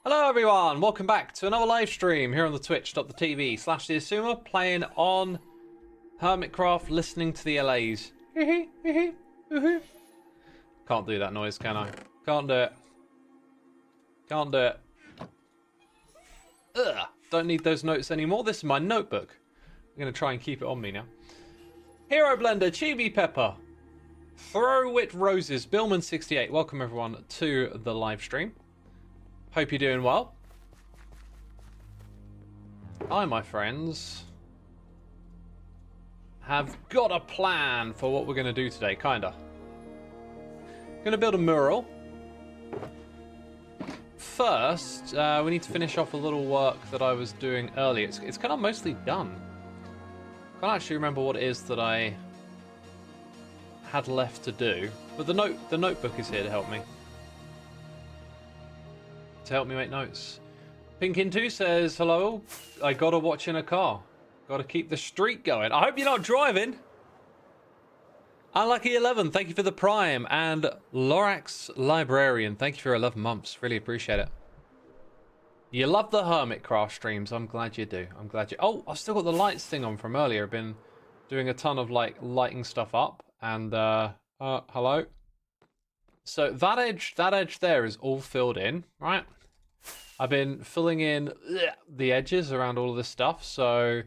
Hello everyone, welcome back to another live stream here on the twitch.tv/Xisuma, playing on Hermitcraft, listening to the LAs. Can't do that noise, can I? Can't do it. Can't do it. Ugh, don't need those notes anymore. This is my notebook. I'm going to try and keep it on me now. Hero Blender, Chibi Pepper, Throw Wit Roses, Billman68. Welcome everyone to the live stream. Hope you're doing well. I, my friends, have got a plan for what we're going to do today, kinda. Going to build a mural. First, we need to finish off a little work that I was doing earlier. It's kind of mostly done. I can't actually remember what it is that I had left to do, but the notebook is here to help me. To help me make notes. Pinkin2 says, hello, I gotta watch in a car. Gotta keep the streak going. I hope you're not driving. Unlucky11, thank you for the Prime. And Lorax Librarian, thank you for 11 months. Really appreciate it. You love the Hermitcraft streams. I'm glad you do. I'm glad you... Oh, I've still got the lights thing on from earlier. I've been doing a ton of, like, lighting stuff up. And, hello? So that edge there is all filled in, right? I've been filling in the edges around all of this stuff. So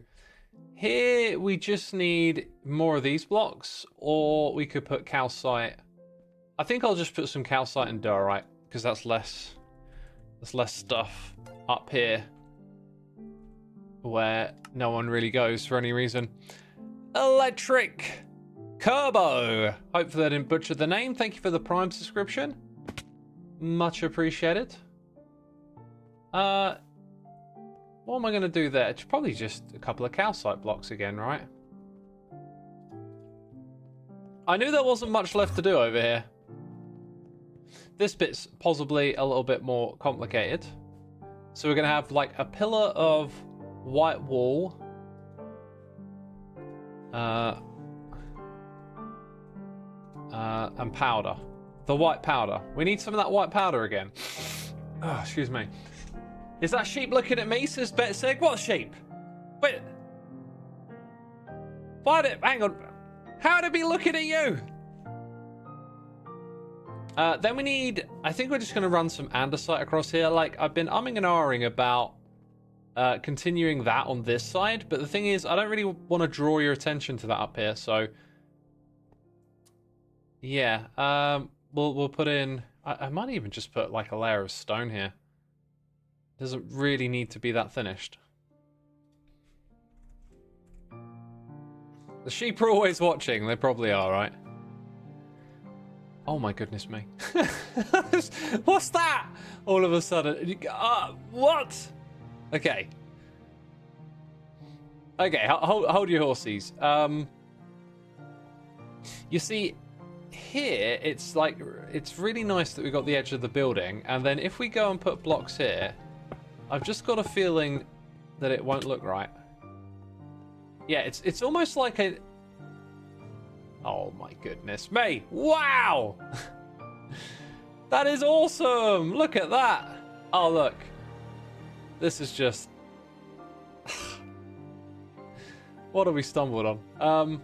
here we just need more of these blocks, or we could put calcite. I think I'll just put some calcite and diorite because that's less stuff up here where no one really goes for any reason. Electric Kerbo. Hopefully I didn't butcher the name. Thank you for the Prime subscription. Much appreciated. What am I going to do there? It's probably just a couple of calcite blocks again, right? I knew there wasn't much left to do over here. This bit's possibly a little bit more complicated. So we're going to have like a pillar of white wall. And powder. The white powder. We need some of that white powder again. Oh, excuse me. Is that sheep looking at me, says Betsig? What sheep? Wait. Why did... Hang on. How would it be looking at you? Then we need... I think we're just going to run some andesite across here. Like, I've been umming and ahhing about continuing that on this side. But the thing is, I don't really want to draw your attention to that up here. So, yeah. We'll put in... I might even just put, like, a layer of stone here. Doesn't really need to be that finished. The sheep are always watching. They probably are, right? Oh my goodness me. What's that? All of a sudden. What? Okay. Okay, hold your horses. You see, here, it's like, it's really nice that we got the edge of the building. And then if we go and put blocks here, I've just got a feeling that it won't look right. Yeah, it's almost like a... Oh my goodness me. Wow! That is awesome! Look at that! Oh, look. This is just... What have we stumbled on?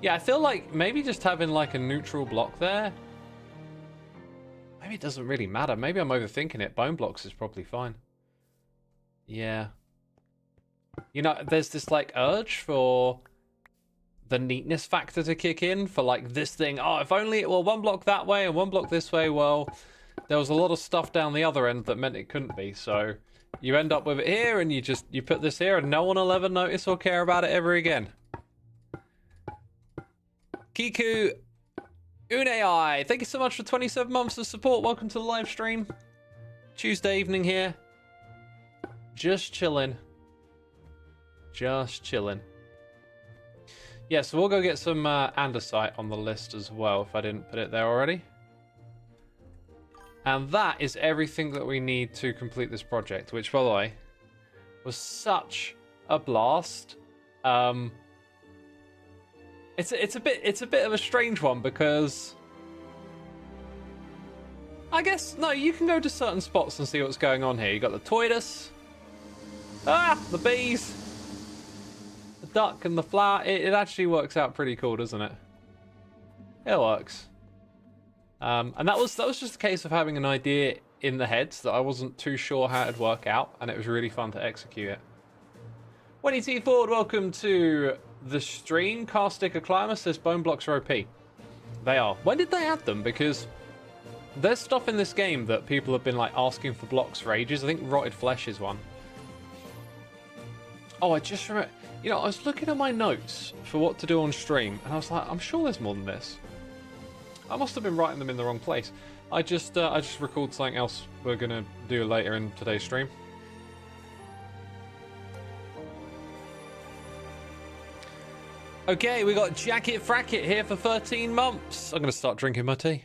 Yeah, I feel like maybe just having like a neutral block there. Maybe it doesn't really matter. Maybe I'm overthinking it. Bone blocks is probably fine. Yeah. You know, there's this like urge for the neatness factor to kick in for like this thing. Oh, if only it were one block that way and one block this way. Well, there was a lot of stuff down the other end that meant it couldn't be. So you end up with it here and you put this here and no one will ever notice or care about it ever again. Kiku Unai, thank you so much for 27 months of support. Welcome to the live stream. Tuesday evening here. Just chilling. Just chilling. Yeah, so we'll go get some andesite on the list as well, if I didn't put it there already. And that is everything that we need to complete this project, which, by the way, was such a blast. It's a bit of a strange one because I guess, no, you can go to certain spots and see what's going on here. You got the tortoise. Ah, the bees. The duck and the flower. It actually works out pretty cool, doesn't it? It works. And that was just a case of having an idea in the head that I wasn't too sure how it'd work out, and it was really fun to execute it. Winnie T Ford, welcome to the stream. Car Sticker Climber says bone blocks are OP. They are. When did they add them? Because there's stuff in this game that people have been like asking for blocks for ages. I think rotted flesh is one. Oh, I just remember. You know, I was looking at my notes for what to do on stream, and I was like, I'm sure there's more than this. I must have been writing them in the wrong place. I just recalled something else we're gonna do later in today's stream. Okay, we got Jacket Fracket here for 13 months. I'm gonna start drinking my tea.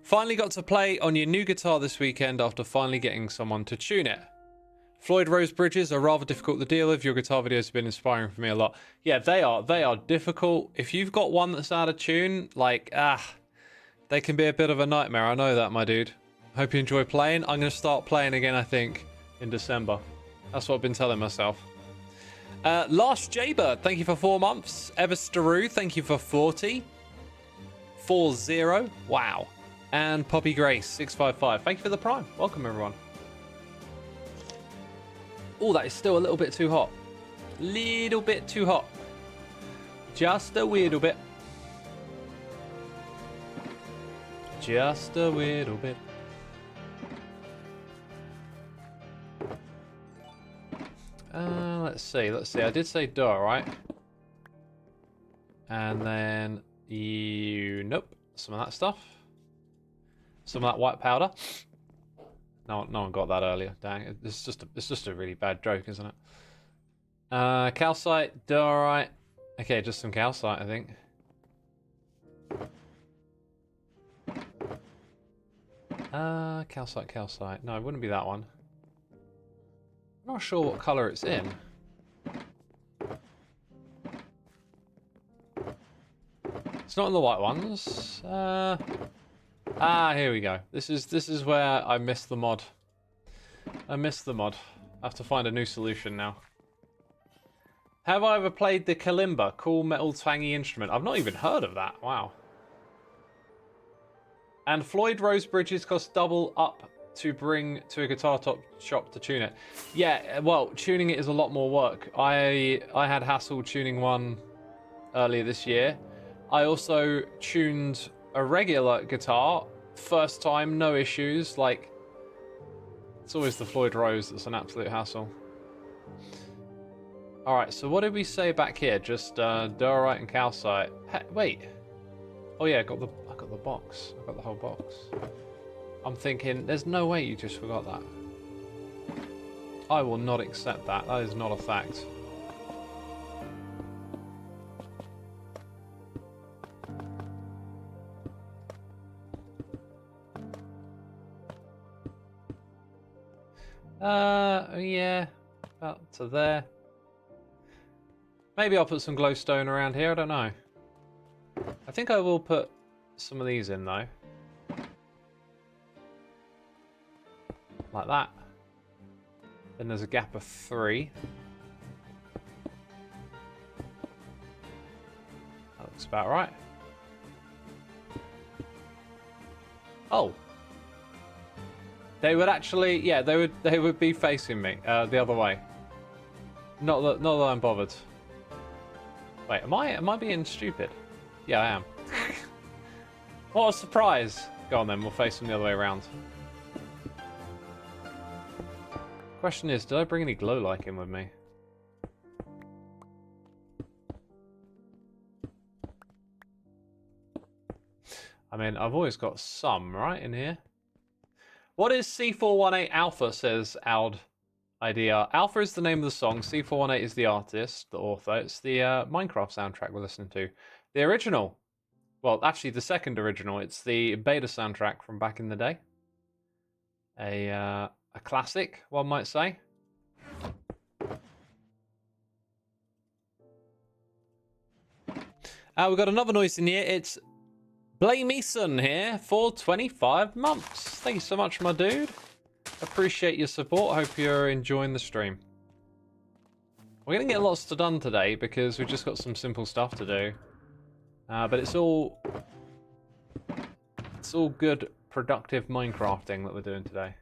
Finally got to play on your new guitar this weekend after finally getting someone to tune it. Floyd Rose bridges are rather difficult to deal with. Your guitar videos have been inspiring for me a lot. Yeah, they are difficult. If you've got one that's out of tune, like, they can be a bit of a nightmare. I know that, my dude. Hope you enjoy playing. I'm going to start playing again, I think, in December. That's what I've been telling myself. Last Jaybird, thank you for 4 months. Eversteru, thank you for 40. 40. Wow. And Poppy Grace, 655. Thank you for the Prime. Welcome, everyone. Oh, that is still a little bit too hot. Little bit too hot. Just a little bit. Just a little bit. Let's see. I did say duh, right? And then nope. Some of that stuff. Some of that white powder. No one got that earlier. Dang, it's just a really bad joke, isn't it? Calcite, diorite. Okay, just some calcite, I think. Calcite. No, it wouldn't be that one. I'm not sure what color it's in. It's not in the white ones. Here we go. This is where I missed the mod. I have to find a new solution now. Have I ever played the kalimba? Cool metal twangy instrument. I've not even heard of that. Wow. And Floyd Rose bridges cost double up to bring to a guitar top shop to tune it. Yeah, well, tuning it is a lot more work. I had hassle tuning one earlier this year. I also tuned a regular guitar first time, no issues. Like, it's always the Floyd Rose that's an absolute hassle. All right, so what did we say back here? Just diorite and calcite. Hey, wait. Oh yeah, I got the box. I got the whole box. I'm thinking, there's no way you just forgot that. I will not accept that. That is not a fact. Yeah, about to there. Maybe I'll put some glowstone around here, I don't know. I think I will put some of these in though. Like that. Then there's a gap of 3. That looks about right. Oh. They would actually, yeah, they would be facing me the other way. Not that I'm bothered. Wait, am I being stupid? Yeah, I am. What a surprise! Go on then, we'll face them the other way around. Question is, did I bring any glow like in with me? I mean, I've always got some, right, in here? What is C418 Alpha, says Aud Idea. Alpha is the name of the song. C418 is the artist, the author. It's the Minecraft soundtrack we're listening to. The original. Well, actually, the second original. It's the beta soundtrack from back in the day. A classic, one might say. We've got another noise in here. It's Blame Eason here for 25 months. Thank you so much, my dude. Appreciate your support. Hope you're enjoying the stream. We're going to get lots done today because we've just got some simple stuff to do. But it's all good, productive Minecrafting that we're doing today.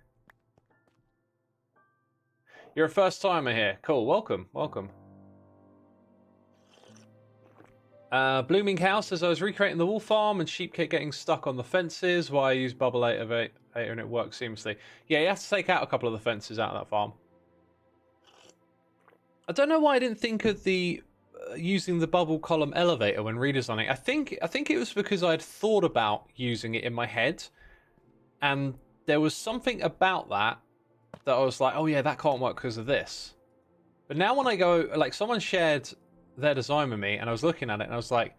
You're a first timer here. Cool. Welcome. Welcome. Blooming Cow says, I was recreating the wool farm and sheep kept getting stuck on the fences while I used bubble activator and it worked seamlessly. Yeah, you have to take out a couple of the fences out of that farm. I don't know why I didn't think of the using the bubble column elevator when redesigning. I think it was because I'd thought about using it in my head, and there was something about that I was like, oh yeah, that can't work because of this. But now when I go, like, someone shared their design with me and I was looking at it and I was like,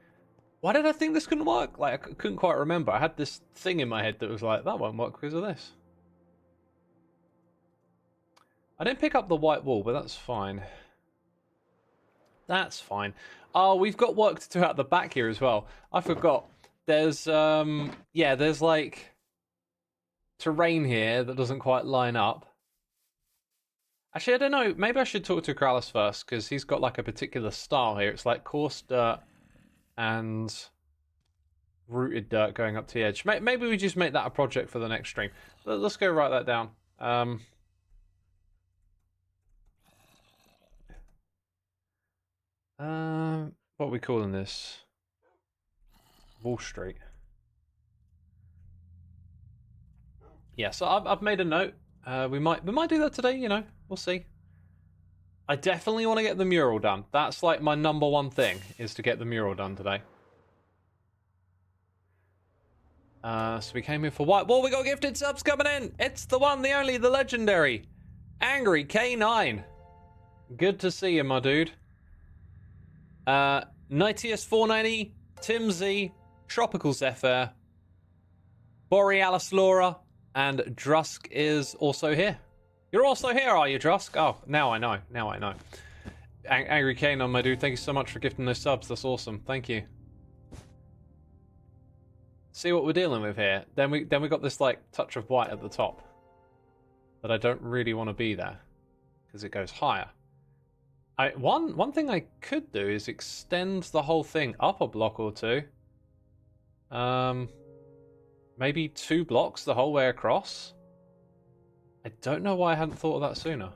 why did I think this couldn't work? Like, I couldn't quite remember. I had this thing in my head that was like, that won't work because of this. I didn't pick up the white wool, but that's fine. That's fine. Oh, we've got work to do at the back here as well. I forgot. There's, yeah, there's like terrain here that doesn't quite line up. Actually, I don't know. Maybe I should talk to Kralis first, because he's got like a particular style here. It's like coarse dirt and rooted dirt going up to the edge. Maybe we just make that a project for the next stream. Let's go write that down. What are we calling this? Wall Street. Yeah, so I've made a note. We might do that today, you know. We'll see. I definitely want to get the mural done. That's like my #1 thing, is to get the mural done today. So we came here for white. Well, we got gifted subs coming in. It's the one, the only, the legendary Angry K9. Good to see you, my dude. Nitius 490, Tim Z, Tropical Zephyr, Borealis Laura, and Drusk is also here. You're also here, are you, Drusk? Oh, now I know. Now I know. Angry K9, my dude, thank you so much for gifting those subs. That's awesome. Thank you. See what we're dealing with here. Then we got this like touch of white at the top that I don't really want to be there because it goes higher. One thing I could do is extend the whole thing up a block or two. Maybe 2 blocks the whole way across. I don't know why I hadn't thought of that sooner.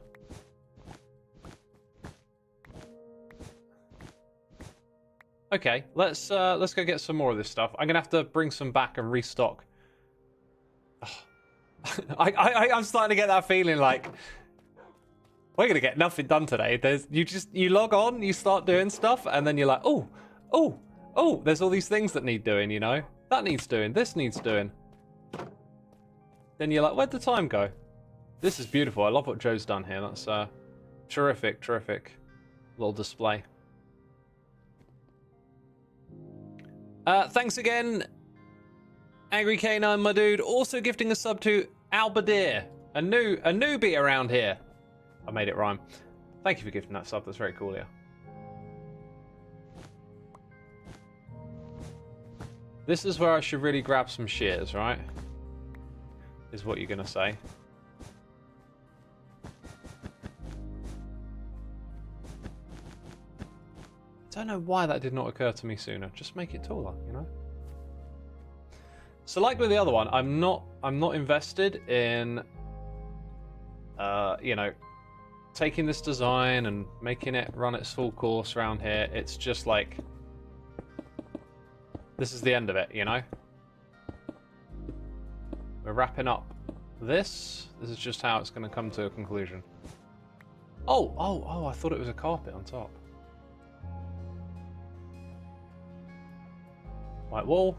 Okay, let's go get some more of this stuff. I'm gonna have to bring some back and restock. I'm starting to get that feeling like we're gonna get nothing done today. You log on, you start doing stuff, and then you're like, oh, there's all these things that need doing, you know? That needs doing, this needs doing. Then you're like, where'd the time go? This is beautiful. I love what Joe's done here. That's terrific little display. Thanks again, Angry K9, my dude. Also gifting a sub to Albadir, a newbie around here. I made it rhyme. Thank you for gifting that sub. That's very cool, yeah. This is where I should really grab some shears, right? Is what you're gonna say. I don't know why that did not occur to me sooner. Just make it taller, you know? So like with the other one, I'm not invested in you know, taking this design and making it run its full course around here. It's just like this is the end of it, you know? We're wrapping up this. This is just how it's going to come to a conclusion. Oh, I thought it was a carpet on top. White wall.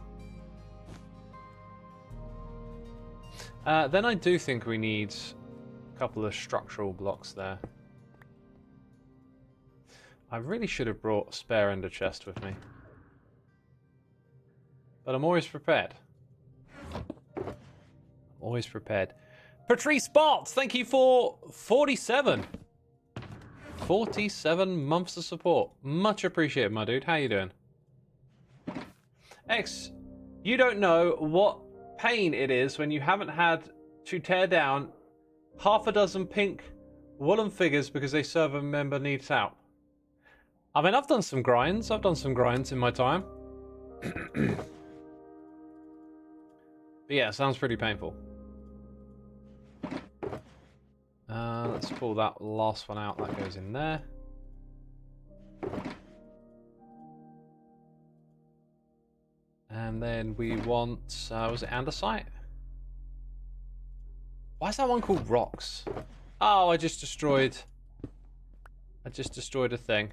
Then I do think we need a couple of structural blocks there. I really should have brought a spare ender chest with me. But I'm always prepared. Always prepared. Patrice Bart, thank you for 47. 47 months of support. Much appreciated, my dude. How you doing? You don't know what pain it is when you haven't had to tear down half a dozen pink woolen figures because a server member needs help. I mean, I've done some grinds. I've done some grinds in my time. But yeah, it sounds pretty painful. Let's pull that last one out. That goes in there. And then we want, was it andesite? Why is that one called rocks? Oh, I just destroyed a thing.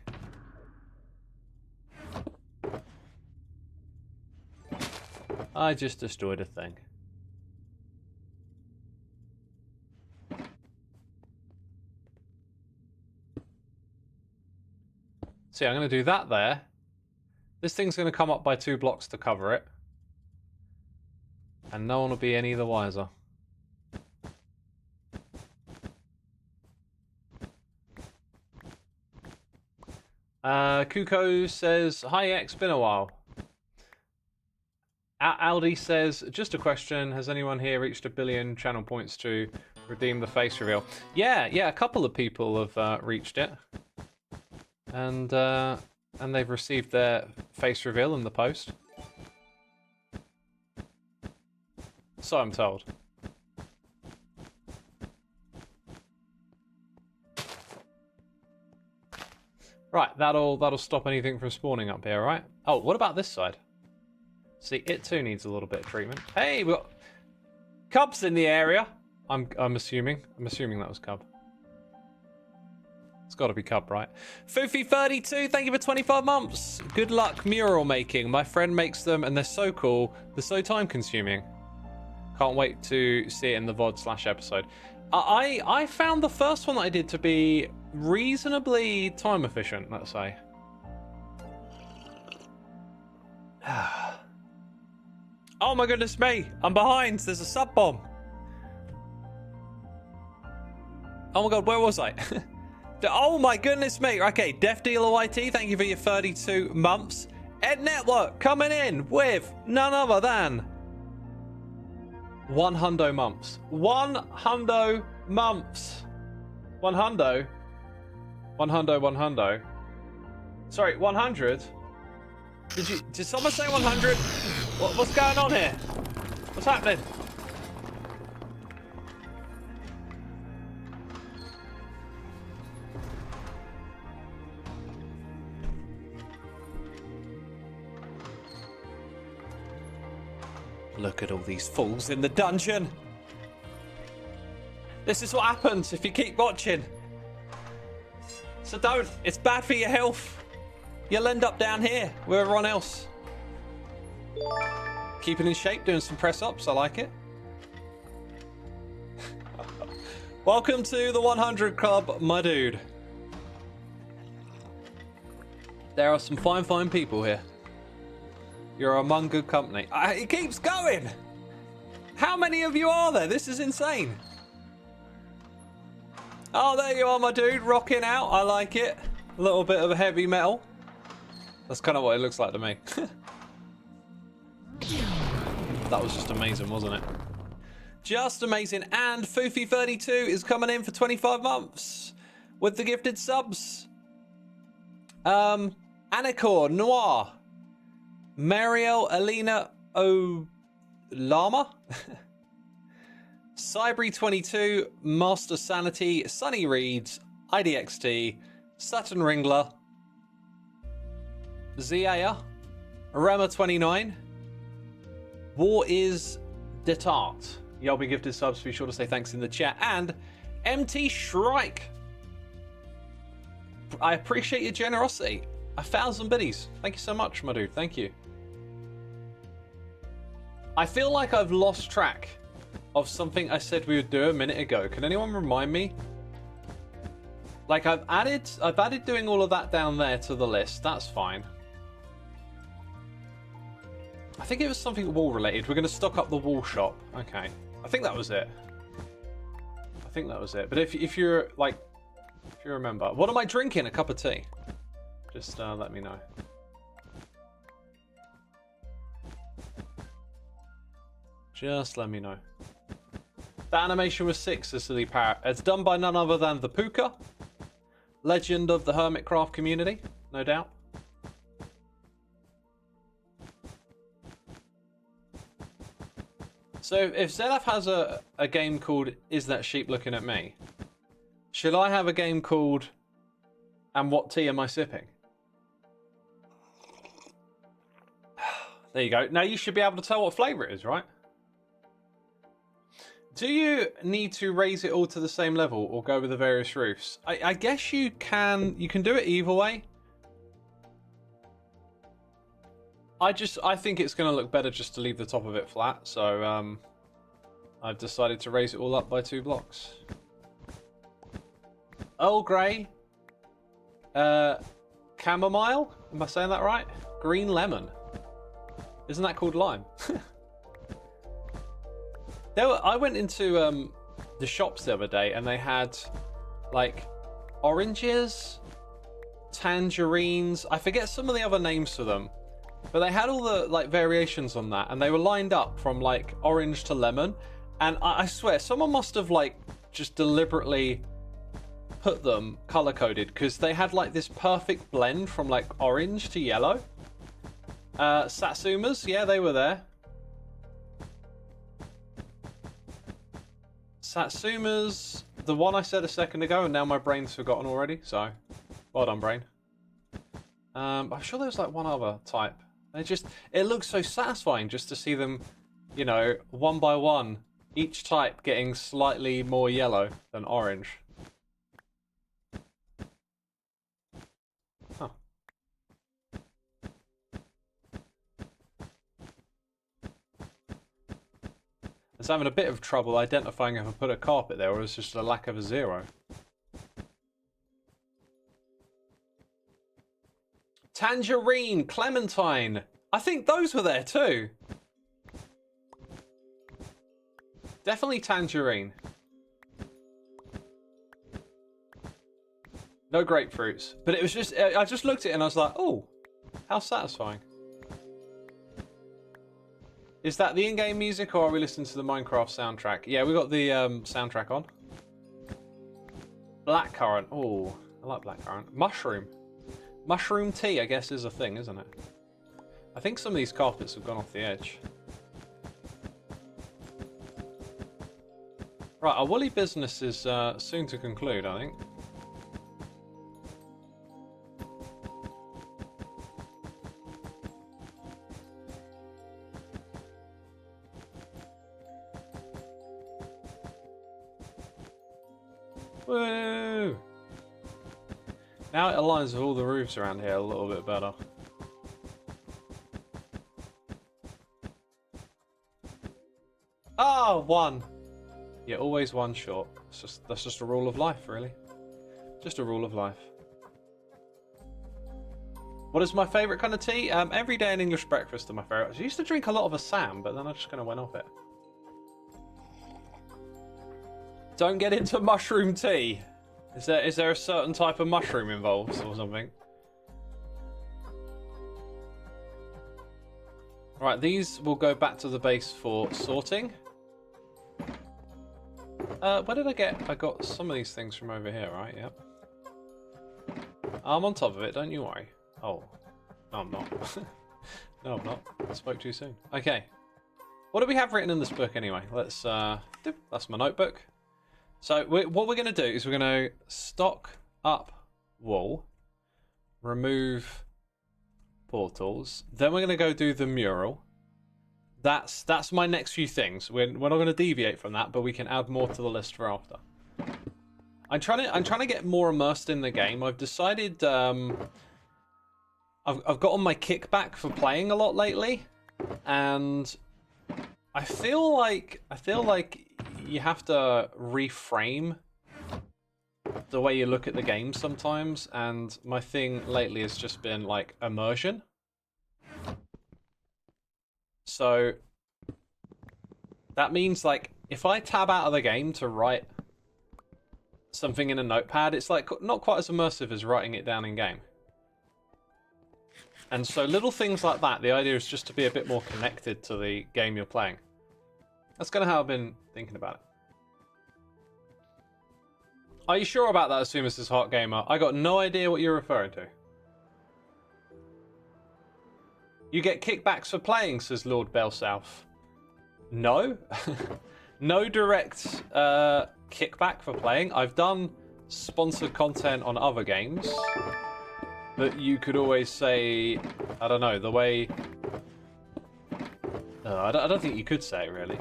I just destroyed a thing. See, I'm going to do that there. This thing's going to come up by 2 blocks to cover it. And no one will be any the wiser. Kuko says, hi X, been a while. Aldi says, just a question, has anyone here reached 1 billion channel points to redeem the face reveal? Yeah, a couple of people have reached it. And they've received their face reveal in the post. So I'm told. Right, that'll stop anything from spawning up here, right? Oh, what about this side? See, it too needs a little bit of treatment. Hey, we got cubs in the area. I'm assuming that was cub. It's got to be cub, right? Foofy32, thank you for 25 months. Good luck mural making. My friend makes them and they're so cool. They're so time consuming. Can't wait to see it in the VOD/episode. I found the first one that I did to be reasonably time efficient, let's say. Oh my goodness me, I'm behind. There's a sub bomb. Oh my god, where was I? Oh my goodness me. Okay, Def Dealer YT, thank you for your 32 months. Ed Network coming in with none other than 100 months. 100 months. 100. 100. Sorry, 100. Did someone say 100? What's going on here? What's happening? Look at all these fools in the dungeon. This is what happens if you keep watching. So don't. It's bad for your health. You'll end up down here with everyone else. Keeping in shape, doing some press-ups. I like it. Welcome to the 100 Club, my dude. There are some fine people here. You're among good company. It keeps going. How many of you are there? This is insane. Oh, there you are, my dude. Rocking out. I like it. A little bit of heavy metal. That's kind of what it looks like to me. That was just amazing, wasn't it? Just amazing. And Foofy32 is coming in for 25 months with the gifted subs. Anacor, Noir, Mariel, Alina, Lama, Cybri22, Master Sanity, Sunny Reeds, IDXT, Saturn Ringler, Ziaya, Rema29, War is Detart. Y'all be gifted subs, be sure to say thanks in the chat. And MT Shrike. I appreciate your generosity. 1,000 biddies. Thank you so much, my dude. Thank you. I feel like I've lost track of something I said we would do a minute ago. Can anyone remind me? Like I've added doing all of that down there to the list. That's fine. I think it was something wall related. We're going to stock up the wall shop. Okay. I think that was it. But if you're like, if you remember, what am I drinking? A cup of tea. Just let me know. Just let me know. The animation was sick, says Silly Parrot. It's done by none other than the Puka, legend of the Hermitcraft community, no doubt. So if Zelaf has a game called Is That Sheep Looking at Me, should I have a game called And What Tea Am I Sipping? There you go. Now you should be able to tell what flavour it is, right? Do you need to raise it all to the same level or go with the various roofs? I guess you can do it either way. I think it's going to look better just to leave the top of it flat, so I've decided to raise it all up by 2 blocks. Earl Grey, chamomile, am I saying that right? Green lemon. Isn't that called lime? I went into the shops the other day and they had like oranges, tangerines. I forget some of the other names for them, but they had all the like variations on that, and they were lined up from like orange to lemon. And I swear, someone must have like just deliberately put them color coded because they had like this perfect blend from like orange to yellow. Satsumas, yeah, they were there. Satsumas, the one I said a second ago, and now my brain's forgotten already, so well done, brain. I'm sure there was like one other type. It looks so satisfying just to see them, you know, one by one, each type getting slightly more yellow than orange. Huh. I was having a bit of trouble identifying if I put a carpet there or it was just a lack of a 0. Tangerine, clementine. I think those were there too. Definitely tangerine. No grapefruits. But it was just, I just looked at it and I was like, oh, how satisfying. Is that the in-game music or are we listening to the Minecraft soundtrack? Yeah, we got the soundtrack on. Blackcurrant. Oh, I like blackcurrant. Mushroom. Mushroom tea, I guess, is a thing, isn't it? I think some of these carpets have gone off the edge. Right, our woolly business is soon to conclude, I think. Woo! Now it aligns with all the roofs around here a little bit better. Ah, 1. Yeah, always 1 short. That's just a rule of life, really. Just a rule of life. What is my favourite kind of tea? Every day an English breakfast are my favourite. I used to drink a lot of Assam, but then I just kind of went off it. Don't get into mushroom tea. Is there a certain type of mushroom involved or something? Right, these will go back to the base for sorting. Where did I get? I got some of these things from over here, right? Yep. I'm on top of it, don't you worry. Oh. No, I'm not. No, I'm not. I spoke too soon. Okay. What do we have written in this book anyway? Let's, that's my notebook. So what we're going to do is we're going to stock up wool, remove portals, then we're going to go do the mural. That's my next few things. We're not going to deviate from that, but we can add more to the list for after. I'm trying to get more immersed in the game. I've decided I've gotten my kickback for playing a lot lately, and I feel like you have to reframe the way you look at the game sometimes, and my thing lately has just been like immersion. So that means like if I tab out of the game to write something in a notepad, it's like not quite as immersive as writing it down in game. And so little things like that, the idea is just to be a bit more connected to the game you're playing. That's kind of how I've been thinking about it. Are you sure about that, Xisuma says Hot Gamer? I got no idea what you're referring to. You get kickbacks for playing, says Lord Bellsouth. No. No direct kickback for playing. I've done sponsored content on other games. But you could always say, I don't know, the way... I don't think you could say it, really.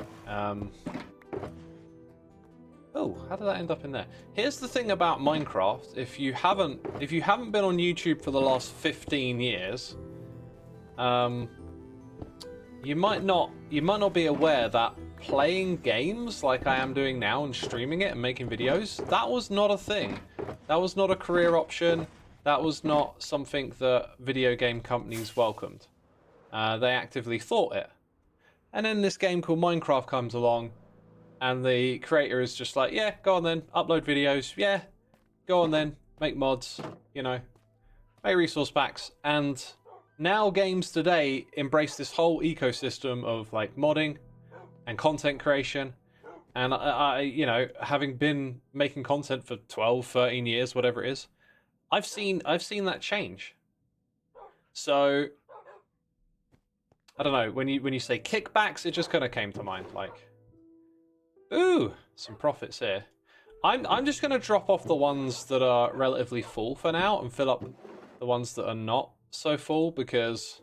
Oh, how did that end up in there? Here's the thing about Minecraft. If you haven't been on YouTube for the last 15 years, you might not be aware that playing games like I am doing now and streaming it and making videos, that was not a thing. That was not a career option. That was not something that video game companies welcomed. They actively thought it. And then this game called Minecraft comes along, and the creator is just like, yeah, go on then, upload videos, yeah, go on then, make mods, you know, make resource packs. And now games today embrace this whole ecosystem of like modding and content creation. And I you know, having been making content for 12, 13 years, whatever it is, I've seen that change. So I don't know, when you say kickbacks, it just kind of came to mind, like, ooh, some profits here. I'm just gonna drop off the ones that are relatively full for now and fill up the ones that are not so full, because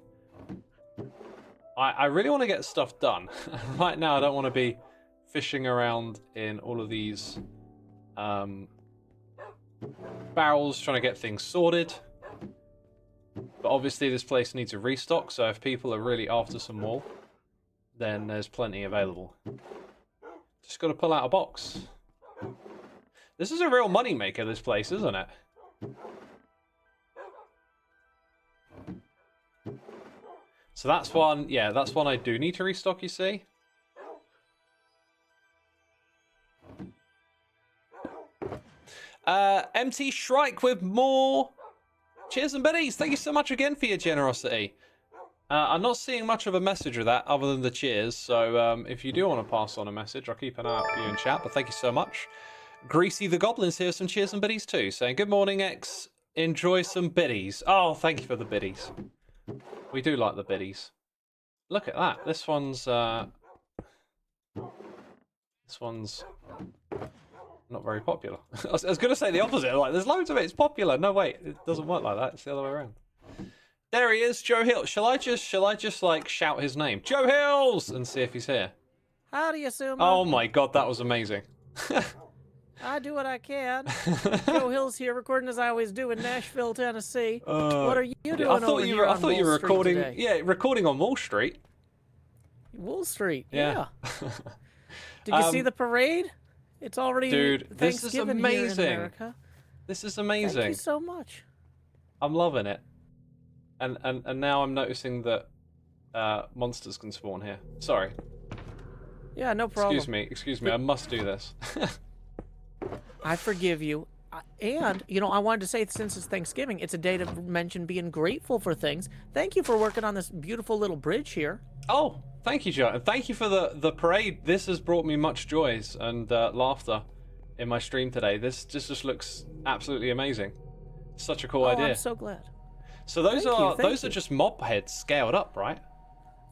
I really want to get stuff done. Right now I don't want to be fishing around in all of these barrels trying to get things sorted. But obviously this place needs a restock, so if people are really after some more, then there's plenty available. Just got to pull out a box. This is a real money maker, this place, isn't it? So that's one, yeah, that's one I do need to restock, you see. MT Shrike with more cheers and biddies. Thank you so much again for your generosity. I'm not seeing much of a message with that other than the cheers, so if you do want to pass on a message, I'll keep an eye out for you in chat, but thank you so much. Greasy the Goblin's here, some cheers and biddies too, saying good morning X, enjoy some biddies. Oh, thank you for the biddies. We do like the biddies. Look at that, this one's not very popular. I was going to say the opposite, like there's loads of it, it's popular. No wait, it doesn't work like that, it's the other way around. There he is, Joe Hill. Shall I just like shout his name? Joe Hills! And see if he's here. Howdy, Xisuma. Oh my god, that was amazing. I do what I can. Joe Hill's here, recording as I always do in Nashville, Tennessee. What are you doing over here on Wall Street recording today? Yeah, recording on Wall Street. Wall Street, yeah. Did you Um, see the parade? It's already Dude, this is Thanksgiving here in amazing. America. This is amazing. Thank you so much. I'm loving it. And now I'm noticing that monsters can spawn here. Sorry. Yeah, no problem. Excuse me, I must do this. I forgive you. And, you know, I wanted to say, since it's Thanksgiving, it's a day to mention being grateful for things. Thank you for working on this beautiful little bridge here. Oh, thank you, Joe. And thank you for the parade. This has brought me much joys and laughter in my stream today. This just looks absolutely amazing. Such a cool idea. I'm so glad. So those are just mob heads scaled up, right?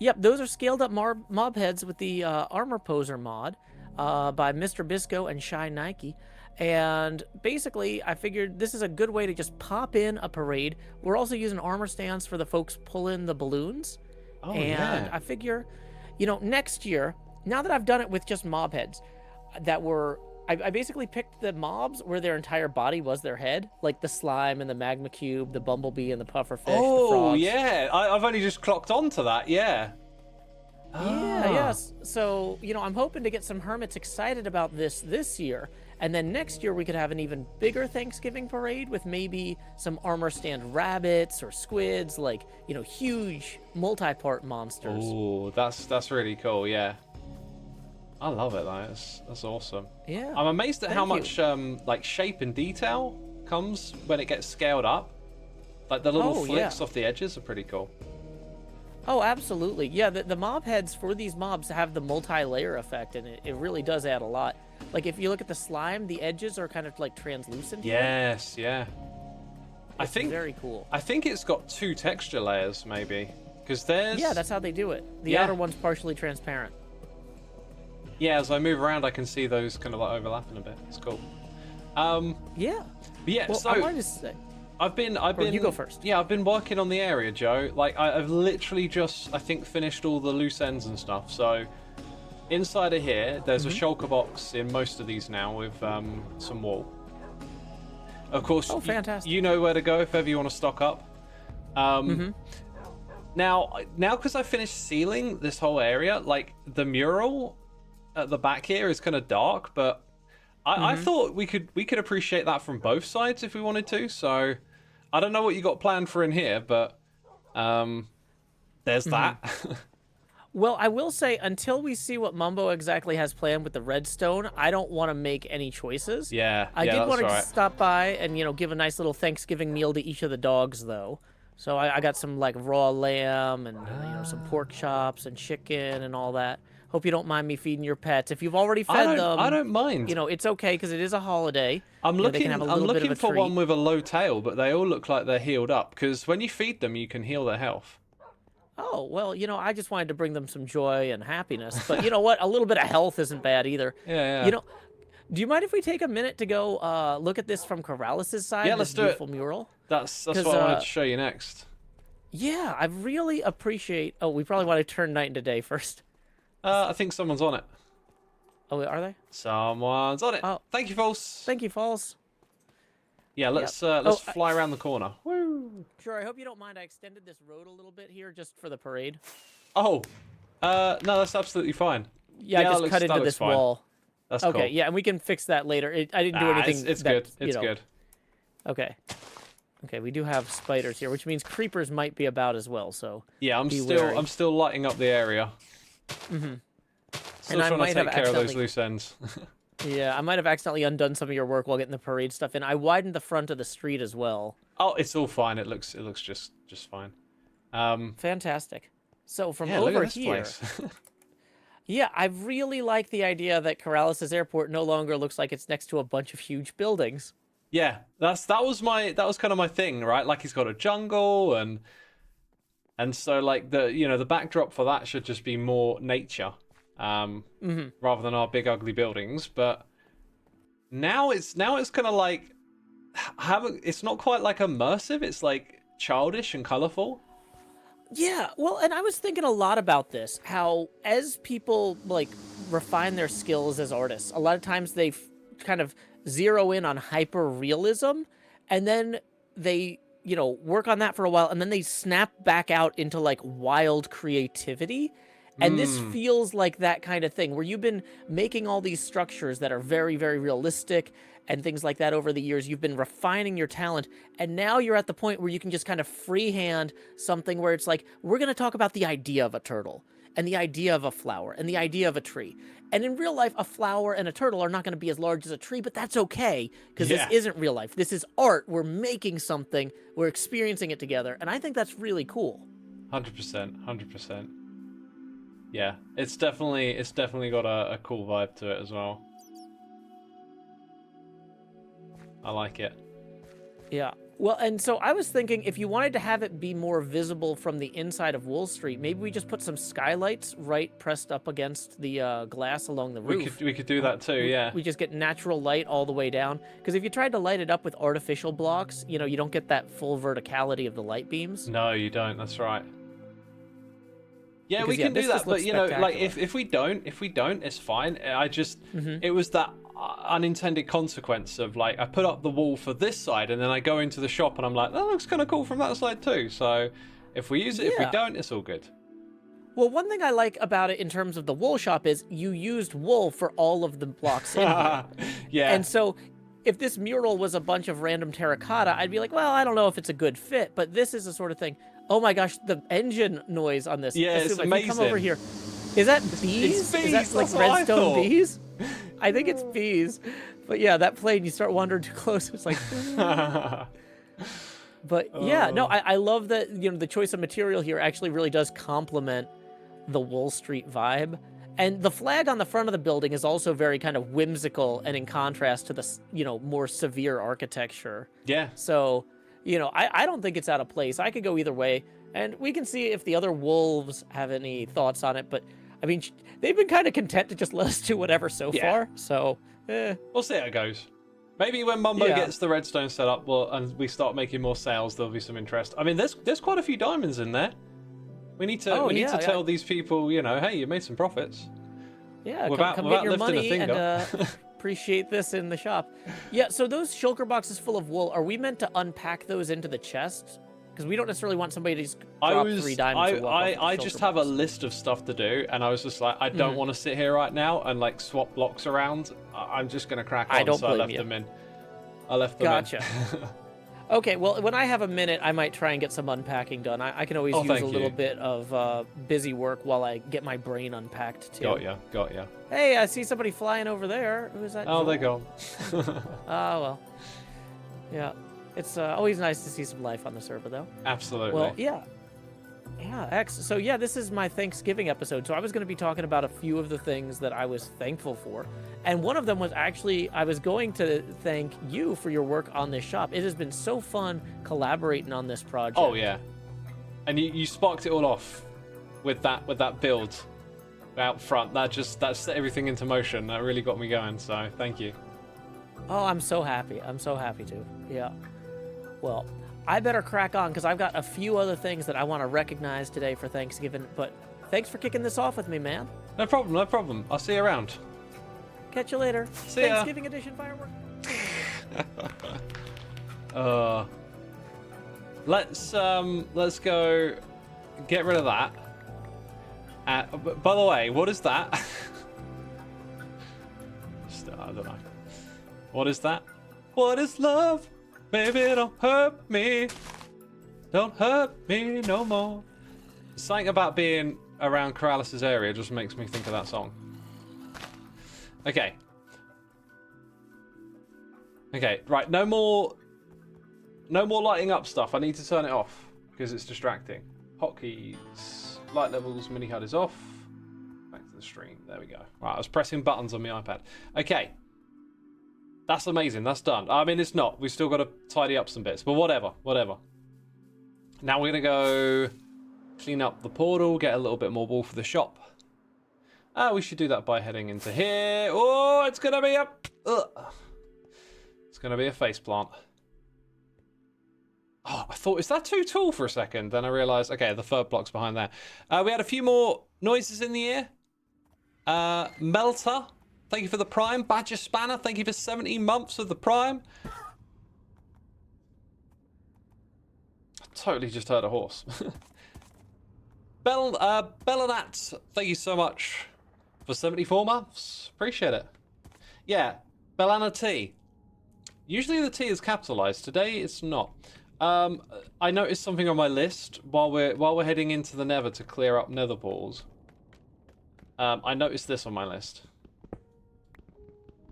Yep, those are scaled up mob heads with the Armor Poser mod by Mr. Bisco and Shy Nike. And basically, I figured this is a good way to just pop in a parade. We're also using armor stands for the folks pulling the balloons. Oh, and yeah. I figure, you know, next year, now that I've done it with just mob heads, that were... I basically picked the mobs where their entire body was their head, like the slime and the magma cube, the bumblebee and the pufferfish, the frogs. Yeah, I've only just clocked on to that, yeah. Yeah, yes. So, you know, I'm hoping to get some hermits excited about this year, and then next year we could have an even bigger Thanksgiving parade with maybe some armor stand rabbits or squids, like, you know, huge multi-part monsters. Oh, that's really cool, yeah. I love it, though. That's awesome. Yeah. I'm amazed at how Thank much like shape and detail comes when it gets scaled up. Like the little flicks off the edges are pretty cool. Oh, absolutely. Yeah, the mob heads for these mobs have the multi-layer effect, and it really does add a lot. Like, if you look at the slime, the edges are kind of, like, translucent here. Yes, yeah. It's very cool. I think it's got 2 texture layers, maybe. Because there's... Yeah, that's how they do it. The outer one's partially transparent. Yeah, as I move around, I can see those kind of, like, overlapping a bit. It's cool. Yeah. Yeah, well, so... I wanted to say... I've been. You go first. Yeah, I've been working on the area, Joe. Like, I've literally just, I think, finished all the loose ends and stuff. So, inside of here, there's a shulker box in most of these now with some wool. Of course, fantastic. You know where to go if ever you want to stock up. Now, because I finished sealing this whole area, like the mural at the back here is kind of dark, but I thought we could appreciate that from both sides if we wanted to. So I don't know what you got planned for in here, but there's that. Well, I will say, until we see what Mumbo exactly has planned with the redstone, I don't want to make any choices. I did want to stop by and, give a nice little Thanksgiving meal to each of the dogs, though. So I got some, like, raw lamb and, some pork chops and chicken and all that. Hope you don't mind me feeding your pets. If you've already fed them, I don't mind. It's okay because it is a holiday. I'm looking for treat. one with a low tail, but they all look like they're healed up. Because when you feed them, you can heal their health. Oh, well, I just wanted to bring them some joy and happiness. But you know what? A little bit of health isn't bad either. Yeah. Do you mind if we take a minute to go look at this from Corrales' side? Yeah, let's do it. Beautiful mural. That's what I wanted to show you next. Yeah, I really appreciate... Oh, we probably want to turn night into day first. I think someone's on it. Oh, are they? Someone's on it. Oh. Thank you, False. Thank you, False. Yeah, let's fly around the corner. Woo! Sure, I hope you don't mind. I extended this road a little bit here just for the parade. Oh, no, that's absolutely fine. Yeah, I just cut into this wall. That's okay, cool. yeah, and we can fix that later. I didn't do anything. It's good. It's good. Okay. Okay, we do have spiders here, which means creepers might be about as well. So yeah, I'm still lighting up the area. Still trying to take care of those loose ends. Yeah, I might have accidentally undone some of your work while getting the parade stuff in. I widened the front of the street as well. Oh, it's all fine. It looks just fine. Fantastic. So from over here, yeah, I really like the idea that Corrales' airport no longer looks like it's next to a bunch of huge buildings. Yeah, that was kind of my thing, right? Like, he's got a jungle and so, like, the backdrop for that should just be more nature. Rather than our big ugly buildings, but now it's kind of like it's not quite like immersive. It's like childish and colorful. Yeah, well, and I was thinking a lot about this. How as people like refine their skills as artists, a lot of times they kind of zero in on hyper realism, and then they work on that for a while, and then they snap back out into like wild creativity. And this feels like that kind of thing, where you've been making all these structures that are very, very realistic and things like that over the years. You've been refining your talent, and now you're at the point where you can just kind of freehand something where it's like, we're going to talk about the idea of a turtle, and the idea of a flower, and the idea of a tree. And in real life, a flower and a turtle are not going to be as large as a tree, but that's okay, because this isn't real life. This is art. We're making something. We're experiencing it together, and I think that's really cool. 100%. Yeah, it's definitely got a cool vibe to it as well. I like it. Yeah. Well, and so I was thinking, if you wanted to have it be more visible from the inside of Wool Street, maybe we just put some skylights right pressed up against the glass along the roof. We could do that too, yeah. We just get natural light all the way down. Because if you tried to light it up with artificial blocks, you don't get that full verticality of the light beams. No, you don't. That's right. Yeah, Because, we can do that, but like spectacular. if we don't, it's fine. I just it was that unintended consequence of like, I put up the wall for this side, and then I go into the shop and I'm like, that looks kind of cool from that side too. So if we use it, if we don't, it's all good. Well, one thing I like about it in terms of the wool shop is you used wool for all of the blocks in here. Yeah. And so if this mural was a bunch of random terracotta, I'd be like, well, I don't know if it's a good fit, but this is the sort of thing. Oh my gosh, the engine noise on this. Yeah, it's amazing. Come over here. Is that bees? It's bees. Is that like redstone bees? I think it's bees. But yeah, that plane, you start wandering too close, it's like... But yeah, no, I love that, you know, the choice of material here actually really does complement the Wall Street vibe. And the flag on the front of the building is also very kind of whimsical and in contrast to the, you know, more severe architecture. Yeah. So, you know, I don't think it's out of place. I could go either way. And we can see if the other wolves have any thoughts on it. But, I mean, they've been kind of content to just let us do whatever so far. So, We'll see how it goes. Maybe when Mumbo gets the redstone set up, and we start making more sales, there'll be some interest. I mean, there's quite a few diamonds in there. We need to tell these people, you know, hey, you made some profits. Yeah, without come get your lifting a money finger. and appreciate this in the shop. Yeah, so those shulker boxes full of wool, are we meant to unpack those into the chest? Because we don't necessarily want somebody to just drop 3 diamonds and walk off with the I just shulker have a box. list of stuff to do, and I was just like, I don't want to sit here right now and like swap blocks around. I'm just gonna crack on. I don't so blame I left you. them in. I left them Gotcha. in. Okay, well, when I have a minute, I might try and get some unpacking done. I can always use thank a little you. bit of busy work while I get my brain unpacked, too. Got ya. Hey, I see somebody flying over there. Who is that? Oh, Joel? they're gone. Oh, well. Yeah. It's always nice to see some life on the server, though. Absolutely. Well, yeah. Yeah, X. So, yeah, this is my Thanksgiving episode. So I was going to be talking about a few of the things that I was thankful for. And one of them was actually, I was going to thank you for your work on this shop. It has been so fun collaborating on this project. Oh, yeah. And you sparked it all off with that build out front. That set everything into motion. That really got me going. So thank you. Oh, I'm so happy. I'm so happy to. Yeah. Well, I better crack on because I've got a few other things that I want to recognize today for Thanksgiving. But thanks for kicking this off with me, man. No problem. I'll see you around. Catch you later. See ya. Thanksgiving edition fireworks. Let's go get rid of that. By the way, what is that? I don't know. What is that? What is love? Baby, don't hurt me. Don't hurt me no more. Something about being around Corrales' area just makes me think of that song. Okay. Okay, right, no more lighting up stuff. I need to turn it off because it's distracting. Hotkeys, light levels, mini HUD is off. Back to the stream. There we go. Right, I was pressing buttons on my iPad. Okay. That's amazing. That's done. I mean, it's not. We've still got to tidy up some bits, but whatever. Now we're going to go clean up the portal, get a little bit more wool for the shop. We should do that by heading into here. Oh, it's going to be it's going to be a face plant. Oh, I thought, is that too tall for a second? Then I realized, okay, the third block's behind there. We had a few more noises in the air. Melter, thank you for the Prime. Badger Spanner, thank you for 17 months of the Prime. I totally just heard a horse. Bellanat, thank you so much for 74 months. Appreciate it. Yeah, Bellana T. Usually the T is capitalized. Today it's not. I noticed something on my list while we're heading into the Nether to clear up Nether balls. I noticed this on my list.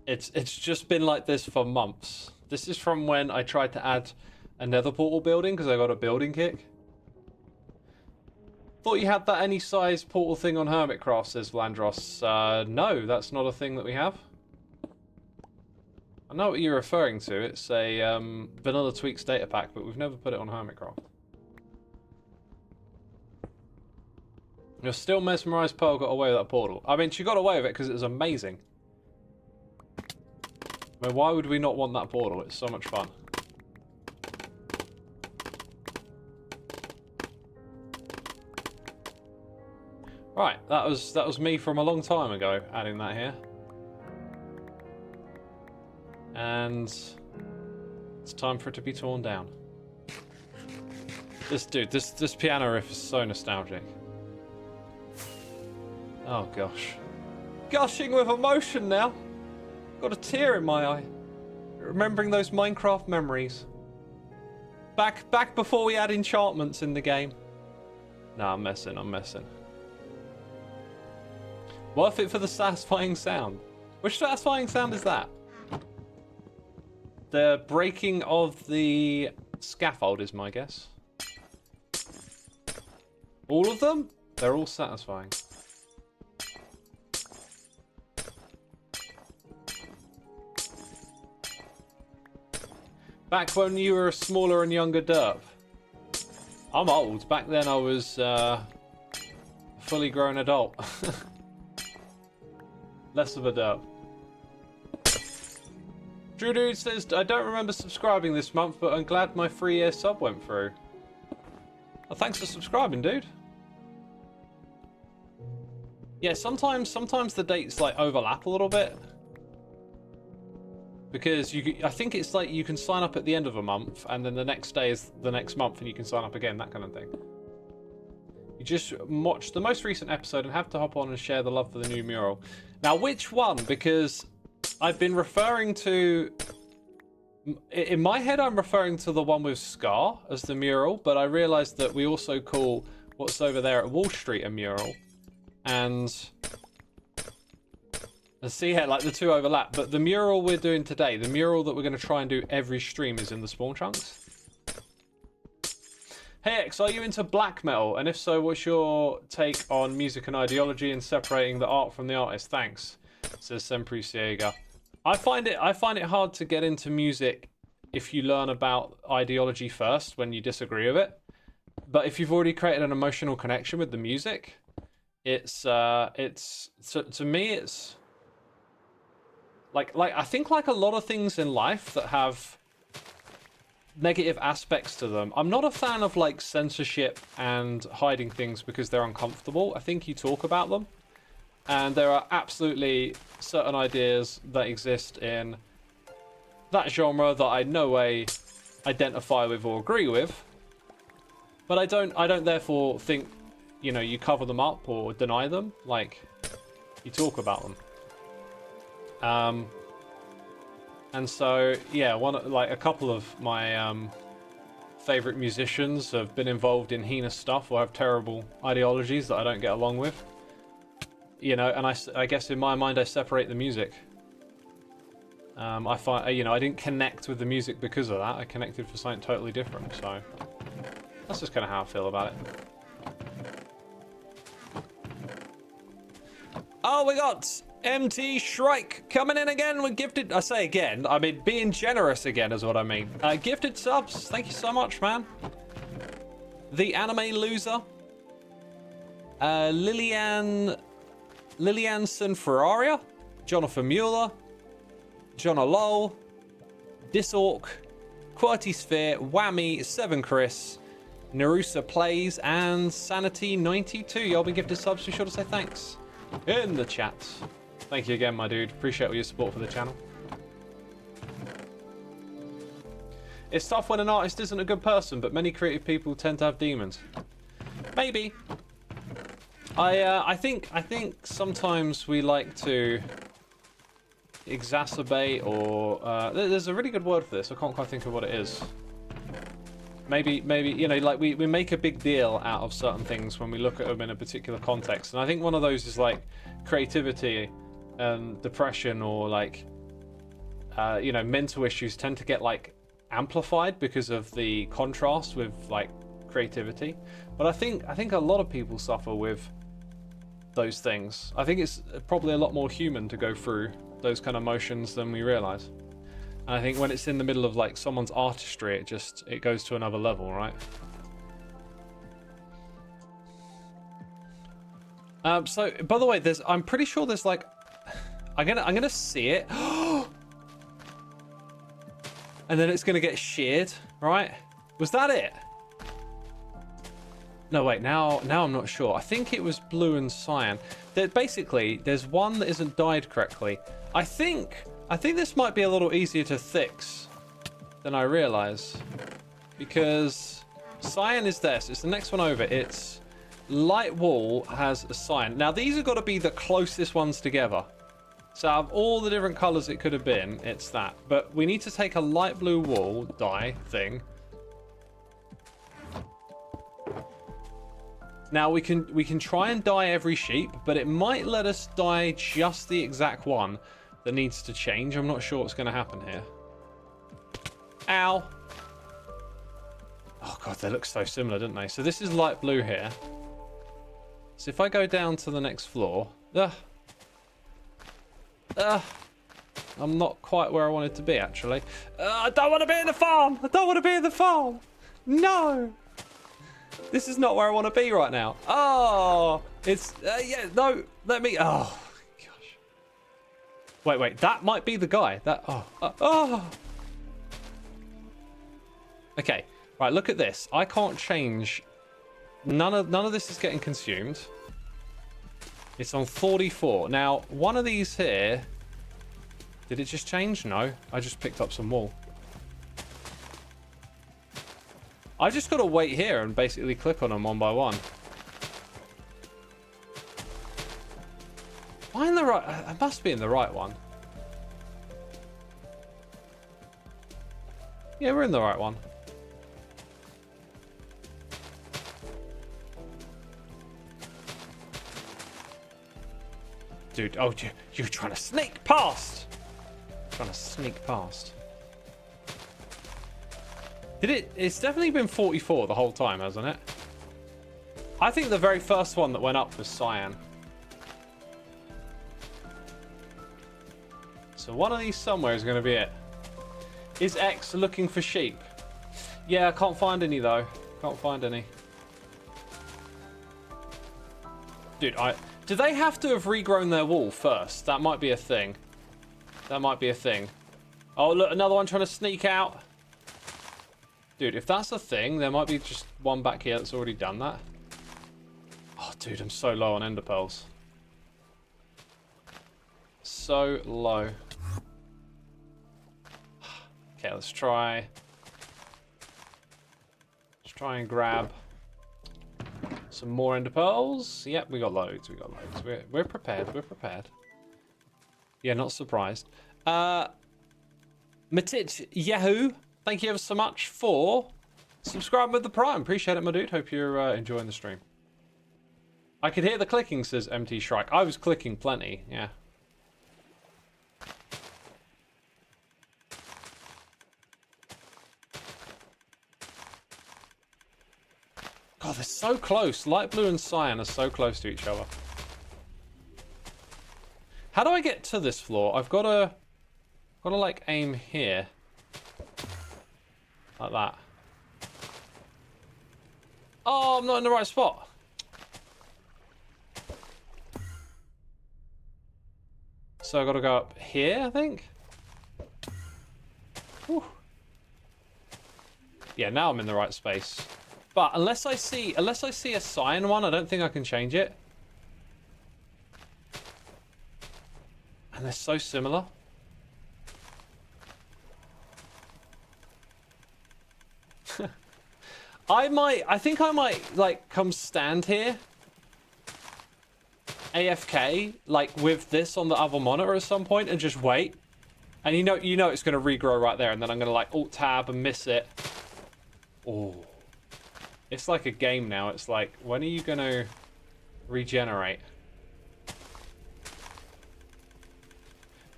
It's just been like this for months. This is from when I tried to add a Nether portal building because I got a building kick. Thought you had that any size portal thing on Hermitcraft, says Vlandros. No, that's not a thing that we have. I know what you're referring to. It's a Vanilla Tweaks data pack, but we've never put it on Hermitcraft. You're still mesmerised Pearl got away with that portal. I mean, she got away with it because it was amazing. I mean, why would we not want that portal? It's so much fun. Right, that was me from a long time ago adding that here. And it's time for it to be torn down. This piano riff is so nostalgic. Oh gosh. Gushing with emotion now. Got a tear in my eye. Remembering those Minecraft memories. Back before we had enchantments in the game. Nah, I'm messing. Worth it for the satisfying sound. Which satisfying sound is that? The breaking of the Scaffold is my guess. All of them? They're all satisfying. Back when you were a smaller and younger derp. I'm old. Back then I was a fully grown adult. Less of a derp. Drew Dude says, I don't remember subscribing this month, but I'm glad my 3-year sub went through. Well, thanks for subscribing, dude. Yeah, sometimes the dates like overlap a little bit. Because I think it's like you can sign up at the end of a month, and then the next day is the next month, and you can sign up again, that kind of thing. You just watch the most recent episode and have to hop on and share the love for the new mural. Now, which one? Because I've been referring to... In my head, I'm referring to the one with Scar as the mural, but I realised that we also call what's over there at Wall Street a mural. And see how like the two overlap, but the mural we're doing today, the mural that we're going to try and do every stream is in the spawn chunks. Hey X, are you into black metal? And if so, what's your take on music and ideology and separating the art from the artist? Thanks, says Sempre Ciega. I find it hard to get into music if you learn about ideology first when you disagree with it. But if you've already created an emotional connection with the music, to me it's like I think like a lot of things in life that have negative aspects to them. I'm not a fan of like censorship and hiding things because they're uncomfortable. I think you talk about them, and there are absolutely certain ideas that exist in that genre that I no way identify with or agree with. But I don't therefore think, you know, you cover them up or deny them. Like, you talk about them. And so, yeah, a couple of my favorite musicians have been involved in heinous stuff or have terrible ideologies that I don't get along with. You know, and I guess in my mind I separate the music. I find, you know, I didn't connect with the music because of that. I connected for something totally different. So that's just kind of how I feel about it. Oh, we got MT Shrike coming in again with gifted... I say again, I mean being generous again is what I mean. Gifted subs, thank you so much, man. The Anime Loser. Lilian Ferraria. Jonathan Mueller. John Lowell. Disorc. Quirty Sphere. Whammy. 7 Chris. Narusa Plays. And Sanity92. Y'all been gifted subs, be sure to say thanks in the chat. Thank you again, my dude. Appreciate all your support for the channel. It's tough when an artist isn't a good person, but many creative people tend to have demons. Maybe. I think sometimes we like to exacerbate or there's a really good word for this. I can't quite think of what it is. Maybe, you know, like we make a big deal out of certain things when we look at them in a particular context. And I think one of those is like creativity and depression, or like, you know, mental issues tend to get like amplified because of the contrast with like creativity. But I think a lot of people suffer with those things. I think it's probably a lot more human to go through those kind of emotions than we realize. And I think when it's in the middle of like someone's artistry, it goes to another level, right? So by the way, I'm pretty sure there's like, I'm gonna see it, and then it's gonna get sheared, right? Was that it? No, wait. Now I'm not sure. I think it was blue and cyan. Basically, there's one that isn't dyed correctly. I think this might be a little easier to fix than I realize, because cyan is this. It's the next one over. It's light wool has a cyan. Now these have got to be the closest ones together. So out of all the different colors it could have been, it's that. But we need to take a light blue wool dye thing. Now we can try and dye every sheep, but it might let us dye just the exact one that needs to change. I'm not sure what's going to happen here. Ow. Oh god, they look so similar, don't they? So this is light blue here. So if I go down to the next floor, I'm not quite where I wanted to be, actually. I don't want to be in the farm. I don't want to be in the farm. No. This is not where I want to be right now. Oh, it's yeah. No, let me. Oh gosh. Wait. That might be the guy. Oh. Okay. Right. Look at this. I can't change. None of this is getting consumed. It's on 44 now. One of these here. Did it just change? No. I just picked up some wool. I just got to wait here and basically click on them one by one. Am I in the right? I must be in the right one. Yeah, we're in the right one. Dude, oh, you're trying to sneak past. Trying to sneak past. It's definitely been 44 the whole time, hasn't it? I think the very first one that went up was cyan. So one of these somewhere is going to be it. Is X looking for sheep? Yeah, I can't find any though. Can't find any. Dude, do they have to have regrown their wool first? That might be a thing. That might be a thing. Oh, look, another one trying to sneak out. Dude, if that's a thing, there might be just one back here that's already done that. Oh, dude, I'm so low on ender pearls. So low. Okay, let's try. Let's try and grab some more ender pearls. Yep, we got loads. We got loads. We're prepared. We're prepared. Yeah, not surprised. Matit Yahoo. Thank you ever so much for subscribing with the Prime. Appreciate it, my dude. Hope you're enjoying the stream. I could hear the clicking, says MT Shrike. I was clicking plenty, yeah. God, they're so close. Light blue and cyan are so close to each other. How do I get to this floor? I've got to like aim here. Like that. Oh, I'm not in the right spot. So I've got to go up here, I think. Whew. Yeah, now I'm in the right space. But unless I see a cyan one, I don't think I can change it. And they're so similar. I think I might like come stand here AFK like with this on the other monitor at some point and just wait. And you know it's going to regrow right there, and then I'm going to like alt tab and miss it. Oh. It's like a game now. It's like, when are you going to regenerate?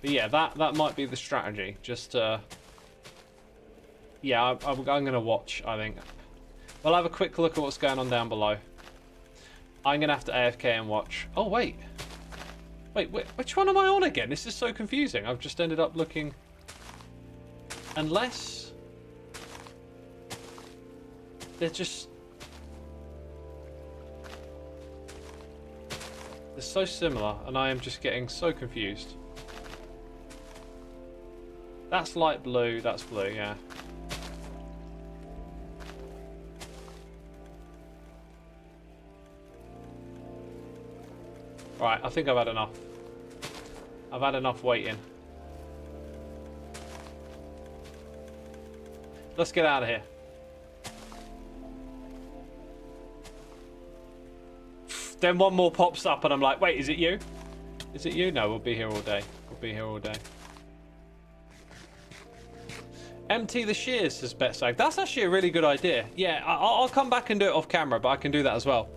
But yeah, that might be the strategy. Just yeah, I'm going to watch, I think. We'll have a quick look at what's going on down below. I'm going to have to AFK and watch. Oh, wait. Wait, which one am I on again? This is so confusing. I've just ended up looking... Unless... They're just... They're so similar, and I am just getting so confused. That's light blue, that's blue, yeah. Right, I think I've had enough. I've had enough waiting. Let's get out of here. Then one more pops up and I'm like, wait, is it you? Is it you? No, we'll be here all day. We'll be here all day. Empty the shears, says BetSafe. That's actually a really good idea. Yeah, I'll come back and do it off camera, but I can do that as well.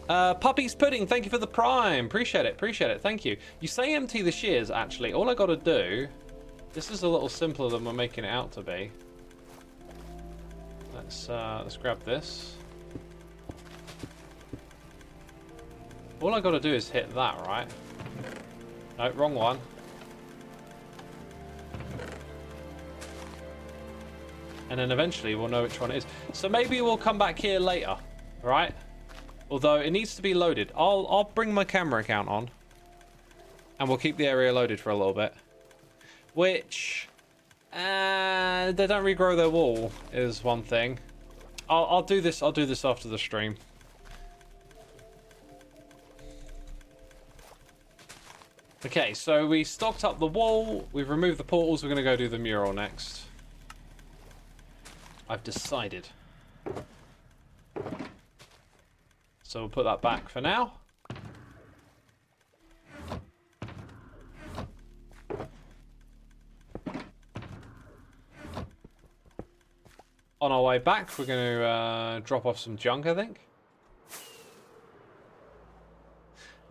Puppy's Pudding, thank you for the Prime. Appreciate it, thank you. You say empty the shears, actually. All I got to do... This is a little simpler than we're making it out to be. Let's grab this. All I got to do is hit that, right? No, wrong one. And then eventually we'll know which one it is. So maybe we'll come back here later, right? Although it needs to be loaded. I'll bring my camera account on. And we'll keep the area loaded for a little bit. Which... they don't regrow their wall, is one thing. I'll do this after the stream. Okay, so we stocked up the wall. We've removed the portals. We're going to go do the mural next. I've decided. So we'll put that back for now. On our way back, we're going to drop off some junk, I think.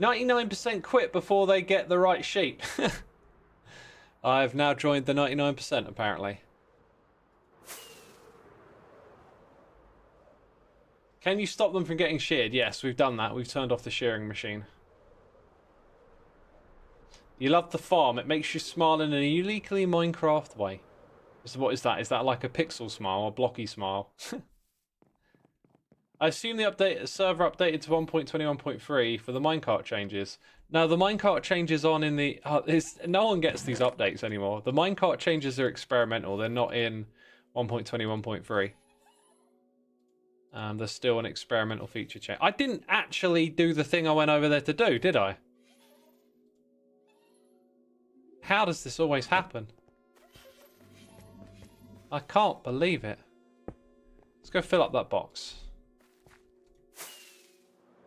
99% quit before they get the right sheep. I've now joined the 99%, apparently. Can you stop them from getting sheared? Yes, we've done that. We've turned off the shearing machine. You love the farm. It makes you smile in a uniquely Minecraft way. So what is that? Is that like a pixel smile or blocky smile? I assume the server updated to 1.21.3 for the minecart changes. Now the minecart changes on in the... no one gets these updates anymore. The minecart changes are experimental. They're not in 1.21.3. There's still an experimental feature change. I didn't actually do the thing I went over there to do, did I? How does this always happen? I can't believe it. Let's go fill up that box.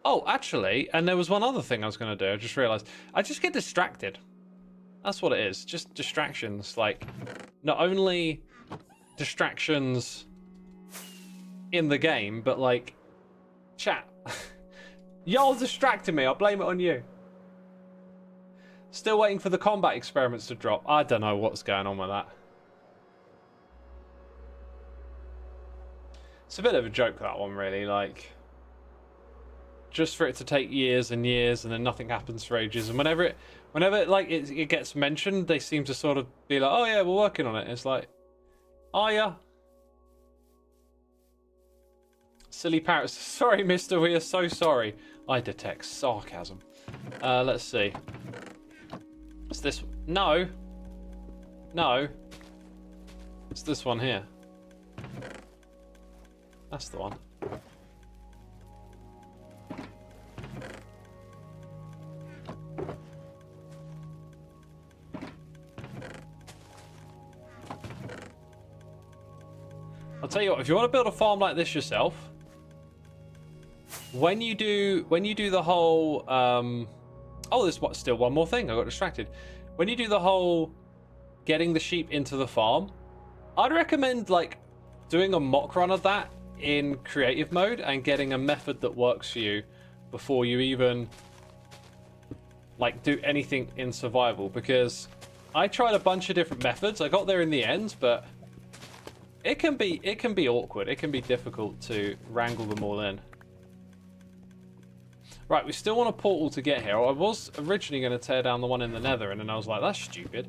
Oh, actually, and there was one other thing I was going to do. I just realised. I just get distracted. That's what it is. Just distractions. Like, not only distractions in the game, but like, chat. Y'all distracting me. I'll blame it on you. Still waiting for the combat experiments to drop. I don't know what's going on with that. It's a bit of a joke, that one, really. Like, just for it to take years and years and then nothing happens for ages. And whenever it gets mentioned, they seem to sort of be like, oh yeah, we're working on it. It's like, oh yeah. Silly parrots. Sorry, mister, we are so sorry. I detect sarcasm. Let's see. What's this? No. No. It's this one here. That's the one. I'll tell you what, if you want to build a farm like this yourself, when you do the whole oh, there's still one more thing. I got distracted. When you do the whole getting the sheep into the farm, I'd recommend like doing a mock run of that in creative mode and getting a method that works for you before you even like do anything in survival, because I tried a bunch of different methods. I got there in the end, but it can be awkward. It can be difficult to wrangle them all in. Right, we still want a portal to get here. I was originally going to tear down the one in the Nether, and then I was like, that's stupid.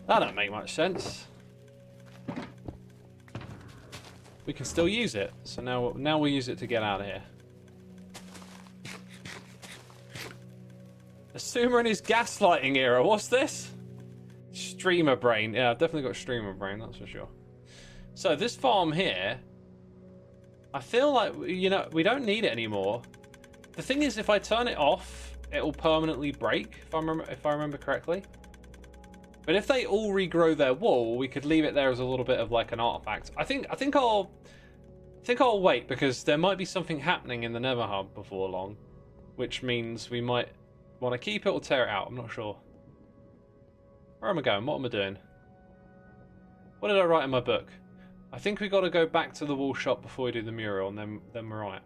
That don't make much sense. We can still use it. So now we use it to get out of here. Xisuma in his gaslighting era. What's this? Streamer brain. Yeah, I've definitely got streamer brain, that's for sure. So this farm here, I feel like, you know, we don't need it anymore. The thing is, if I turn it off, it will permanently break, if I remember correctly. But if they all regrow their wall, we could leave it there as a little bit of like an artifact. I think I'll wait, because there might be something happening in the Nether Hub before long, which means we might want to keep it or tear it out. I'm not sure. Where am I going? What am I doing? What did I write in my book? I think we got to go back to the wall shop before we do the mural, and then we're right.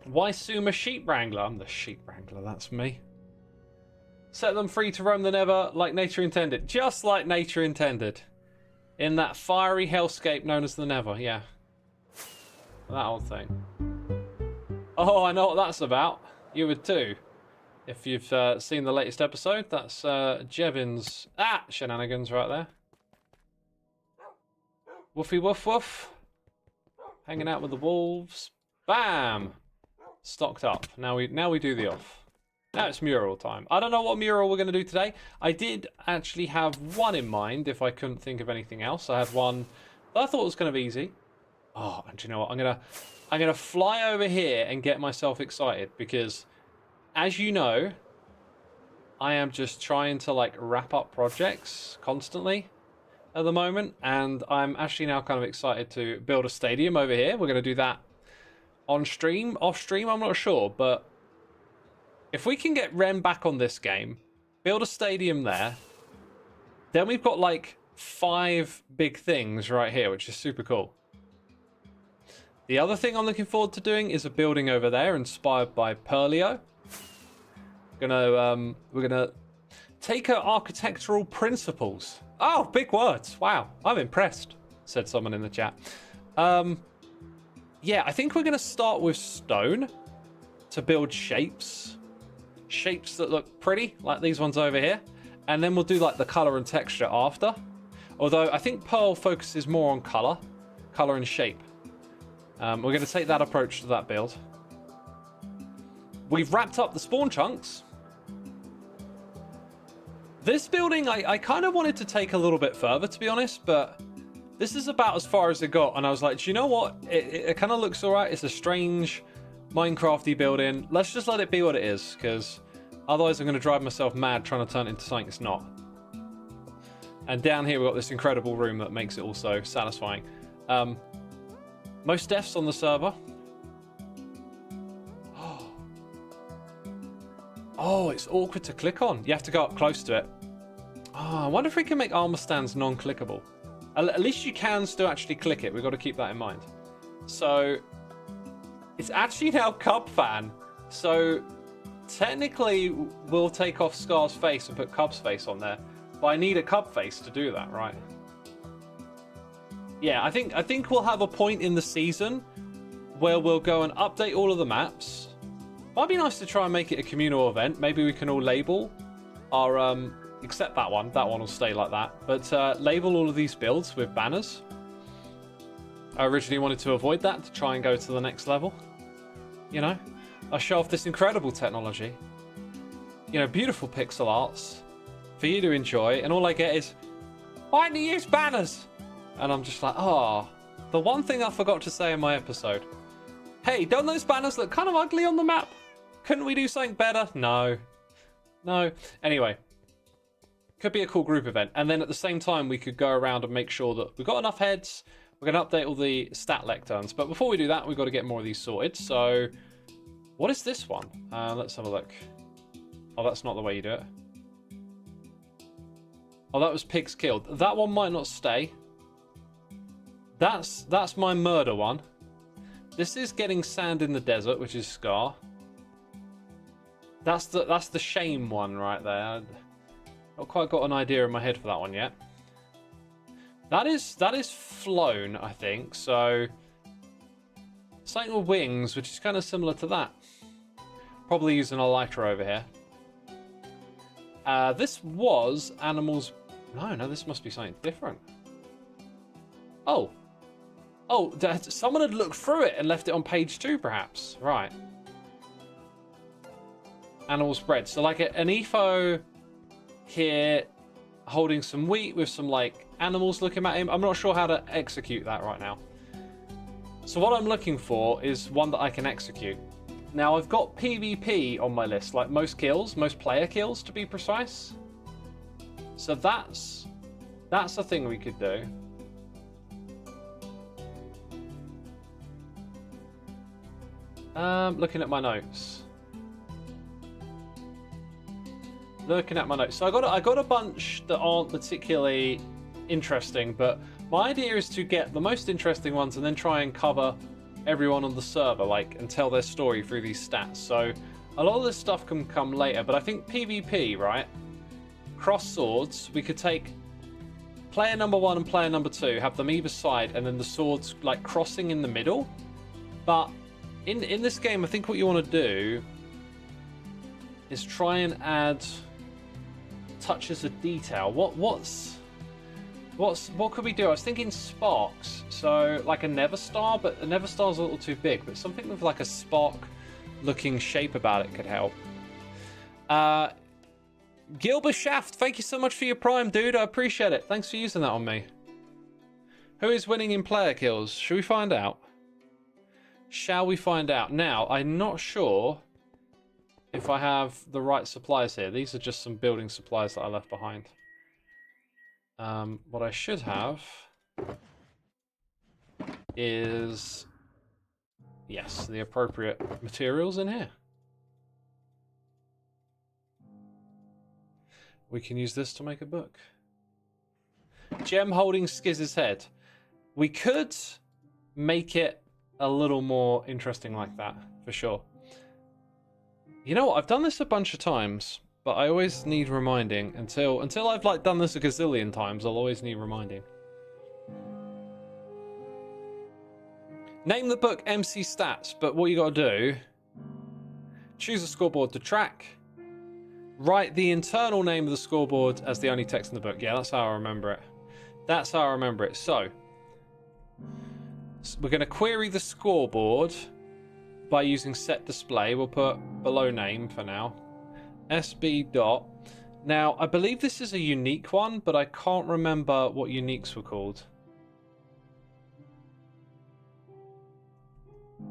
Why Xisuma sheep wrangler? I'm the sheep wrangler, that's me. Set them free to roam the Nether like nature intended. Just like nature intended. In that fiery hellscape known as the Nether, yeah. That old thing. Oh, I know what that's about. You would too. If you've seen the latest episode, that's Jevin's shenanigans right there. Woofy woof woof. Hanging out with the wolves. Bam! Stocked up. Now we do the off. Now it's mural time. I don't know what mural we're going to do today. I did actually have one in mind if I couldn't think of anything else. I had one that I thought was going to be easy. Oh, and do you know what? I'm gonna fly over here and get myself excited because, as you know, I am just trying to like wrap up projects constantly at the moment, and I'm actually now kind of excited to build a stadium over here. We're gonna do that on stream, off stream, I'm not sure, but if we can get Rem back on this game, build a stadium there, then we've got like 5 big things right here, which is super cool. The other thing I'm looking forward to doing is a building over there inspired by Perlio. We're gonna take her architectural principles. Oh, big words. Wow, I'm impressed, said someone in the chat. Yeah, I think we're gonna start with stone to build shapes. Shapes that look pretty, like these ones over here. And then we'll do like the color and texture after. Although I think Pearl focuses more on color and shape. We're going to take that approach to that build. We've wrapped up the spawn chunks. This building, I kind of wanted to take a little bit further, to be honest, but this is about as far as it got. And I was like, do you know what? It kind of looks all right. It's a strange Minecrafty building. Let's just let it be what it is, because otherwise I'm going to drive myself mad trying to turn it into something it's not. And down here we've got this incredible room that makes it also satisfying. Most deaths on the server. Oh, it's awkward to click on. You have to go up close to it. Oh, I wonder if we can make armor stands non-clickable. At least you can still actually click it. We've got to keep that in mind. So, it's actually now Cub Fan. So, technically, we'll take off Scar's face and put Cub's face on there. But I need a Cub face to do that, right? Yeah, I think we'll have a point in the season where we'll go and update all of the maps. Might be nice to try and make it a communal event. Maybe we can all label our except that one. That one will stay like that. But label all of these builds with banners. I originally wanted to avoid that to try and go to the next level. You know, I show off this incredible technology. You know, beautiful pixel arts for you to enjoy, and all I get is, why didn't you use banners? And I'm just like, oh, the one thing I forgot to say in my episode. Hey, don't those banners look kind of ugly on the map? Couldn't we do something better? No. No. Anyway, could be a cool group event. And then at the same time, we could go around and make sure that we've got enough heads. We're going to update all the stat lecterns. But before we do that, we've got to get more of these sorted. So, what is this one? Let's have a look. Oh, that's not the way you do it. Oh, that was pigs killed. That one might not stay. That's my murder one. This is getting sand in the desert, which is Scar. That's the shame one right there. Not quite got an idea in my head for that one yet. That is flown, I think. So something with wings, which is kind of similar to that. Probably using a lighter over here. This was animals. No, this must be something different. Oh, someone had looked through it and left it on page 2, perhaps. Right. Animal spread. So like an EFO here holding some wheat with some like animals looking at him. I'm not sure how to execute that right now. So what I'm looking for is one that I can execute. Now I've got PvP on my list, like most kills, most player kills to be precise. So that's a thing we could do. Looking at my notes. So I got a bunch that aren't particularly interesting, but my idea is to get the most interesting ones and then try and cover everyone on the server, like, and tell their story through these stats. So a lot of this stuff can come later, but I think PvP, right? Cross swords, we could take player number 1 and player number 2 have them either side, and then the swords like crossing in the middle. But in this game, I think what you want to do is try and add touches of detail. What could we do? I was thinking sparks, so like a Nether star, but a Nether star's a little too big. But something with like a spark-looking shape about it could help. Gilbert Shaft, thank you so much for your prime, dude. I appreciate it. Thanks for using that on me. Who is winning in player kills? Should we find out? Shall we find out? Now, I'm not sure if I have the right supplies here. These are just some building supplies that I left behind. What I should have is, yes, the appropriate materials in here. We can use this to make a book. Gem holding Skiz's head. We could make it a little more interesting like that, for sure. You know what? I've done this a bunch of times, but I always need reminding. Until I've like done this a gazillion times, I'll always need reminding. Name the book MC Stats, but what you got to do, choose a scoreboard to track. Write the internal name of the scoreboard as the only text in the book. Yeah, that's how I remember it. That's how I remember it. So we're going to query the scoreboard by using set display. We'll put below name for now. SB dot. Now, I believe this is a unique one, but I can't remember what uniques were called.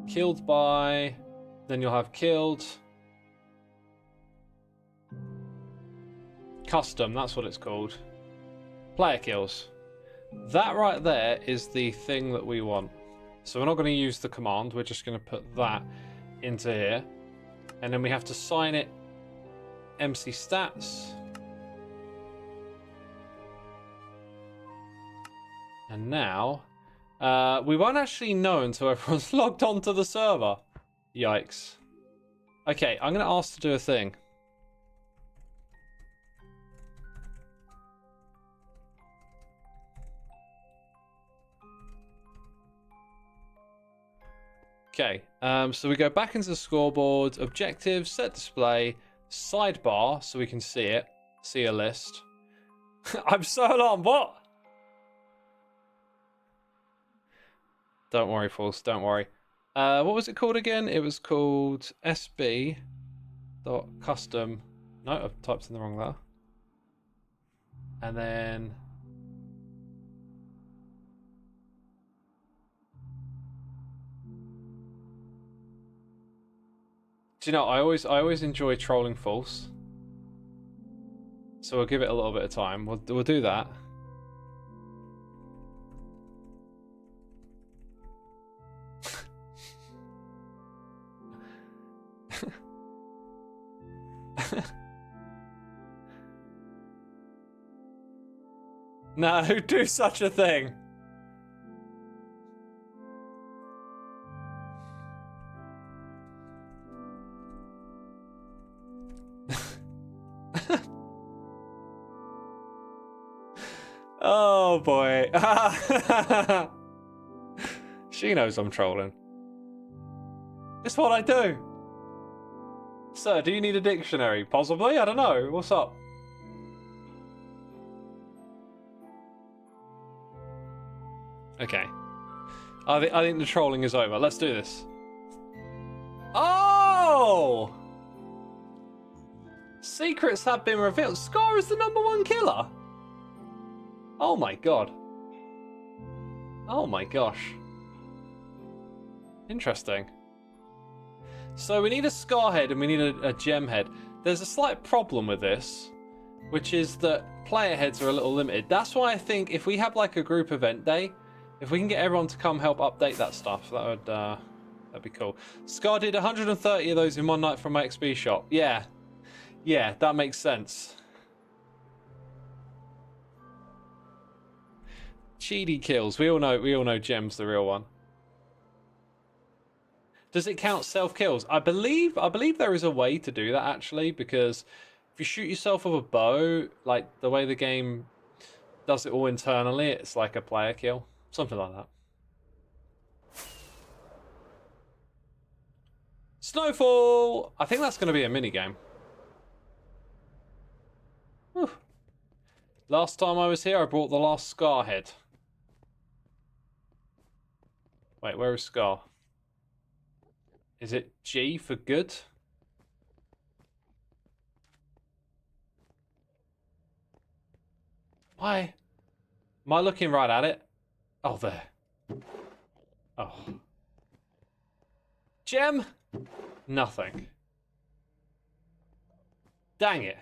Killed by, then you'll have killed. Custom, that's what it's called. Player kills. That right there is the thing that we want. So we're not going to use the command, we're just going to put that into here. And then we have to sign it MC Stats. And now, we won't actually know until everyone's logged onto the server. Yikes. Okay, I'm going to ask to do a thing. Okay, so we go back into the scoreboard, objectives, set display, sidebar, so we can see it, see a list. I'm so alarmed, what? Don't worry, False, don't worry. What was it called again? It was called sb.custom. No, I've typed in the wrong letter. And then... Do you know, I always enjoy trolling False. So we'll give it a little bit of time. We'll do that. No, do such a thing. Oh boy. She knows I'm trolling. It's what I do. Sir, do you need a dictionary? Possibly? I don't know. What's up? Okay. I think the trolling is over. Let's do this. Oh! Secrets have been revealed. Scar is the #1 killer. Oh my god. Oh my gosh. Interesting. So we need a Scar head and we need a gem head. There's a slight problem with this, which is that player heads are a little limited. That's why I think if we have like a group event day, if we can get everyone to come help update that stuff, that would that'd be cool. Scar did 130 of those in one night from my XP shop. Yeah. Yeah, that makes sense. Cheaty kills. We all know Gem's the real one. Does it count self-kills? I believe there is a way to do that actually, because if you shoot yourself with a bow, like the way the game does it all internally. It's like a player kill. Something like that. Snowfall! I think that's going to be a minigame. Whew. Last time I was here, I brought the last Scar head. Wait, where is Scar? Is it G for good? Why? Am I looking right at it? Oh, there. Oh. Gem? Nothing. Dang it.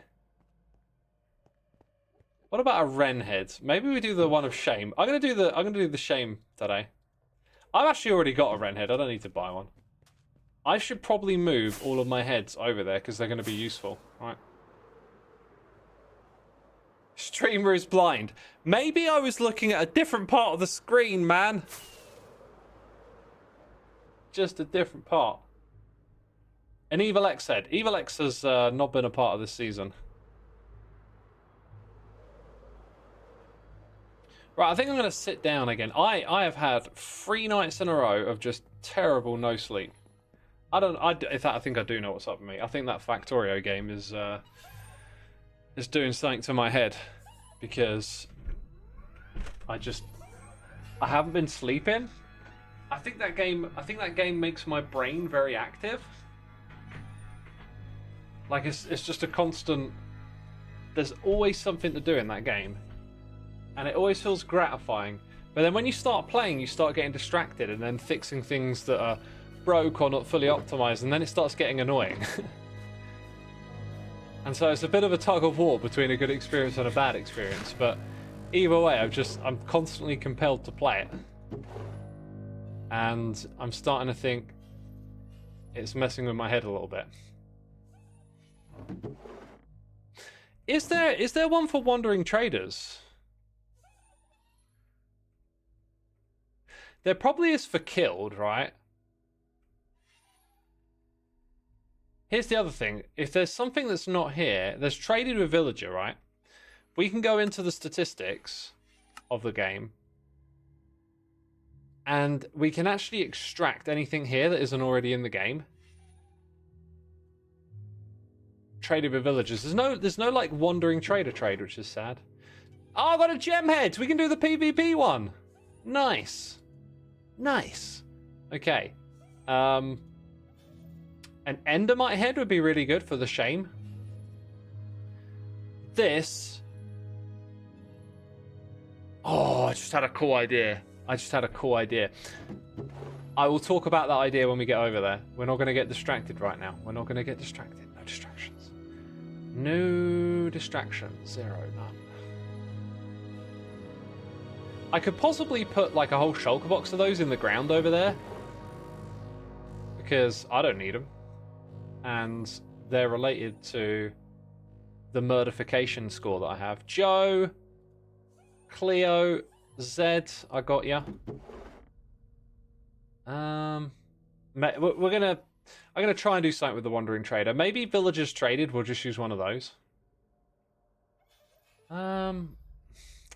What about a wren head? Maybe we do the one of shame. I'm gonna do the shame today. I've actually already got a wren head. I don't need to buy one. I should probably move all of my heads over there because they're going to be useful, right? Streamer is blind. Maybe I was looking at a different part of the screen, man. Just a different part. An Evil X head. Evil X has not been a part of this season. Right, I think I'm going to sit down again. I have had 3 nights in a row of just terrible no sleep. In fact, I think I do know what's up with me. I think that Factorio game is doing something to my head because I haven't been sleeping. I think that game makes my brain very active. Like it's just a constant. There's always something to do in that game, and it always feels gratifying. But then when you start playing, you start getting distracted and then fixing things that are broke or not fully optimized, and then it starts getting annoying. And so it's a bit of a tug of war between a good experience and a bad experience, but either way I'm constantly compelled to play it, and I'm starting to think it's messing with my head a little bit. Is there one for wandering traders? There probably is for killed, right? Here's the other thing. If there's something that's not here, there's traded with villager, right? We can go into the statistics of the game, and we can actually extract anything here that isn't already in the game. Traded with villagers. There's no like wandering trader trade, which is sad. Oh, I got a gem head. We can do the PvP one. Nice. Nice. Okay. An endermite head would be really good for the shame. This. Oh, I just had a cool idea. I will talk about that idea when we get over there. We're not going to get distracted right now. We're not going to get distracted. No distractions. No distractions. 0, none. I could possibly put like a whole shulker box of those in the ground over there, because I don't need them. And they're related to the murdification score that I have. Joe, Cleo, Zed, I got ya. I'm gonna try and do something with the wandering trader. Maybe villagers traded. We'll just use one of those.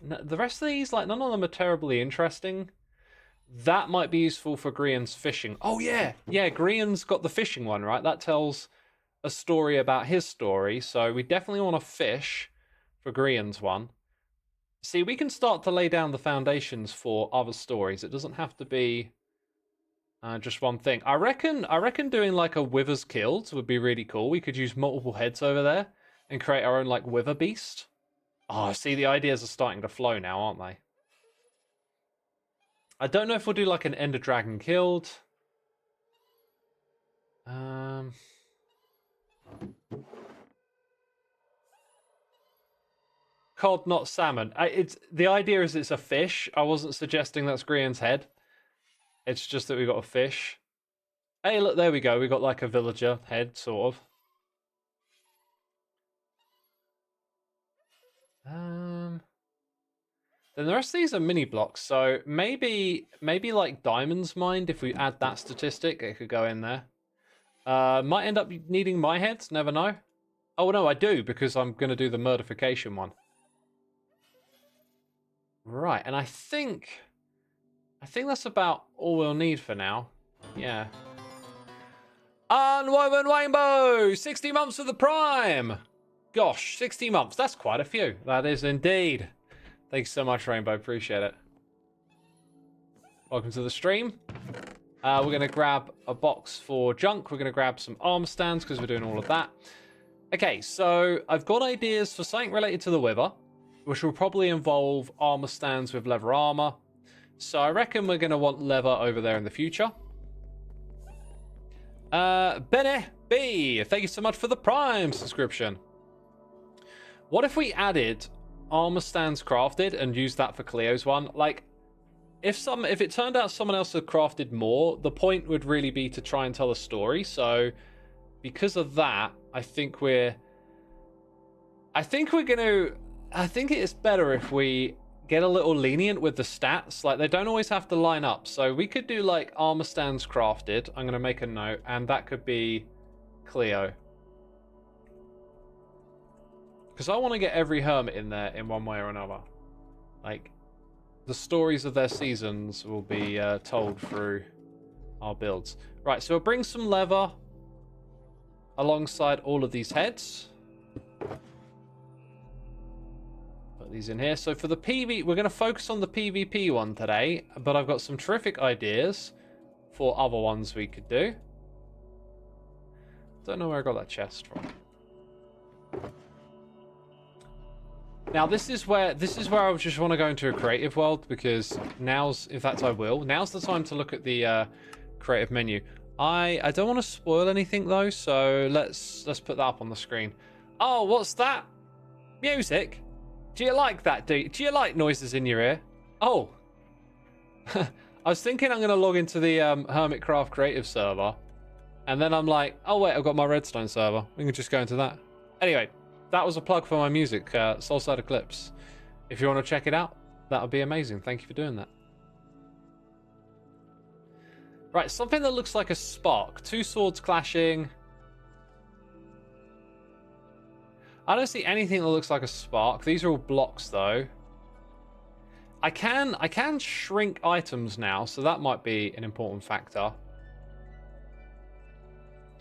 The rest of these, like, none of them are terribly interesting. That might be useful for Grian's fishing. Oh, yeah. Yeah, Grian's got the fishing one, right? That tells a story about his story. So we definitely want to fish for Grian's one. See, we can start to lay down the foundations for other stories. It doesn't have to be just one thing. I reckon doing like a Wither's Killed would be really cool. We could use multiple heads over there and create our own like Wither Beast. Oh, see, the ideas are starting to flow now, aren't they? I don't know if we'll do like an Ender Dragon Killed. Cod, not salmon. The idea is it's a fish. I wasn't suggesting that's Grian's head. It's just that we got a fish. Hey, look, there we go. We got like a villager head, sort of. Then the rest of these are mini blocks, so maybe like Diamond's Mind, if we add that statistic, it could go in there. Might end up needing my heads, never know. Oh no, I do, because I'm going to do the murdification one. Right, and I think that's about all we'll need for now. Yeah. Unwoven Rainbow! 60 months of the Prime! Gosh, 60 months. That's quite a few. That is indeed. Thanks so much, Rainbow. Appreciate it. Welcome to the stream. We're going to grab a box for junk. We're going to grab some armor stands because we're doing all of that. Okay, so I've got ideas for something related to the Wither, which will probably involve armor stands with leather armor. So I reckon we're going to want leather over there in the future. Benny B, thank you so much for the Prime subscription. What if we added armor stands crafted and used that for Cleo's one? Like, if it turned out someone else had crafted more, the point would really be to try and tell a story. So because of that, I think it's better if we get a little lenient with the stats. Like, they don't always have to line up. So we could do like armor stands crafted. I'm going to make a note, and that could be Cleo. Because I want to get every hermit in there in one way or another. Like, the stories of their seasons will be told through our builds. Right, so we'll bring some leather alongside all of these heads. Put these in here. So for the PV, we're going to focus on the PvP one today, but I've got some terrific ideas for other ones we could do. Don't know where I got that chest from. Now this is where I just want to go into a creative world, because now's the time to look at the creative menu. I don't want to spoil anything though, so let's put that up on the screen. Oh, what's that? Music? Do you like that? Do you like noises in your ear? Oh. I was thinking I'm going to log into the Hermitcraft creative server, and then I'm like, oh wait, I've got my redstone server. We can just go into that. Anyway, that was a plug for my music, Soulside Eclipse. If you want to check it out, that would be amazing. Thank you for doing that. Right, something that looks like a spark. Two swords clashing. I don't see anything that looks like a spark. These are all blocks, though. I can shrink items now, so that might be an important factor.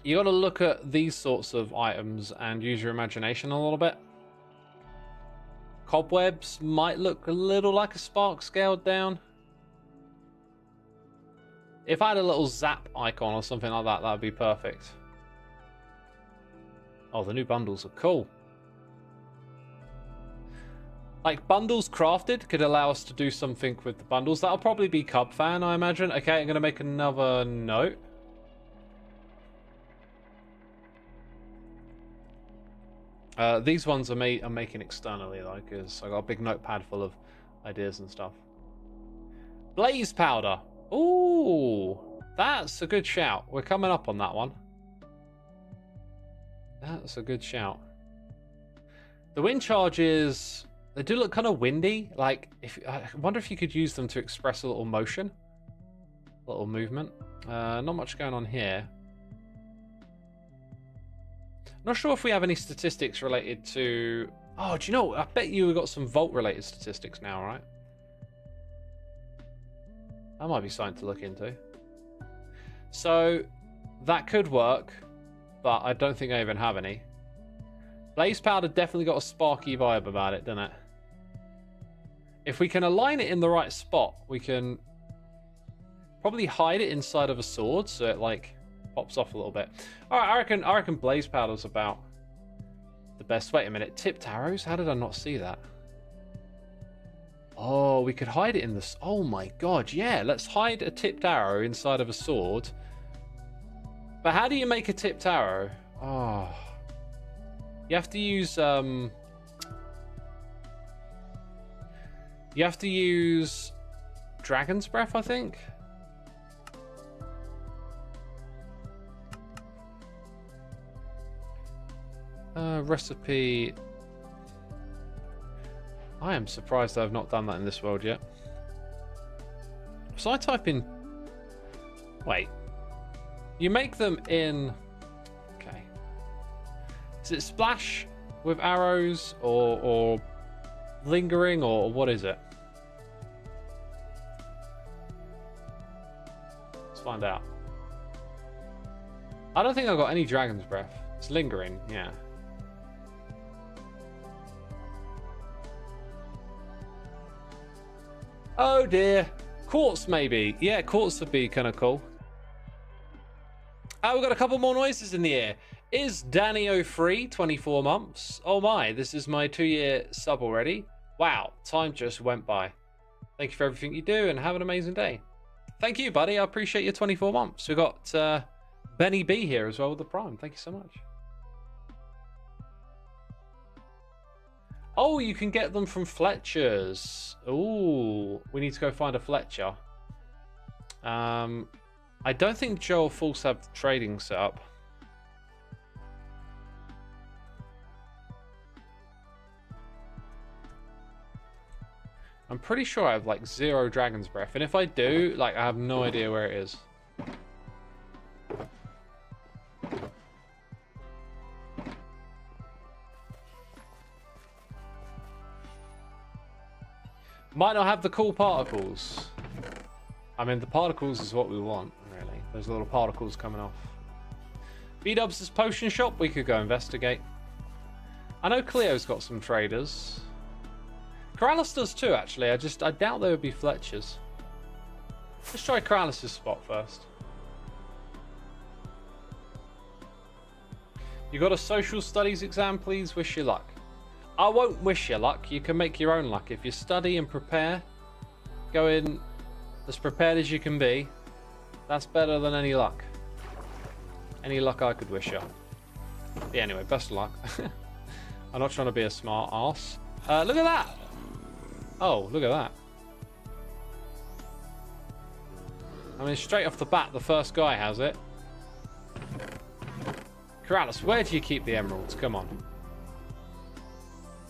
You got to look at these sorts of items and use your imagination a little bit. Cobwebs might look a little like a spark scaled down. If I had a little zap icon or something like that, that would be perfect. Oh, the new bundles are cool. Like, bundles crafted could allow us to do something with the bundles. That'll probably be Cub Fan, I imagine. Okay, I'm going to make another note. These ones I'm making externally, though, because I got a big notepad full of ideas and stuff. Blaze powder. Ooh, that's a good shout. We're coming up on that one. That's a good shout. The wind charges, they do look kind of windy. Like, I wonder if you could use them to express a little motion, a little movement. Not much going on here. Not sure if we have any statistics related to... Oh, do you know, I bet you we've got some vault-related statistics now, right? That might be something to look into. So, that could work, but I don't think I even have any. Blaze powder definitely got a sparky vibe about it, doesn't it? If we can align it in the right spot, we can probably hide it inside of a sword, so it, like, pops off a little bit. All right, I reckon blaze powder's about the best. Wait a minute, tipped arrows? How did I not see that? Oh, we could hide it in this. Oh my god, yeah. Let's hide a tipped arrow inside of a sword. But how do you make a tipped arrow? Oh, you have to use dragon's breath, I think. Recipe. I am surprised I've not done that in this world yet. So I type in... Wait. You make them in... Okay. Is it splash with arrows or lingering, or what is it? Let's find out. I don't think I've got any dragon's breath. It's lingering, yeah. Oh dear. Quartz maybe. Yeah, quartz would be kind of cool. Oh, we've got a couple more noises in the air. Is Danny 03 24 months? Oh my, this is my 2-year sub already. Wow, time just went by. Thank you for everything you do and have an amazing day. Thank you, buddy. I appreciate your 24 months. We've got Benny B here as well with the Prime. Thank you so much. Oh, you can get them from Fletcher's. Ooh, we need to go find a Fletcher. I don't think Joe or False have trading set up. I'm pretty sure I have like 0 Dragon's Breath, and if I do, like, I have no idea where it is. Might not have the cool particles. I mean, the particles is what we want, really. Those little particles coming off. B-Dubs' potion shop, we could go investigate. I know Cleo's got some traders. Corrales does too, actually. I doubt there would be Fletcher's. Let's try Corrales' spot first. You got a social studies exam, please? Wish you luck. I won't wish you luck. You can make your own luck. If you study and prepare, go in as prepared as you can be. That's better than any luck. Any luck I could wish you. Yeah, anyway, best of luck. I'm not trying to be a smart ass. Look at that. Oh, look at that. I mean, straight off the bat, the first guy has it. Corrales, where do you keep the emeralds? Come on.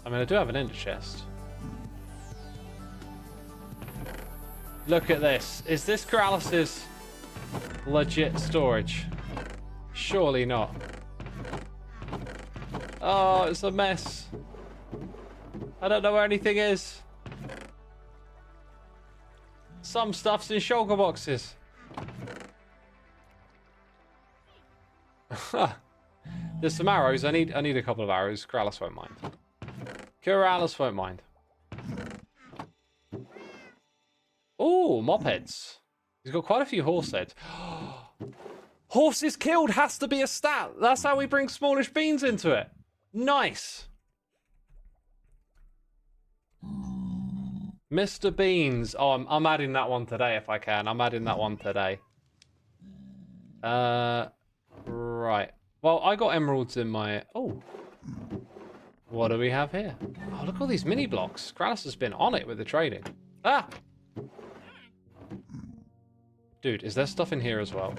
I mean, I do have an ender chest. Look at this. Is this Corrales' legit storage? Surely not. Oh, it's a mess. I don't know where anything is. Some stuff's in shulker boxes. There's some arrows. I need a couple of arrows. Corrales won't mind. Corrales won't mind. Oh, mop heads. He's got quite a few horse heads. Horses killed has to be a stat. That's how we bring smallish beans into it. Nice. Mr. Beans. Oh, I'm adding that one today if I can. I'm adding that one today. Right. Well, I got emeralds in my... Oh. What do we have here? Oh, look at all these mini blocks. Corrales has been on it with the trading. Ah! Dude, is there stuff in here as well?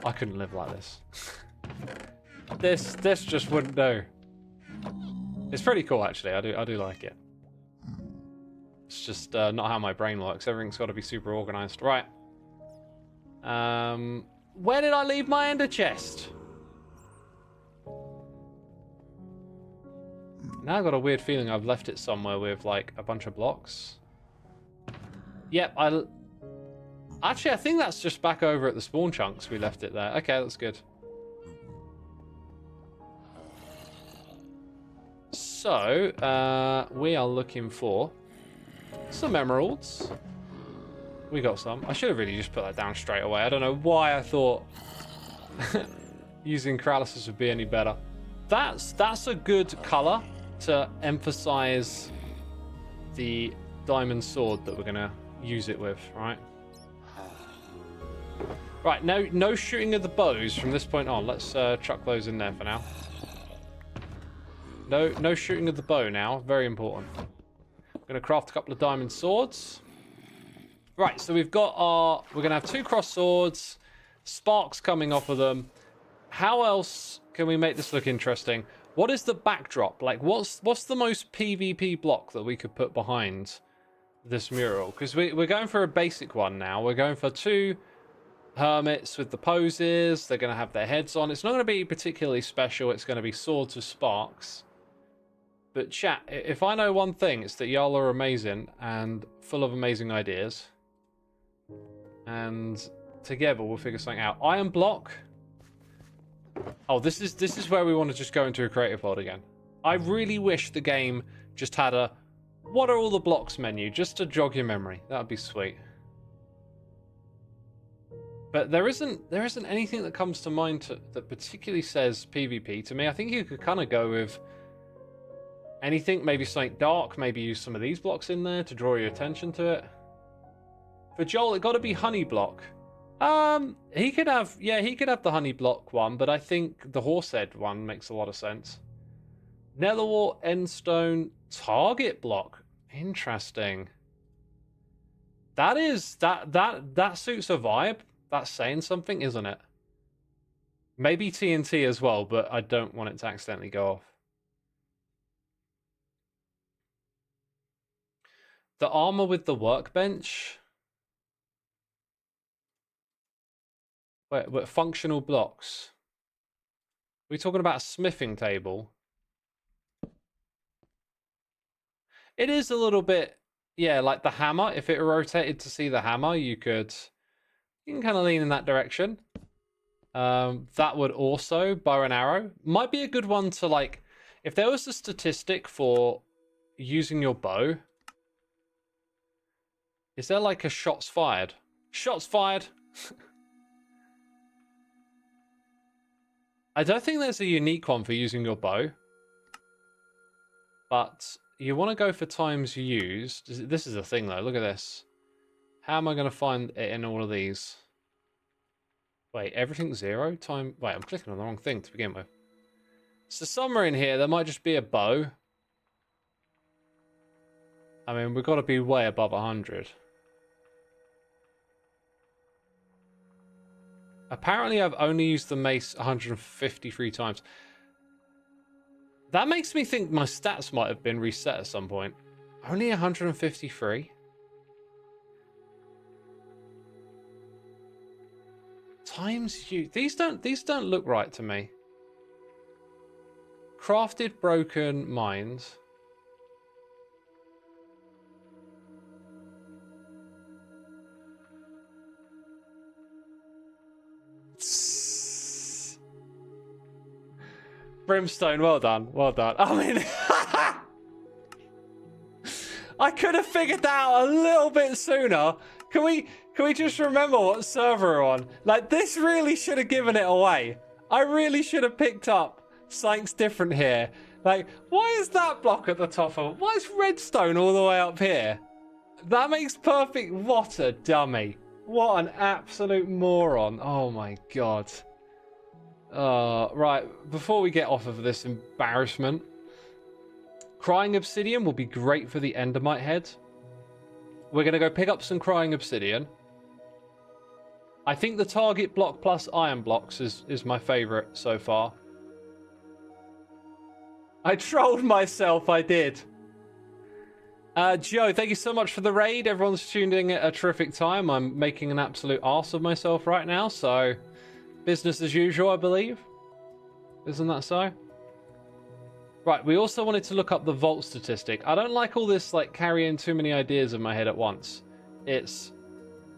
I couldn't live like this. This just wouldn't do. It's pretty cool, actually. I do like it. It's just not how my brain works. Everything's got to be super organized. Right. Where did I leave my ender chest? Now I've got a weird feeling I've left it somewhere with, like, a bunch of blocks. Yep, Actually, I think that's just back over at the spawn chunks we left it there. Okay, that's good. So, we are looking for some emeralds. We got some. I should have really just put that down straight away. I don't know why I thought using Corrales would be any better. That's a good color to emphasize the diamond sword that we're gonna use it with, right? Right, no shooting of the bows from this point on. Let's chuck those in there for now. No shooting of the bow now. Very important. I'm gonna craft a couple of diamond swords. Right, so we've got our... We're gonna have 2 cross swords, sparks coming off of them. How else can we make this look interesting? What is the backdrop? Like, what's the most PvP block that we could put behind this mural? Because we're going for a basic one now. We're going for 2 hermits with the poses. They're going to have their heads on. It's not going to be particularly special. It's going to be swords with sparks. But chat, if I know one thing, it's that y'all are amazing and full of amazing ideas. And together, we'll figure something out. Iron block. Oh, this is where we want to just go into a creative world again. I really wish the game just had a what are all the blocks menu, just to jog your memory. That would be sweet. But there isn't anything that comes to mind that particularly says PvP to me. I think you could kind of go with anything, maybe something dark, maybe use some of these blocks in there to draw your attention to it. For Joel, it got to be honey block. He could have the honey block one, but I think the horsehead one makes a lot of sense. Nether wart, endstone, target block. Interesting. That suits a vibe. That's saying something, isn't it? Maybe TNT as well, but I don't want it to accidentally go off. The armor with the workbench. Wait, functional blocks. Are we talking about a smithing table? It is a little bit, yeah, like the hammer. If it rotated to see the hammer, you can kind of lean in that direction. That would also, bow and arrow. Might be a good one to, like, if there was a statistic for using your bow. Is there like a shots fired? Shots fired! I don't think there's a unique one for using your bow. But you want to go for times used. This is a thing though, look at this. How am I going to find it in all of these? Wait, everything's 0? Wait, I'm clicking on the wrong thing to begin with. So somewhere in here, there might just be a bow. I mean, we've got to be way above 100. Apparently, I've only used the mace 153 times. That makes me think my stats might have been reset at some point. Only 153? Times you. These don't look right to me. Crafted broken mines. Brimstone, well done, well done. I mean, I could have figured that out a little bit sooner. Can we just remember what server we're on? Like, this really should have given it away. I really should have picked up something's different here. Like, why is that block at the top of it? Why is redstone all the way up here? That makes perfect. What a dummy. What an absolute moron. Oh my god. Right, before we get off of this embarrassment, crying obsidian will be great for the endermite head. We're going to go pick up some crying obsidian. I think the target block plus iron blocks is my favorite so far. I trolled myself, I did. Joe, thank you so much for the raid. Everyone's tuned in at a terrific time. I'm making an absolute arse of myself right now, so business as usual, I believe. Isn't that so? Right, we also wanted to look up the vault statistic. I don't like all this, like, carrying too many ideas in my head at once. It's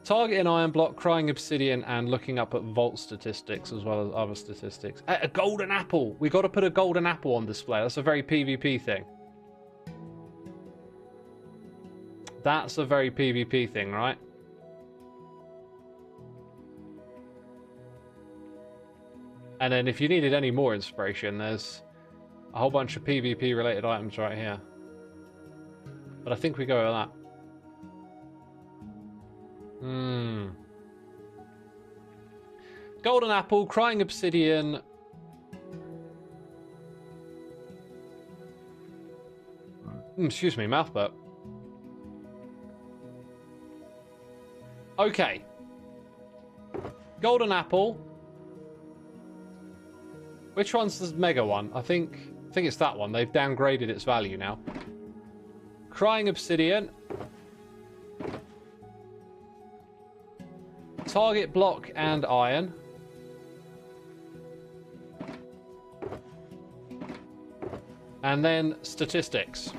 targeting iron block, crying obsidian, and looking up at vault statistics as well as other statistics. A golden apple! We got to put a golden apple on display. That's a very PvP thing. That's a very PvP thing, right? And then if you needed any more inspiration, there's a whole bunch of PvP related items right here. But I think we go with that. Golden apple, crying obsidian. Excuse me, mouth burp. Okay. Golden apple. Which one's the mega one? I think it's that one. They've downgraded its value now. Crying obsidian. Target block and iron. And then statistics.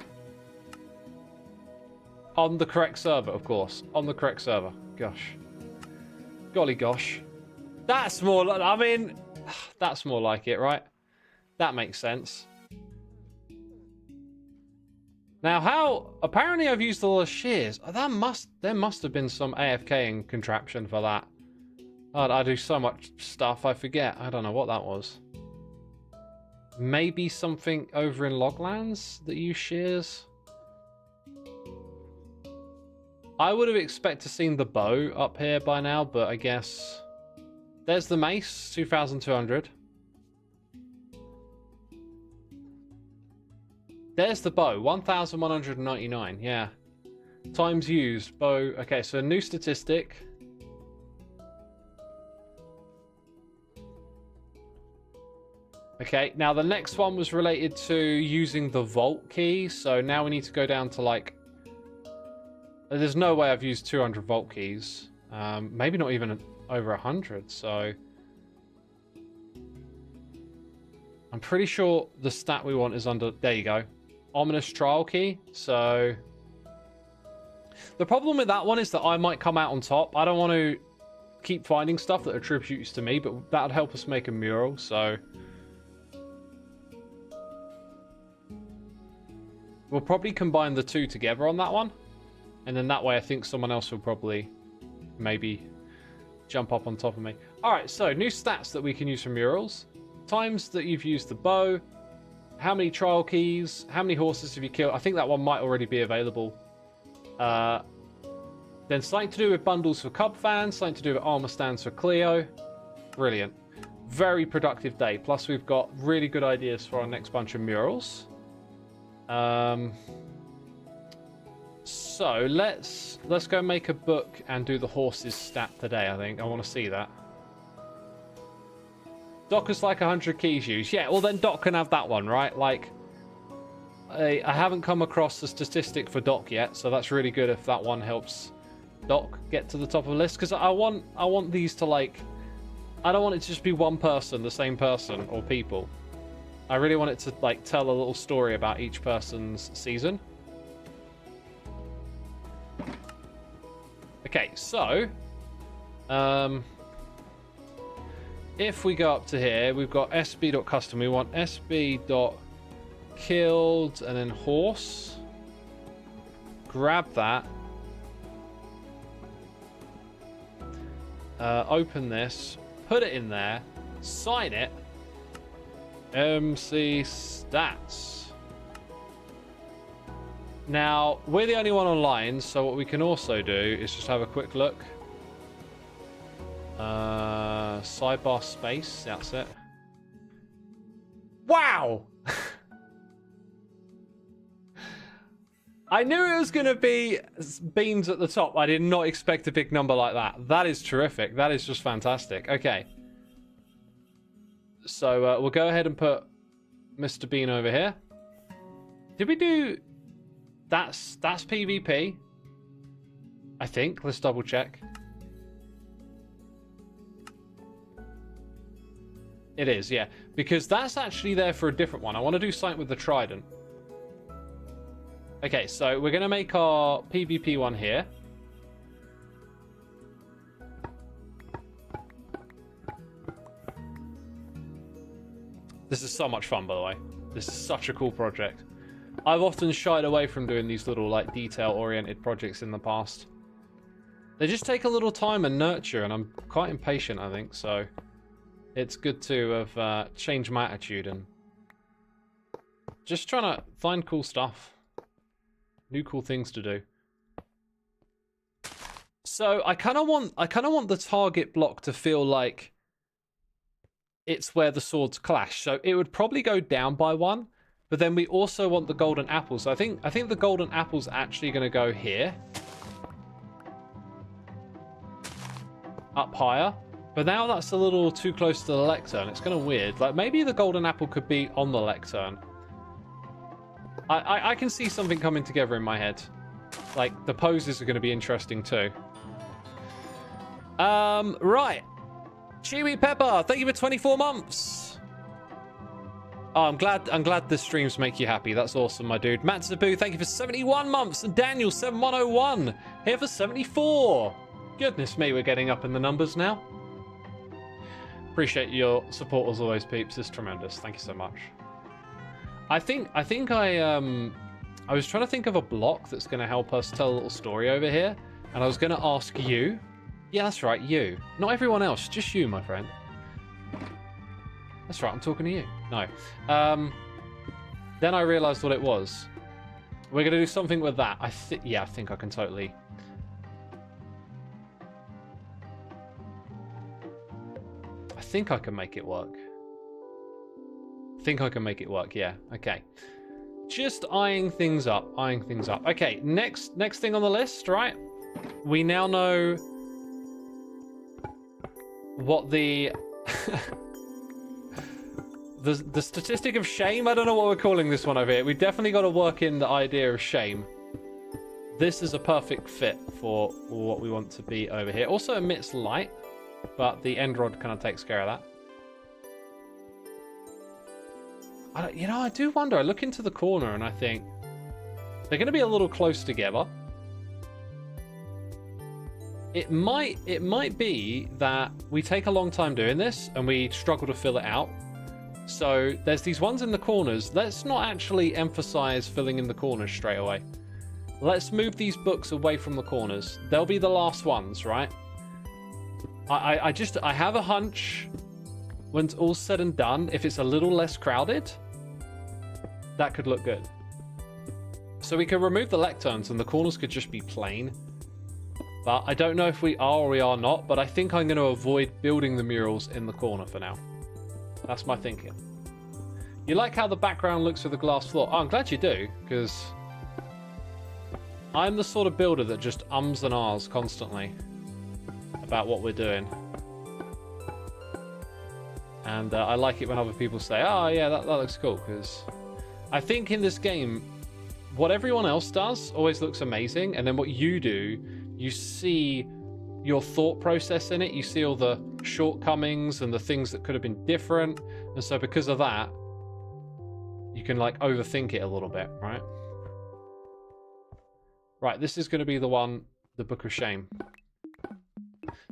On the correct server, of course. On the correct server. Gosh. Golly gosh. That's more, I mean, that's more like it, right? That makes sense. Now, how, apparently I've used all the shears. There must have been some AFKing contraption for that. God, I do so much stuff, I forget. I don't know what that was. Maybe something over in Loglands that use shears? I would have expected to seen the bow up here by now, but I guess... There's the mace, 2,200. There's the bow, 1,199, yeah. Times used, bow... Okay, so a new statistic. Okay, now the next one was related to using the vault key, so now we need to go down to like... There's no way I've used 200 vault keys. Maybe not even over 100, so... I'm pretty sure the stat we want is under... There you go. Ominous trial key, so... The problem with that one is that I might come out on top. I don't want to keep finding stuff that attributes to me, but that would help us make a mural, so... We'll probably combine the two together on that one. And then that way I think someone else will probably maybe jump up on top of me. Alright, so new stats that we can use for murals. Times that you've used the bow. How many trial keys. How many horses have you killed? I think that one might already be available. Then something to do with bundles for Cub fans. Something to do with armor stands for Cleo. Brilliant. Very productive day. Plus we've got really good ideas for our next bunch of murals. So let's go make a book and do the horses stat today. I think I want to see that. Doc is like 100 keys used. Yeah, well then Doc can have that one, right? Like, I haven't come across the statistic for Doc yet, so that's really good if that one helps Doc get to the top of the list. Because I want these to like, I don't want it to just be one person, the same person or people. I really want it to like tell a little story about each person's season. Okay, so if we go up to here, we've got sb.custom. We want sb.killed and then horse. Grab that. Open this. Put it in there. Sign it. MC stats. Now, we're the only one online, so what we can also do is just have a quick look. Sidebar space, that's it. Wow! I knew it was going to be beams at the top. I did not expect a big number like that. That is terrific. That is just fantastic. Okay. So we'll go ahead and put Mr. Bean over here. Did we do... That's PvP. I think. Let's double check. It is, yeah. Because that's actually there for a different one. I want to do something with the trident. Okay, so we're going to make our PvP one here. This is so much fun, by the way. This is such a cool project. I've often shied away from doing these little, like, detail-oriented projects in the past. They just take a little time and nurture, and I'm quite impatient, I think, so... It's good to have changed my attitude and... Just trying to find cool stuff. New cool things to do. So, I kind of want the target block to feel like... It's where the swords clash. So, it would probably go down by one. But then we also want the golden apples. So I think the golden apple's actually going to go here. Up higher. But now that's a little too close to the lectern. It's kind of weird. Like, maybe the golden apple could be on the lectern. I can see something coming together in my head. Like, the poses are going to be interesting too. Right. Chewy Pepper, thank you for 24 months. Oh, I'm glad the streams make you happy. That's awesome, my dude. Matzabu, thank you for 71 months. And Daniel, 7101, here for 74. Goodness me, we're getting up in the numbers now. Appreciate your support as always, peeps. It's tremendous. Thank you so much. I was trying to think of a block that's going to help us tell a little story over here, and I was going to ask you. Yeah, that's right, you. Not everyone else, just you, my friend. That's right, I'm talking to you. No. Then I realized what it was. We're going to do something with that. I think I can totally. I think I can make it work. Yeah, okay. Just eyeing things up, Okay, next thing on the list, right? We now know what the the statistic of shame. I don't know what we're calling this one over here. We definitely got to work in the idea of shame. This is a perfect fit for what we want to be over here. Also emits light, but the end rod kind of takes care of that. I do wonder. I look into the corner and I think they're going to be a little close together. It might be that we take a long time doing this and we struggle to fill it out. So there's these ones in the corners. Let's not actually emphasize filling in the corners straight away. Let's move these books away from the corners. They'll be the last ones, right? I have a hunch when it's all said and done, if it's a little less crowded, that could look good. So we can remove the lecterns and the corners could just be plain. But I don't know if we are or we are not, but I think I'm going to avoid building the murals in the corner for now. That's my thinking. You like how the background looks with the glass floor? Oh, I'm glad you do, because I'm the sort of builder that just ums and ahs constantly about what we're doing. And I like it when other people say, oh yeah, that looks cool, because I think in this game, what everyone else does always looks amazing, and then what you do, you see your thought process in it, you see all the shortcomings and the things that could have been different, and so because of that, you can like overthink it a little bit, right? Right, this is going to be the one, the Book of Shame.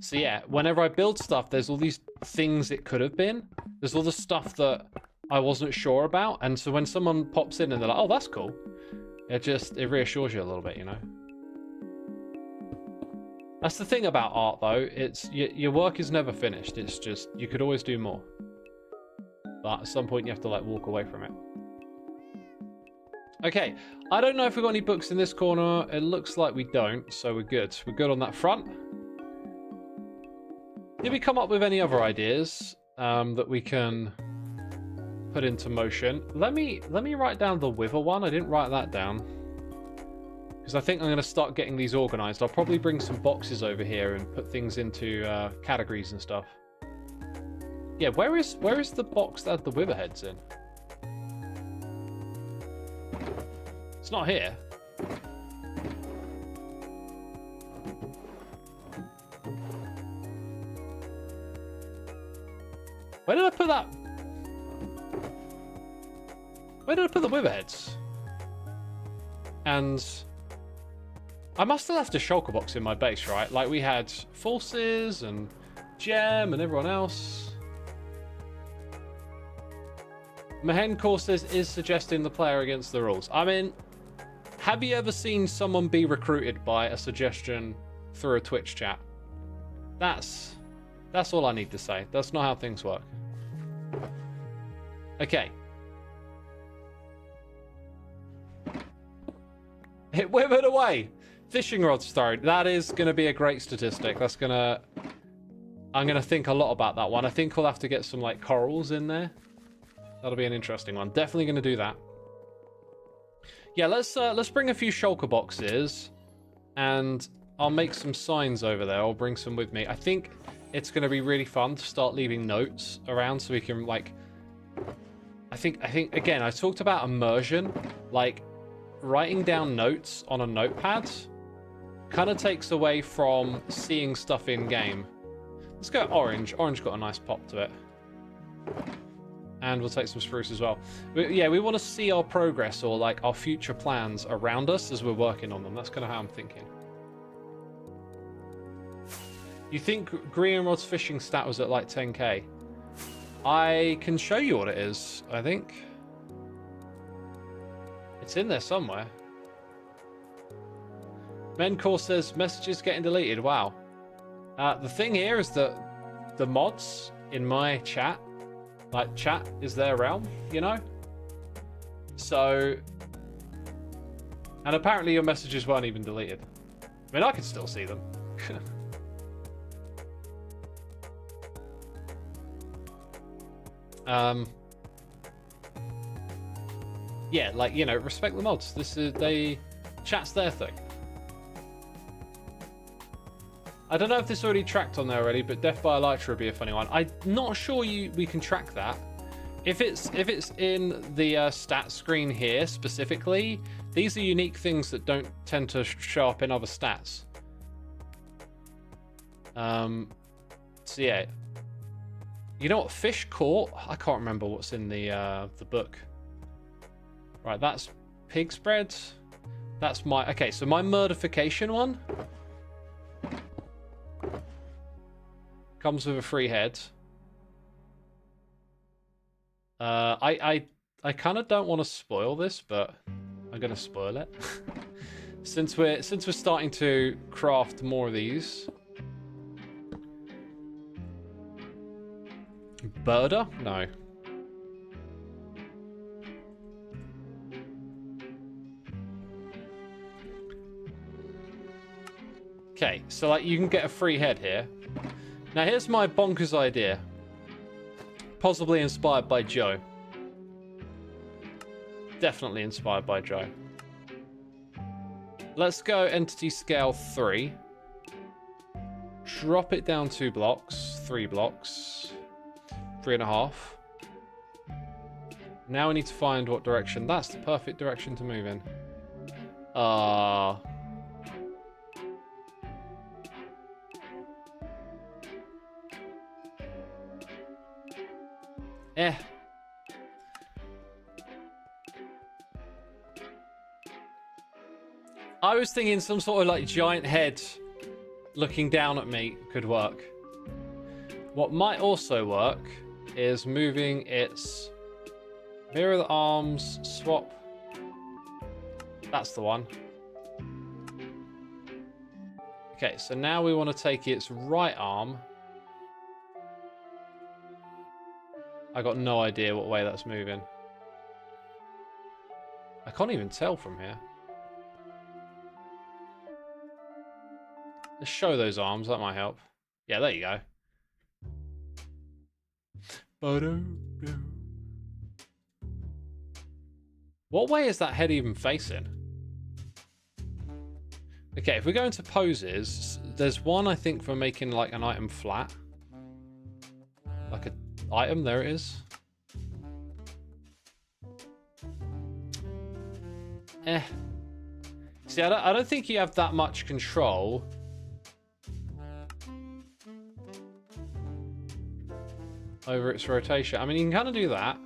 So yeah, whenever I build stuff, there's all these things it could have been. There's all the stuff that I wasn't sure about, and so when someone pops in and they're like, oh, that's cool, it reassures you a little bit, you know? That's the thing about art, though. It's your work is never finished. It's just, you could always do more. But at some point, you have to, like, walk away from it. Okay, I don't know if we've got any books in this corner. It looks like we don't, so we're good. We're good on that front. Did we come up with any other ideas that we can put into motion? Let me write down the wither one. I didn't write that down, because I think I'm going to start getting these organized. I'll probably bring some boxes over here and put things into categories and stuff. Yeah, where is the box that had the wither heads in? It's not here. Where did I put that? Where did I put the wither heads? And I must have left a shulker box in my base, right? Like we had Forces and Gem and everyone else. Mahen Courses is suggesting the player against the rules. I mean, have you ever seen someone be recruited by a suggestion through a Twitch chat? That's all I need to say. That's not how things work. Okay. It withered away. Fishing rods thrown. That is going to be a great statistic. I'm going to think a lot about that one. I think we'll have to get some like corals in there. That'll be an interesting one. Definitely going to do that. Yeah, let's bring a few shulker boxes, and I'll make some signs over there. I'll bring some with me. I think it's going to be really fun to start leaving notes around so we can like. I think again, I talked about immersion, like writing down notes on a notepad kind of takes away from seeing stuff in game. Let's go orange. Orange got a nice pop to it. And we'll take some spruce as well. Yeah, we want to see our progress or like our future plans around us as we're working on them. That's kind of how I'm thinking. You think Green Rod's fishing stat was at like 10k? I can show you what it is, I think. It's in there somewhere. Mencore says, messages getting deleted. Wow. The thing here is that the mods in my chat, like chat is their realm, you know? So, and apparently your messages weren't even deleted. I mean, I can still see them. Yeah, like, you know, respect the mods. This is, chat's their thing. I don't know if this already tracked on there already, but Death by Elytra would be a funny one. I'm not sure we can track that. If it's in the stat screen here specifically, these are unique things that don't tend to show up in other stats. So yeah, you know what? Fish caught. I can't remember what's in the book. Right, that's pig spread. That's my okay. So my murdification one comes with a free head. I kind of don't want to spoil this, but I'm gonna spoil it. since we're starting to craft more of these. Birder? No. Okay, so like you can get a free head here. Now here's my bonkers idea. Possibly inspired by Joe. Definitely inspired by Joe. Let's go entity scale 3. Drop it down 2 blocks, 3 blocks, 3.5. Now we need to find what direction. That's the perfect direction to move in. I was thinking some sort of like giant head looking down at me could work. What might also work is moving its mirror the arms, swap. That's the one. Okay, so now we want to take its right arm. I got no idea what way that's moving. I can't even tell from here. Let's show those arms, that might help. Yeah, there you go. What way is that head even facing? Okay, if we go into poses, there's one I think for making like an item flat. Like an item, there it is. See, I don't think you have that much control. Over its rotation. I mean, you can kind of do that.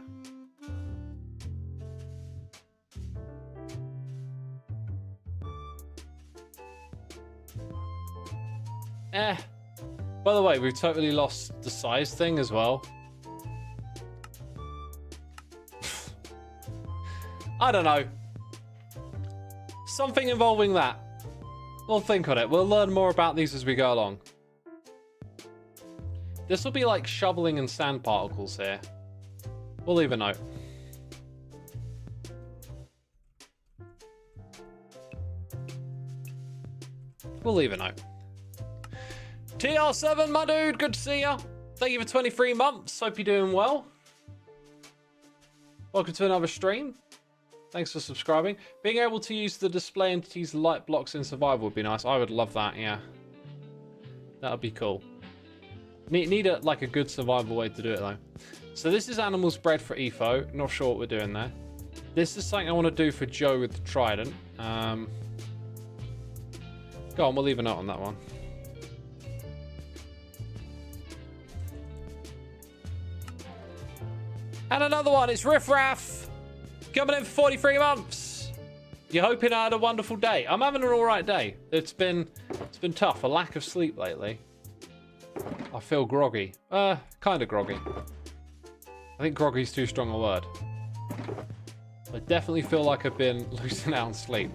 By the way, we've totally lost the size thing as well. I don't know. Something involving that. We'll think on it. We'll learn more about these as we go along. This will be like shoveling and sand particles here. We'll leave a note. We'll leave a note. TR7, my dude, good to see ya. Thank you for 23 months. Hope you're doing well. Welcome to another stream. Thanks for subscribing. Being able to use the display entities light blocks in survival would be nice. I would love that, yeah. That would be cool. Need a good survival way to do it though. So this is animals bred for EFO. Not sure what we're doing there. This is something I want to do for Joe with the trident. Go on, we'll leave a note on that one. And another one, it's Riff Raff. Coming in for 43 months. You're hoping I had a wonderful day. I'm having an alright day. It's been tough. A lack of sleep lately. I feel groggy. Kind of groggy. I think groggy's too strong a word. I definitely feel like I've been losing out on sleep.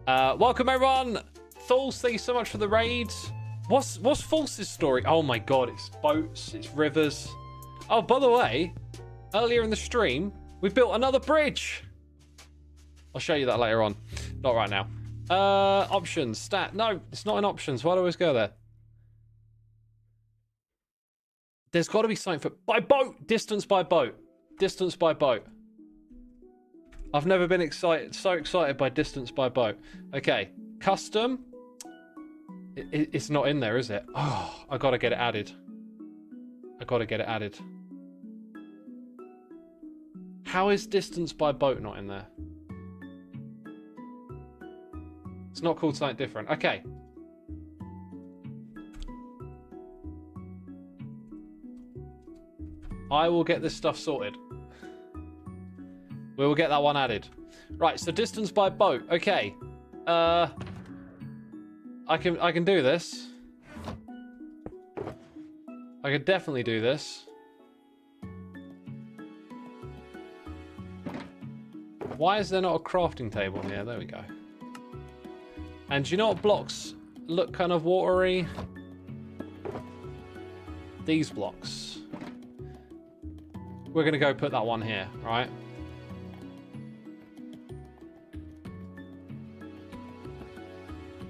Welcome everyone. Thouls, thank you so much for the raids. What's False's story? Oh my god, it's boats, it's rivers. Oh, by the way, earlier in the stream, we built another bridge. I'll show you that later on. Not right now. Options, stat. No, it's not in options. Why do I always go there? There's got to be something for... By boat! Distance by boat. Distance by boat. I've never been so excited by distance by boat. Okay. Custom. It's not in there, is it? Oh, I got to get it added. I got to get it added. How is distance by boat not in there? It's not called something different. Okay. I will get this stuff sorted. We will get that one added. Right, so distance by boat. Okay. I can do this. I can definitely do this. Why is there not a crafting table in here? There we go. And do you know what blocks look kind of watery? These blocks. We're going to go put that one here, right?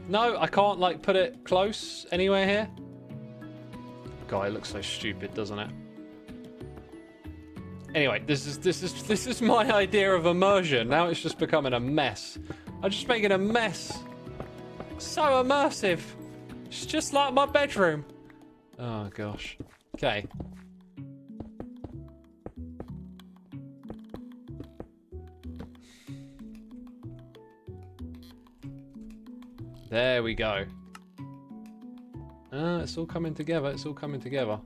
No, I can't, like, put it close anywhere here. God, it looks so stupid, doesn't it? Anyway, this is my idea of immersion. Now it's just becoming a mess. I'm just making a mess. So immersive. It's just like my bedroom. Oh, gosh. Okay. There we go. It's all coming together. It's all coming together.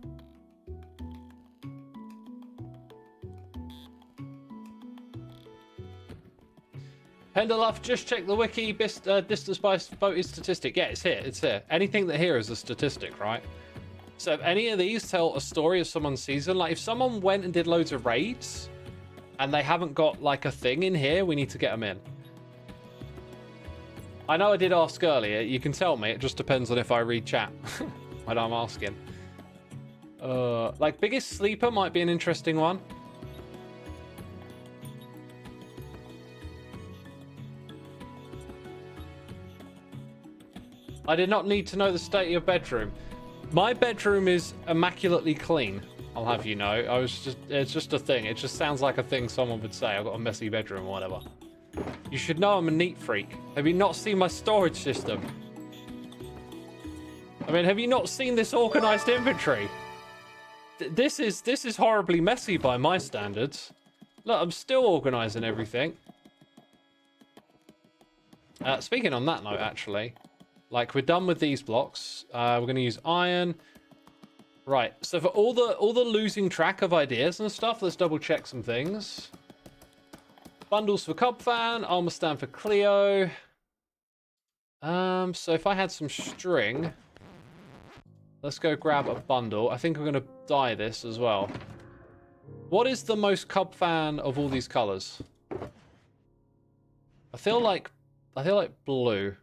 Pendleluff, just check the wiki. Distance by boat is statistic. Yeah, it's here. It's here. Anything that here is a statistic, right? So if any of these tell a story of someone's season, like if someone went and did loads of raids and they haven't got like a thing in here, we need to get them in. I know I did ask earlier. You can tell me. It just depends on if I read chat when I'm asking. Like biggest sleeper might be an interesting one. I did not need to know the state of your bedroom. My bedroom is immaculately clean. I'll have you know. It's just a thing. It just sounds like a thing someone would say. I've got a messy bedroom or whatever. You should know I'm a neat freak. Have you not seen my storage system? I mean, have you not seen this organized inventory? This is horribly messy by my standards. Look, I'm still organizing everything. Speaking on that note, actually, like we're done with these blocks. We're going to use iron. Right. So for all the losing track of ideas and stuff, let's double check some things. Bundles for Cubfan, armor stand for Cleo. So if I had some string, let's go grab a bundle. I think I'm going to dye this as well. What is the most Cubfan of all these colors? I feel like blue.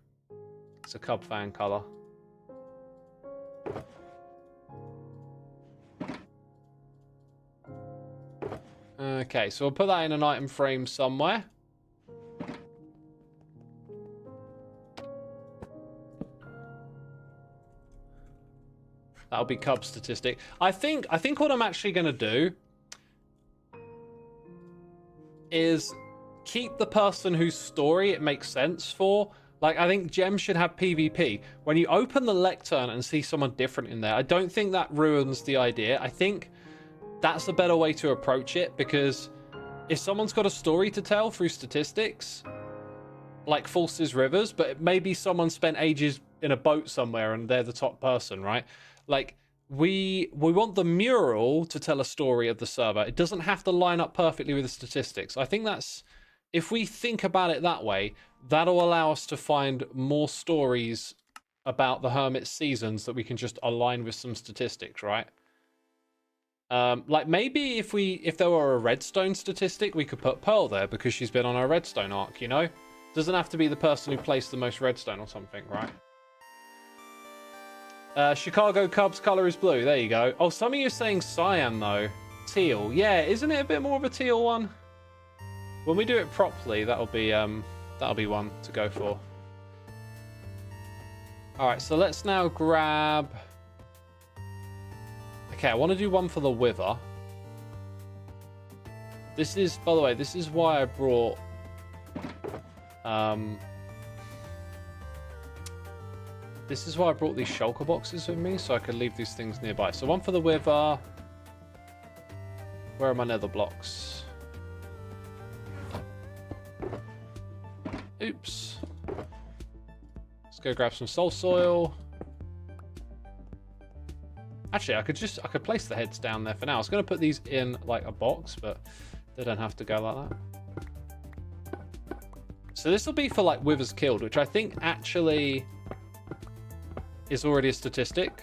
It's a Cubfan color. Okay, so we'll put that in an item frame somewhere. That'll be Cub statistic. I think what I'm actually going to do is keep the person whose story it makes sense for. Like, I think gems should have PvP. When you open the lectern and see someone different in there, I don't think that ruins the idea. I think that's a better way to approach it, because if someone's got a story to tell through statistics, like False's Rivers, but maybe someone spent ages in a boat somewhere and they're the top person, right? Like, we want the mural to tell a story of the server. It doesn't have to line up perfectly with the statistics. I think that's, if we think about it that way, that'll allow us to find more stories about the hermit seasons that we can just align with some statistics, right? Like maybe if there were a redstone statistic, we could put Pearl there because she's been on our redstone arc, you know? Doesn't have to be the person who placed the most redstone or something, right? Chicago Cubs color is blue. There you go. Oh, some of you are saying cyan though. Teal. Yeah, isn't it a bit more of a teal one? When we do it properly, that'll be one to go for. All right, so let's now grab. Okay, I want to do one for the Wither. This is, by the way, this is why I brought this is why I brought these shulker boxes with me, so I could leave these things nearby. So one for the Wither. Where are my nether blocks? Oops. Let's go grab some soul soil. Actually, I could place the heads down there for now. I was going to put these in like a box, but they don't have to go like that. So this will be for like withers killed, which I think actually is already a statistic.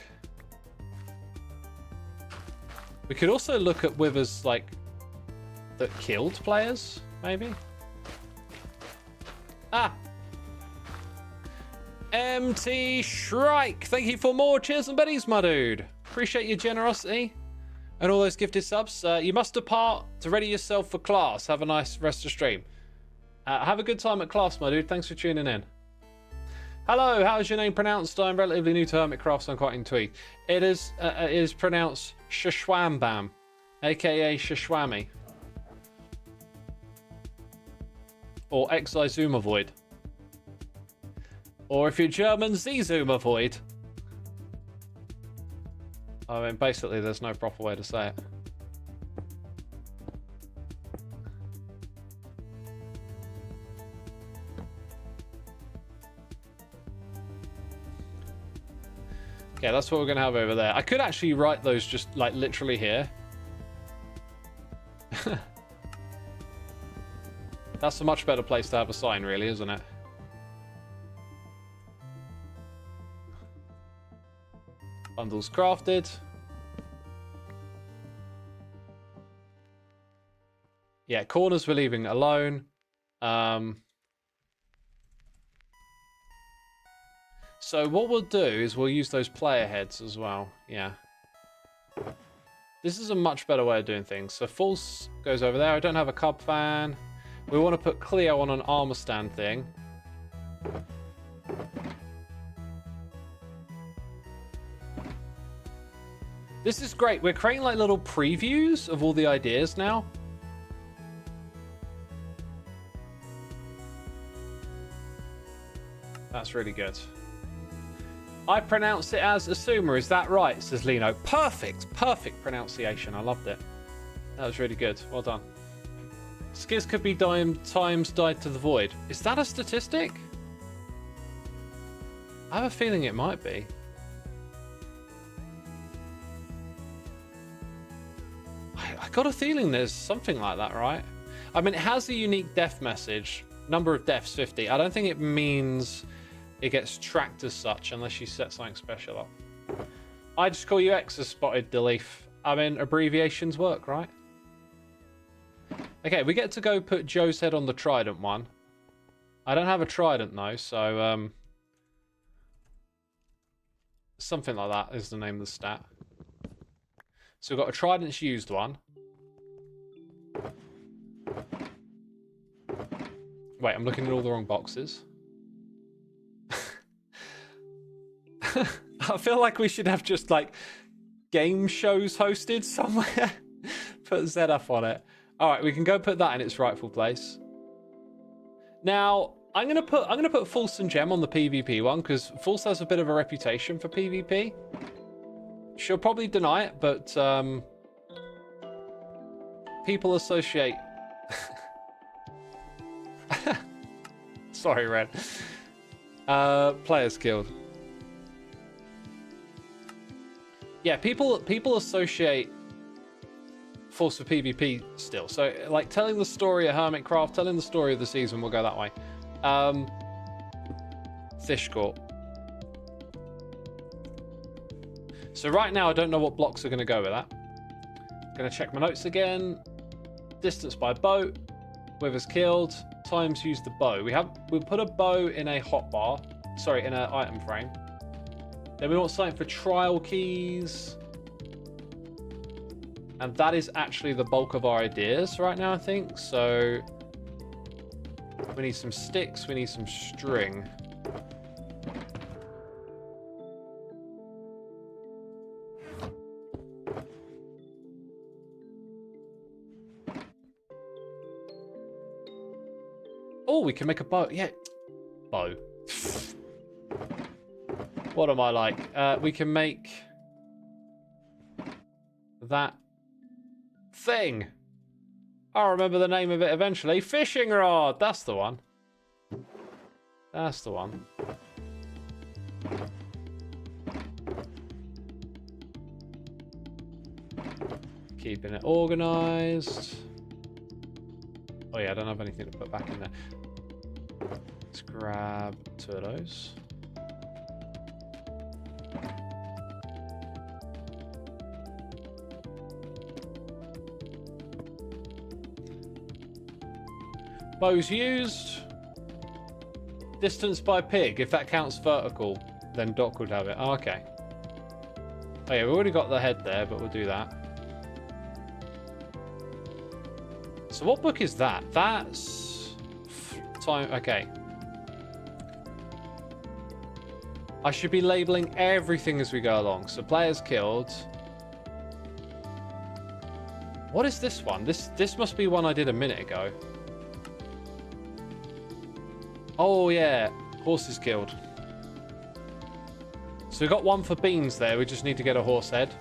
We could also look at withers like that killed players, maybe. Ah! MT Shrike, thank you for more cheers and buddies, my dude. Appreciate your generosity and all those gifted subs. You must depart to ready yourself for class. Have a nice rest of stream. Have a good time at class, my dude. Thanks for tuning in. Hello, how is your name pronounced? I'm relatively new to Hermitcraft, so I'm quite intrigued. It is pronounced Shashwambam, aka Shashwami. Or xisumavoid. Or if you're German, xisumavoid. I mean, basically, there's no proper way to say it. Okay, that's what we're going to have over there. I could actually write those just, like, literally here. That's a much better place to have a sign, really, isn't it? Bundles crafted. Yeah, corners we're leaving alone. So what we'll do is we'll use those player heads as well. Yeah. This is a much better way of doing things. So false goes over there. I don't have a cub fan. We want to put Cleo on an armor stand thing. This is great. We're creating like little previews of all the ideas now. That's really good. I pronounce it as Xisuma, is that right? Says Lino. Perfect, perfect pronunciation. I loved it. That was really good. Well done. Skiz could be times died to the void. Is that a statistic? I have a feeling it might be. I got a feeling there's something like that, right? I mean, it has a unique death message. Number of deaths, 50. I don't think it means it gets tracked as such unless you set something special up. I just call you X as spotted Deleaf. I mean, abbreviations work, right? Okay, we get to go put Joe's head on the trident one. I don't have a trident though, so something like that is the name of the stat. So we've got a trident's used one. Wait, I'm looking at all the wrong boxes. I feel like we should have just like game shows hosted somewhere. Put Z up on it. All right, we can go put that in its rightful place. Now, I'm gonna put False and Gem on the PvP one because False has a bit of a reputation for PvP. She'll probably deny it, but people associate. Sorry, Red. Players killed. Yeah, people associate Force for PvP still. So, like, telling the story of Hermitcraft, telling the story of the season, we'll go that way. Fish Court. So right now, I don't know what blocks are going to go with that. Going to check my notes again. Distance by boat. Withers killed. Times used the bow. We put a bow in a hotbar. Sorry, in an item frame. Then we want something for trial keys. And that is actually the bulk of our ideas right now, I think. So we need some sticks. We need some string. Oh, we can make a bow. Yeah. Bow. What am I like? We can make that thing. I'll remember the name of it eventually. Fishing rod. That's the one. That's the one. Keeping it organized. Oh yeah, I don't have anything to put back in there. Let's grab 2 of those. Bows used. Distance by pig. If that counts vertical, then Doc would have it. Oh, okay. Oh yeah, we already got the head there, but we'll do that. So what book is that? That's time. Okay. I should be labeling everything as we go along. So players killed. What is this one? This must be one I did a minute ago. Oh yeah, horses killed. So we got one for beans there. We just need to get a horse head.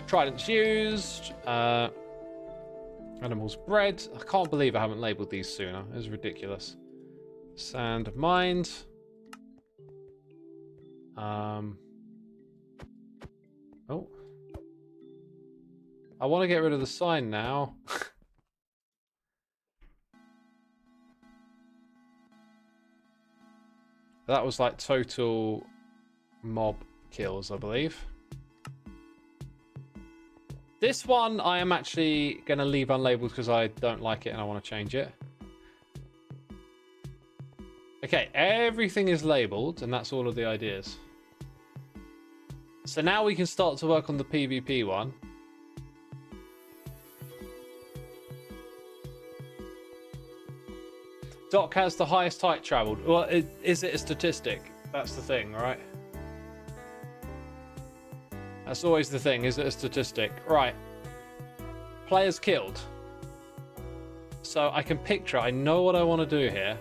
Tridents used. Animals bred. I can't believe I haven't labeled these sooner. It's ridiculous. Sand mined. Oh. I want to get rid of the sign now. That was like total mob kills, I believe. This one I am actually going to leave unlabeled because I don't like it and I want to change it. Okay, everything is labeled and that's all of the ideas. So now we can start to work on the PvP one. Doc has the highest height traveled. Well, is it a statistic? That's the thing, right? That's always the thing. Is it a statistic? Right. Players killed. So I can picture it. I know what I want to do here.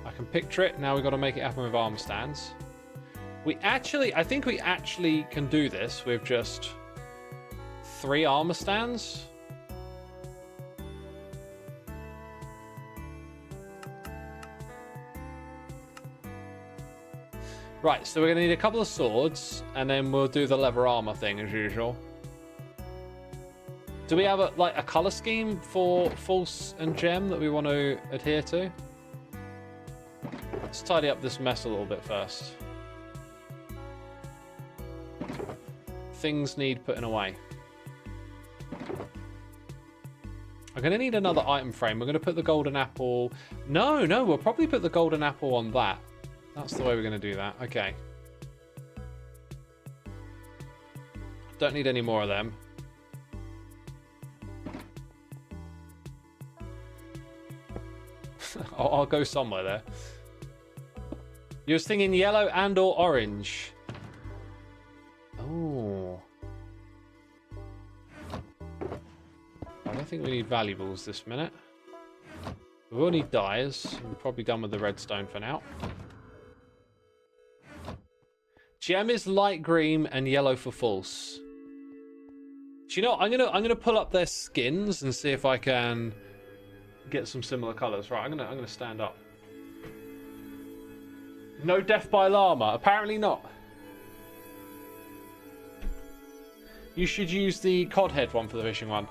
I can picture it. Now we've got to make it happen with armor stands. I think we actually can do this with just 3 armor stands. Right, so we're going to need a couple of swords, and then we'll do the leather armor thing as usual. Do we have a color scheme for false and gem that we want to adhere to? Let's tidy up this mess a little bit first. Things need putting away. I'm going to need another item frame. We're going to put the golden apple... No, we'll probably put the golden apple on that. That's the way we're going to do that. Okay. Don't need any more of them. I'll go somewhere there. You was thinking yellow and or orange. Oh. I don't think we need valuables this minute. We will need dyes. We're probably done with the redstone for now. Gem is light green and yellow for false. Do you know what? I'm gonna pull up their skins and see if I can get some similar colors. Right, I'm gonna stand up. No death by llama. Apparently not. You should use the cod head one for the fishing one.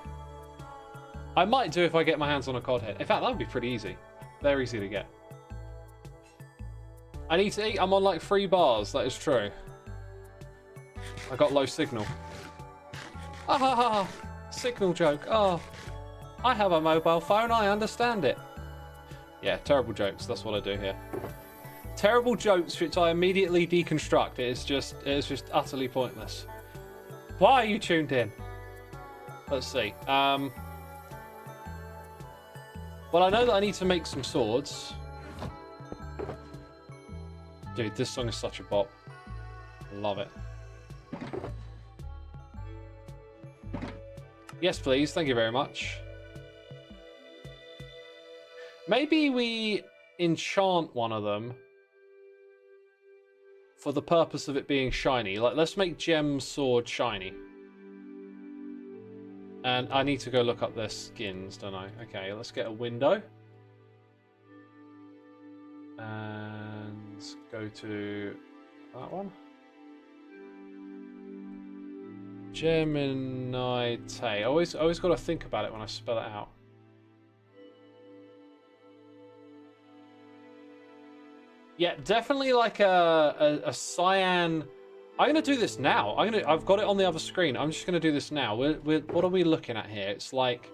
I might do if I get my hands on a cod head. In fact, that would be pretty easy. Very easy to get. I need to eat. I'm on like 3 bars. That is true. I got low signal. Ah ha ha! Signal joke. Oh, I have a mobile phone. I understand it. Yeah, terrible jokes. That's what I do here. Terrible jokes, which I immediately deconstruct. It is just utterly pointless. Why are you tuned in? Let's see. Well, I know that I need to make some swords. Dude, this song is such a bop. Love it. Yes, please. Thank you very much. Maybe we enchant one of them for the purpose of it being shiny. Like, let's make gem sword shiny. And I need to go look up their skins, don't I? Okay, let's get a window. And go to that one. Geminite. I always got to think about it when I spell it out. Yeah, definitely like a cyan. I'm gonna do this now. I've got it on the other screen. I'm just gonna do this now. What are we looking at here? It's like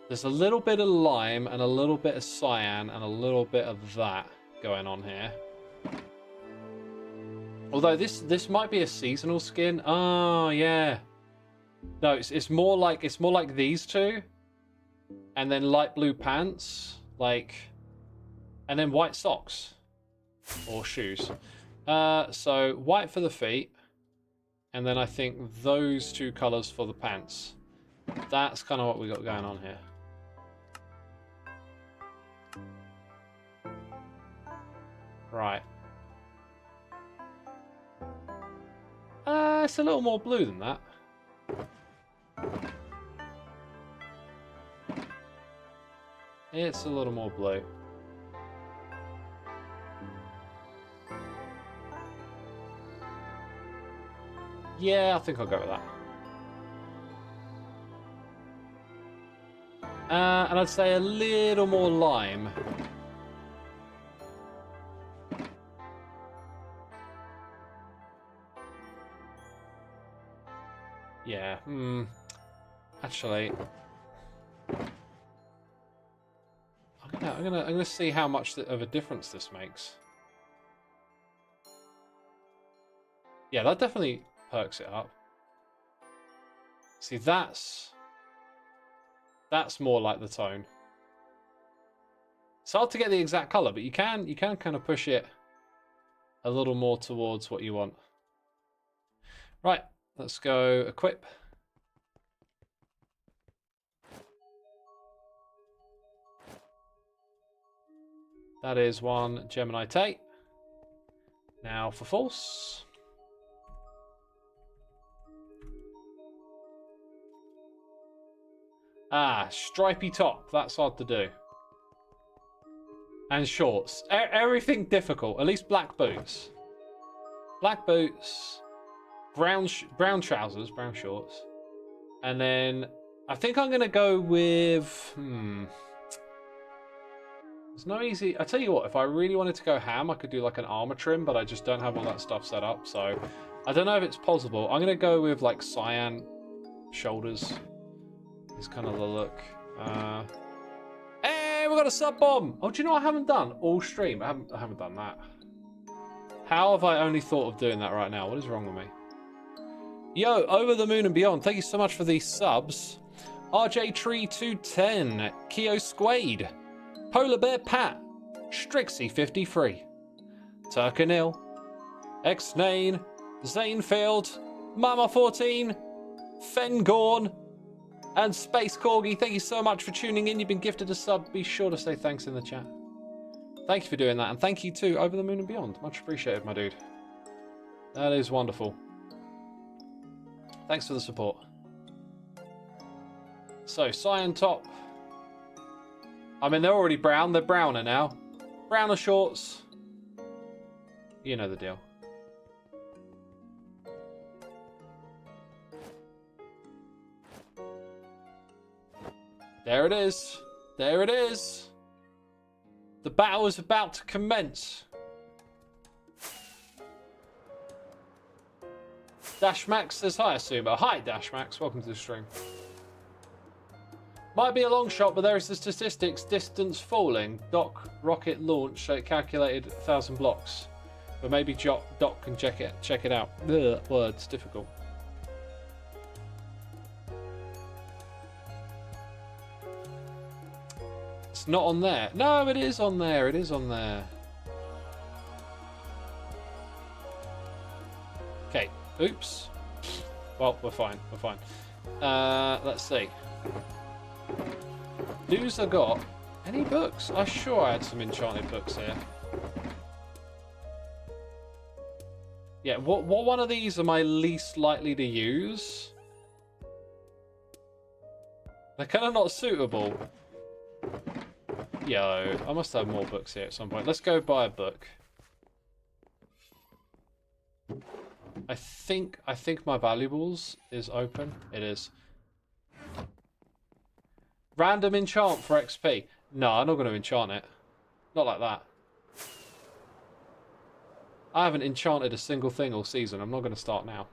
there's a little bit of lime and a little bit of cyan and a little bit of that going on here. Although this might be a seasonal skin. Oh yeah. No, it's more like these two, and then light blue pants, like, and then white socks or shoes. So white for the feet, and then I think those two colors for the pants. That's kind of what we got going on here. Right. It's a little more blue than that. It's a little more blue. Yeah, I think I'll go with that. And I'd say a little more lime. Yeah, actually, I'm gonna see how much of a difference this makes. Yeah, that definitely perks it up. See, that's more like the tone. It's hard to get the exact color, but you can kind of push it a little more towards what you want. Right, let's go equip. That is one Geminite. Now for false. Ah, stripy top. That's hard to do. And shorts. Everything difficult. At least black boots. Black boots. Brown trousers. Brown shorts. And then I think I'm going to go with... There's no easy... I tell you what, if I really wanted to go ham, I could do like an armor trim, but I just don't have all that stuff set up. So I don't know if it's possible. I'm going to go with like cyan shoulders. Is kind of the look. Hey, we got a sub bomb. Oh, do you know what I haven't done all stream? I haven't done that. How have I only thought of doing that right now? What is wrong with me? Yo, over the moon and beyond. Thank you so much for these subs. RJ Tree 210, Keo Squade, Polar Bear Pat, Strixie 53, Turkinil, Xnane, Zanefield, Mama 14, Fengorn, and Space Corgi. Thank you so much for tuning in. You've been gifted a sub. Be sure to say thanks in the chat. Thank you for doing that. And thank you too, Over the Moon and Beyond. Much appreciated, my dude. That is wonderful. Thanks for the support. So, cyan top. I mean, they're already brown. They're browner now. Browner shorts. You know the deal. There it is. There it is. The battle is about to commence. Dashmax says hi, Xisuma. Hi, Dashmax. Welcome to the stream. Might be a long shot, but there is the statistics. Distance falling. Doc rocket launch, so it calculated 1,000 blocks. But maybe Doc can check it out. Ugh, words, difficult. It's not on there. No, it is on there. It is on there. Okay. Oops. Well, we're fine. We're fine. Let's see. Who's I got? Any books? I'm sure I had some enchanted books here. Yeah, what one of these am I least likely to use? They're kind of not suitable. Yo, I must have more books here at some point. Let's go buy a book. I think my valuables is open. It is. Random enchant for XP. No, I'm not going to enchant it. Not like that. I haven't enchanted a single thing all season. I'm not going to start now.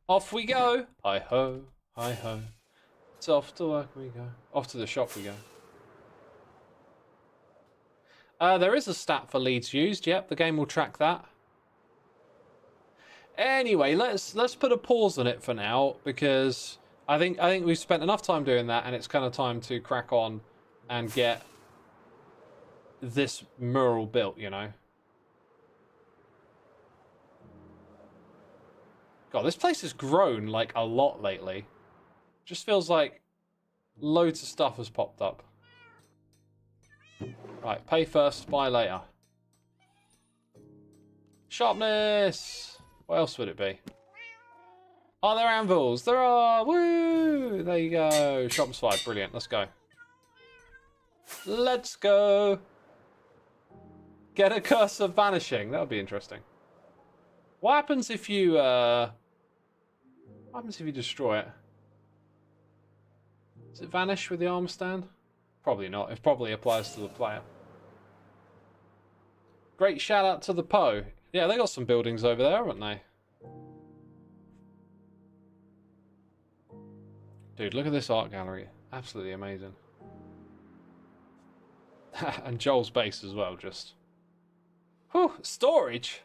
Off we go. Hi-ho, hi-ho. It's off to work we go. Off to the shop we go. There is a stat for leads used. Yep, the game will track that. Anyway, let's put a pause on it for now, because I think we've spent enough time doing that, and it's kind of time to crack on and get this mural built, you know. God, this place has grown like a lot lately. Just feels like loads of stuff has popped up. Right, pay first, buy later. Sharpness! What else would it be? Oh, there are anvils. There are. Woo! There you go. Sharpness 5. Brilliant. Let's go. Let's go. Get a curse of vanishing. That would be interesting. What happens if you what happens if you destroy it? Does it vanish with the armor stand? Probably not. It probably applies to the player. Great shout out to the Poe. Yeah, they got some buildings over there, haven't they? Dude, look at this art gallery. Absolutely amazing. And Joel's base as well, just. Whew, storage?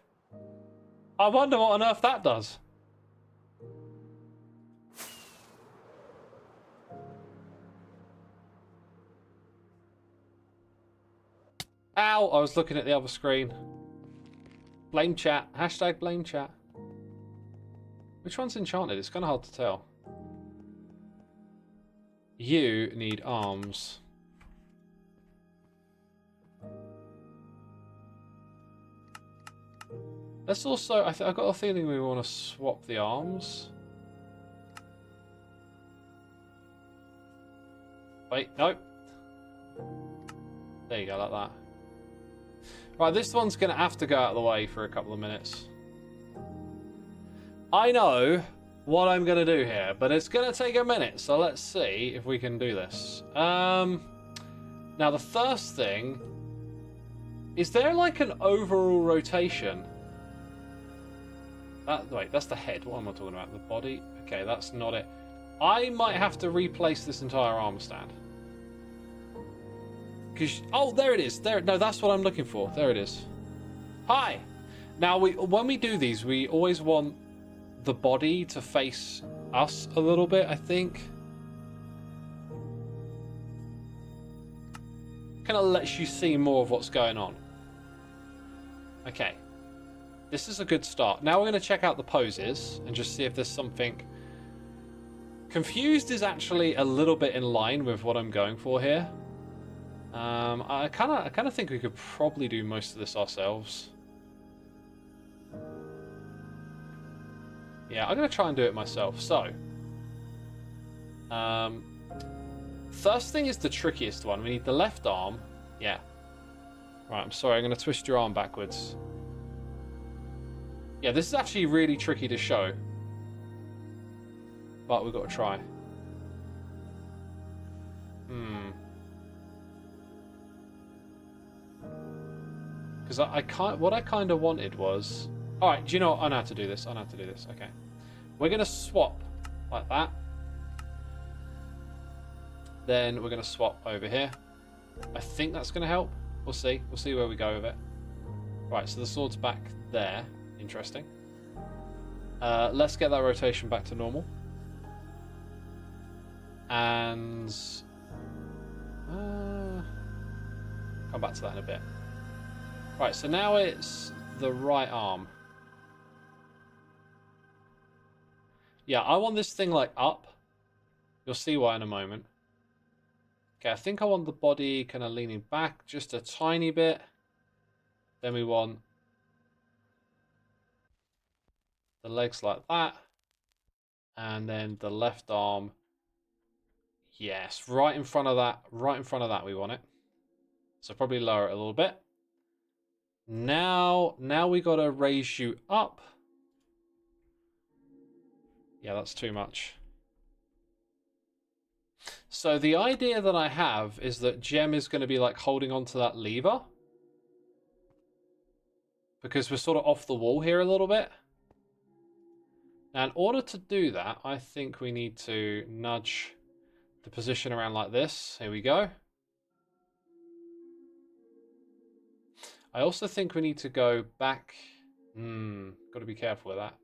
I wonder what on earth that does. Ow, I was looking at the other screen. Blame chat. Hashtag blame chat. Which one's enchanted? It's kind of hard to tell. You need arms. Let's also... I've got a feeling we want to swap the arms. Wait, no. There you go, like that. Right, this one's going to have to go out of the way for a couple of minutes. I know what I'm going to do here, but it's going to take a minute, so let's see if we can do this. Now, the first thing... Is there, like, an overall rotation? Wait, that's the head. What am I talking about? The body? Okay, that's not it. I might have to replace this entire armor stand. Oh, there it is. There. No, that's what I'm looking for. There it is. Hi. Now, when we do these, we always want the body to face us a little bit, I think. Kind of lets you see more of what's going on. Okay. This is a good start. Now we're going to check out the poses and just see if there's something... Confused is actually a little bit in line with what I'm going for here. I kind of think we could probably do most of this ourselves. Yeah, I'm going to try and do it myself. So, first thing is the trickiest one. We need the left arm. Yeah. Right, I'm sorry. I'm going to twist your arm backwards. Yeah, this is actually really tricky to show. But we've got to try. Because what I kind of wanted was... Alright, do you know what? I know how to do this. I know how to do this. Okay. We're going to swap like that. Then we're going to swap over here. I think that's going to help. We'll see. We'll see where we go with it. Right, so the sword's back there. Interesting. Let's get that rotation back to normal. And... come back to that in a bit. Right, so now it's the right arm. Yeah, I want this thing like up. You'll see why in a moment. Okay, I think I want the body kind of leaning back just a tiny bit. Then we want the legs like that. And then the left arm. Yes, right in front of that. Right in front of that we want it. So probably lower it a little bit. Now we got to raise you up. Yeah, that's too much. So the idea that I have is that Gem is going to be like holding onto that lever. Because we're sort of off the wall here a little bit. Now in order to do that, I think we need to nudge the position around like this. Here we go. I also think we need to go back. Got to be careful with that.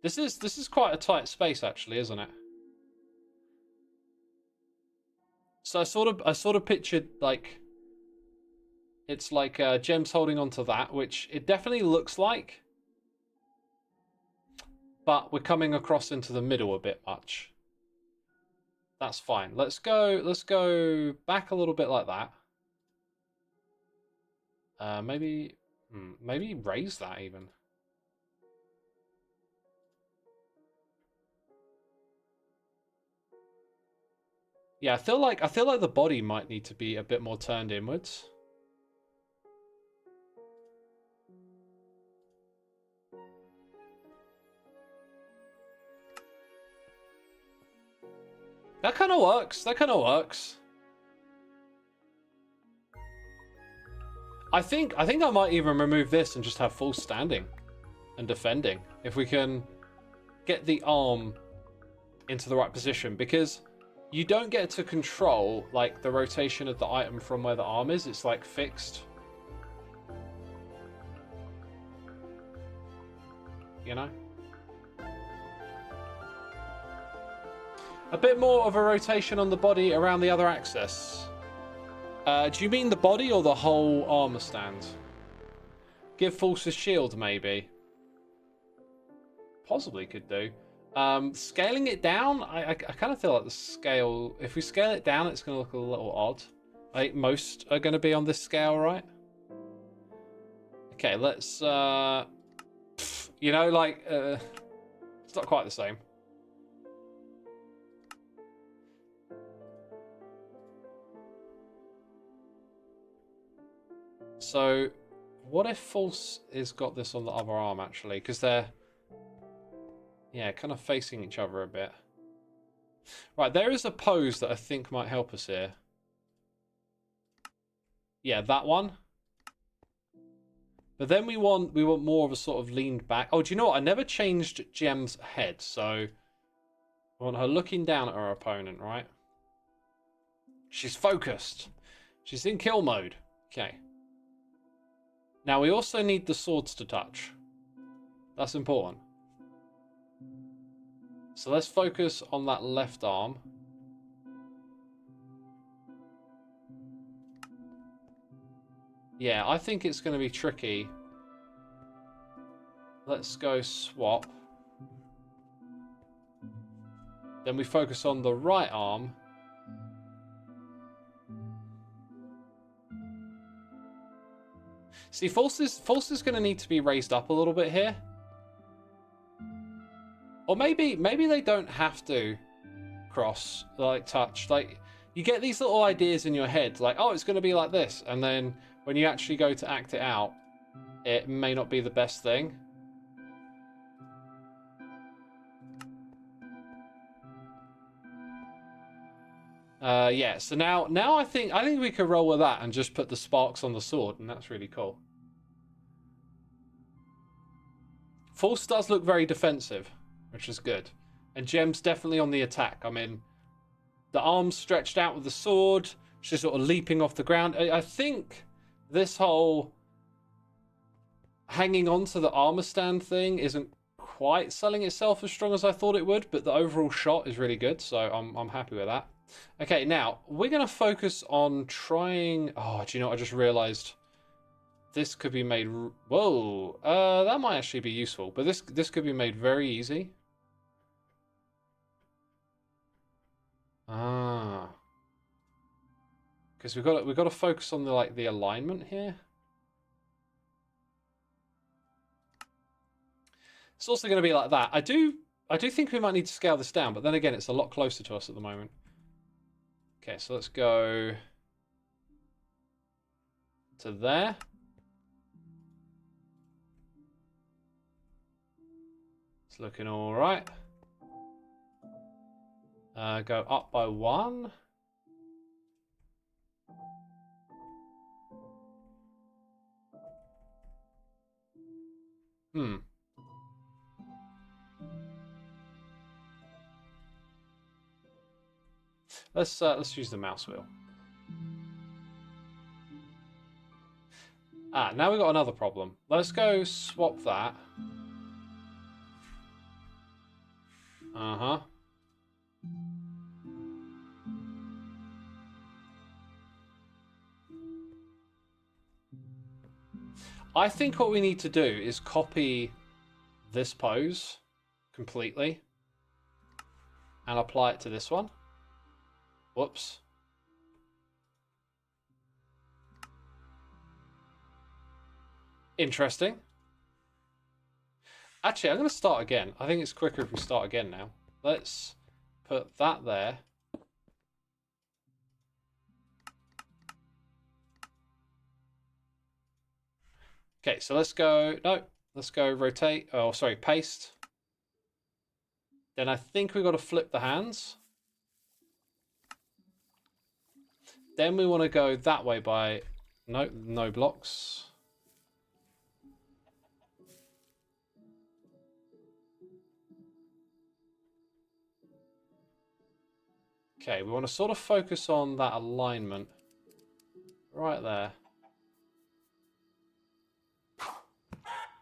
This is quite a tight space actually, isn't it? So I sort of pictured like it's like Gem's holding onto that, which it definitely looks like. But we're coming across into the middle a bit much. That's fine. Let's go back a little bit like that. Maybe raise that even. Yeah, I feel like the body might need to be a bit more turned inwards. That kind of works. That kind of works. I think I might even remove this and just have full standing and defending if we can get the arm into the right position, because you don't get to control like the rotation of the item from where the arm is. It's like fixed. You know? A bit more of a rotation on the body around the other axis. Do you mean the body or the whole armor stand? Give False's shield, maybe. Possibly could do. Scaling it down, I kind of feel like the scale... If we scale it down, it's going to look a little odd. I think most are going to be on this scale, right? Okay, let's... you know, like... it's not quite the same. So, what if False has got this on the other arm, actually? Because they're... Yeah, kind of facing each other a bit. Right, there is a pose that I think might help us here. Yeah, that one. But then we want more of a sort of leaned back. Oh, do you know what? I never changed Gem's head, so I want her looking down at her opponent, right? She's focused. She's in kill mode. Okay. Now we also need the swords to touch. That's important. So let's focus on that left arm. Yeah, I think it's going to be tricky. Let's go swap. Then we focus on the right arm. See, False is going to need to be raised up a little bit here. Or maybe they don't have to cross, like touch. Like, you get these little ideas in your head, like, oh, it's going to be like this. And then when you actually go to act it out, it may not be the best thing. Yeah, so now I think we could roll with that and just put the sparks on the sword, and that's really cool. False does look very defensive, which is good. And Gem's definitely on the attack. I mean, the arms stretched out with the sword. She's sort of leaping off the ground. I think this whole hanging on to the armor stand thing isn't quite selling itself as strong as I thought it would, but the overall shot is really good, so I'm happy with that. Okay, now we're going to focus on trying... Oh, do you know what I just realized? This could be made... Whoa, that might actually be useful, but this could be made very easy. Ah, because we've got to focus on the alignment here. It's also going to be like that. I do think we might need to scale this down, but then again, it's a lot closer to us at the moment. Okay, so let's go to there. It's looking all right. Go up by 1. Let's use the mouse wheel. Ah, now we've got another problem. Let's go swap that. Uh-huh. I think what we need to do is copy this pose completely and apply it to this one. Whoops. Interesting. Actually, I'm going to start again. I think it's quicker if we start again now. Let's put that there. Okay, so let's go... No, let's go rotate. Oh, sorry, paste. Then I think we've got to flip the hands. Then we want to go that way by... No blocks. Okay, we want to sort of focus on that alignment. Right there.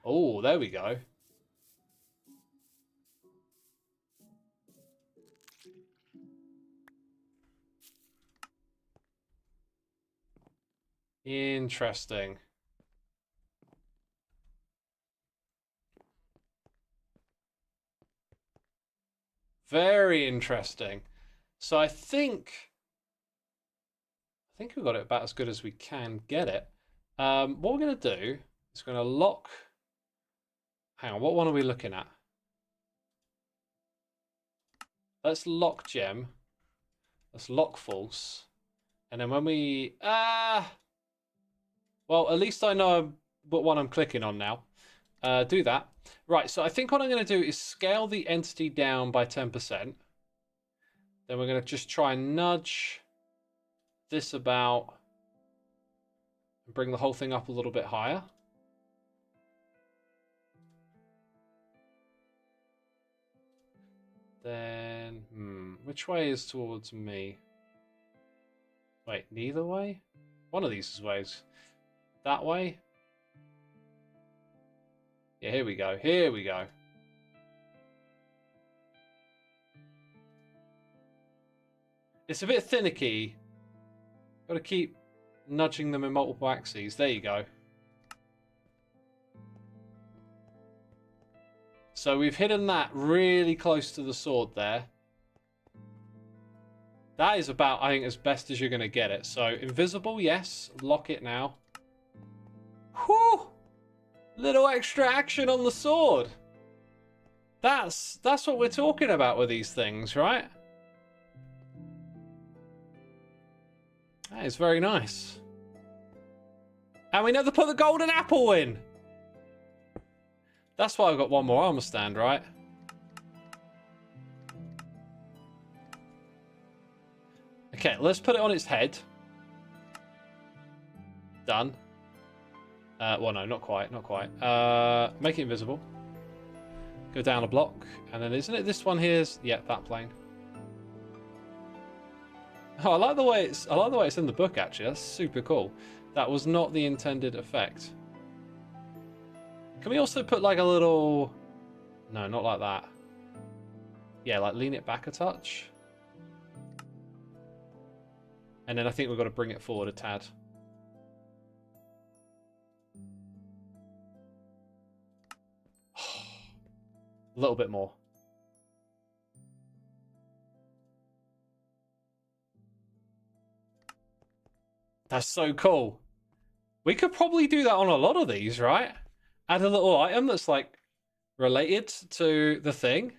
Oh, there we go. Interesting. Very interesting. So I think we've got it about as good as we can get it. What we're going to do is going to lock... Hang on, what one are we looking at? Let's lock gem. Let's lock false. And then when we... Well, at least I know what one I'm clicking on now. Do that. Right, so I think what I'm going to do is scale the entity down by 10%. Then we're going to just try and nudge this about and bring the whole thing up a little bit higher. Then, which way is towards me? Wait, neither way? One of these is ways. That way? Yeah, here we go. Here we go. It's a bit finicky. Got to keep nudging them in multiple axes. There you go. So we've hidden that really close to the sword there. That is about, I think, as best as you're going to get it. So invisible, yes. Lock it now. Whew! Little extra action on the sword. That's what we're talking about with these things, right? That is very nice. And we never put the golden apple in. That's why I've got one more armor stand, right? Okay, let's put it on its head. Done. Well, no, not quite, not quite. Make it invisible. Go down a block, and then isn't it this one here's that plane. Oh, I like the way it's in the book actually. That's super cool. That was not the intended effect. Can we also put like a little... No, not like that. Yeah, like lean it back a touch. And then I think we've got to bring it forward a tad. A little bit more. That's so cool. We could probably do that on a lot of these, right? Add a little item that's like related to the thing,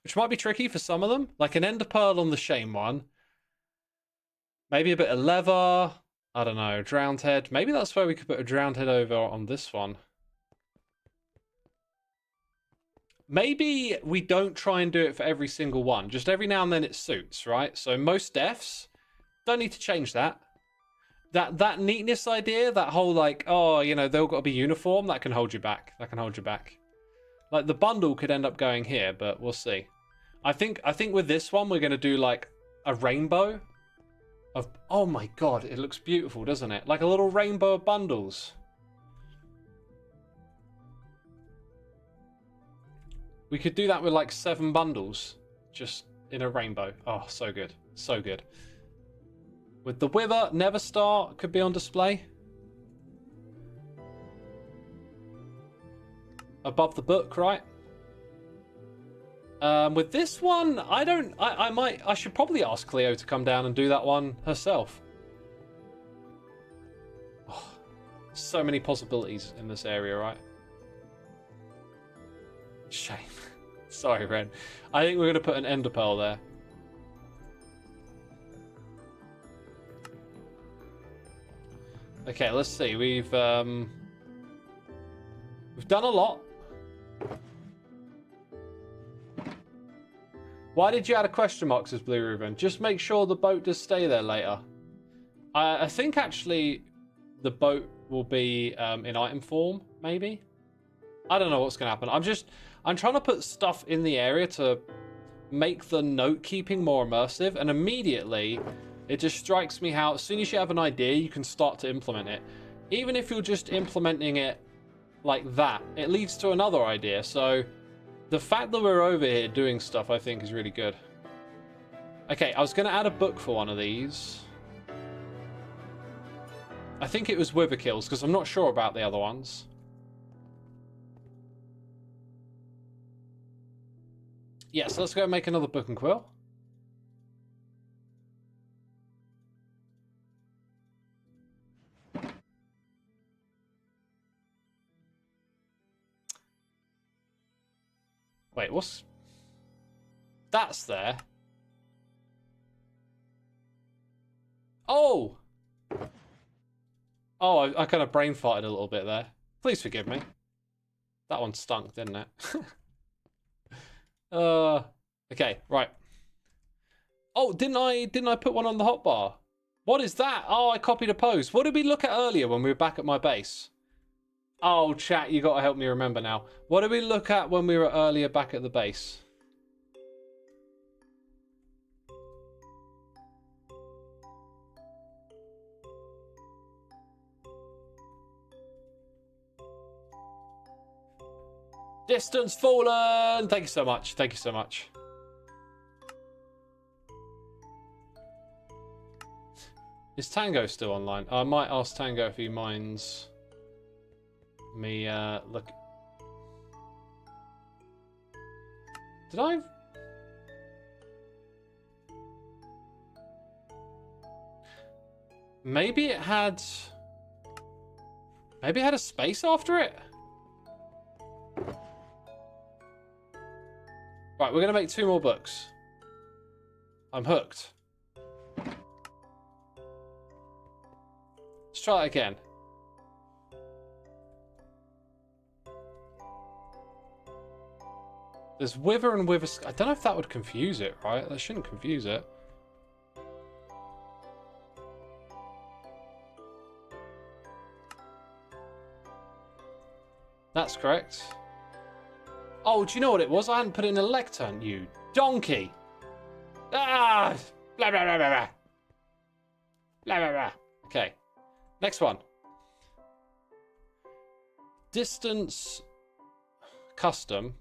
which might be tricky for some of them. Like an ender pearl on the shame one. Maybe a bit of leather. I don't know, drowned head. Maybe that's where we could put a drowned head over on this one. Maybe we don't try and do it for every single one. Just every now and then it suits, right? So most deaths, don't need to change that. That neatness idea, that whole like, oh, you know, they've got to be uniform, that can hold you back. That can hold you back. Like the bundle could end up going here, but we'll see. I think with this one we're gonna do like a rainbow of, oh my god, it looks beautiful, doesn't it? Like a little rainbow of bundles. We could do that with like 7 bundles, just in a rainbow. Oh, so good, so good. With the wither, Never Star could be on display. Above the book, right? With this one, I should probably ask Cleo to come down and do that one herself. Oh, so many possibilities in this area, right? Shame. Sorry, Ren. I think we're going to put an ender pearl there. Okay, let's see. We've done a lot. Why did you add a question mark, says Blue Ruben? Just make sure the boat does stay there later. I think actually the boat will be in item form, maybe. I don't know what's going to happen. I'm trying to put stuff in the area to make the note keeping more immersive, and immediately it just strikes me how as soon as you have an idea, you can start to implement it. Even if you're just implementing it like that, it leads to another idea. So the fact that we're over here doing stuff, I think, is really good. Okay, I was going to add a book for one of these. I think it was Wither Kills, because I'm not sure about the other ones. Yeah, so let's go and make another book and quill. Wait, what's... That's there. Oh! Oh, I kind of brain farted a little bit there. Please forgive me. That one stunk, didn't it? Okay, right. Oh, didn't I put one on the hotbar? What is that? Oh, I copied a post. What did we look at earlier when we were back at my base? Oh, chat, you got to help me remember now. What did we look at when we were earlier back at the base? Distance fallen! Thank you so much. Thank you so much. Is Tango still online? I might ask Tango if he minds me look. Did I? Maybe it had a space after it? Right, we're going to make 2 more books. I'm hooked. Let's try it again. There's Wither and Wither... I don't know if that would confuse it, right? That shouldn't confuse it. That's correct. Oh, do you know what it was? I hadn't put it in a lectern, you donkey. Ah! Blah, blah, blah, blah, blah. Blah, blah, blah. Okay. Next one. Distance custom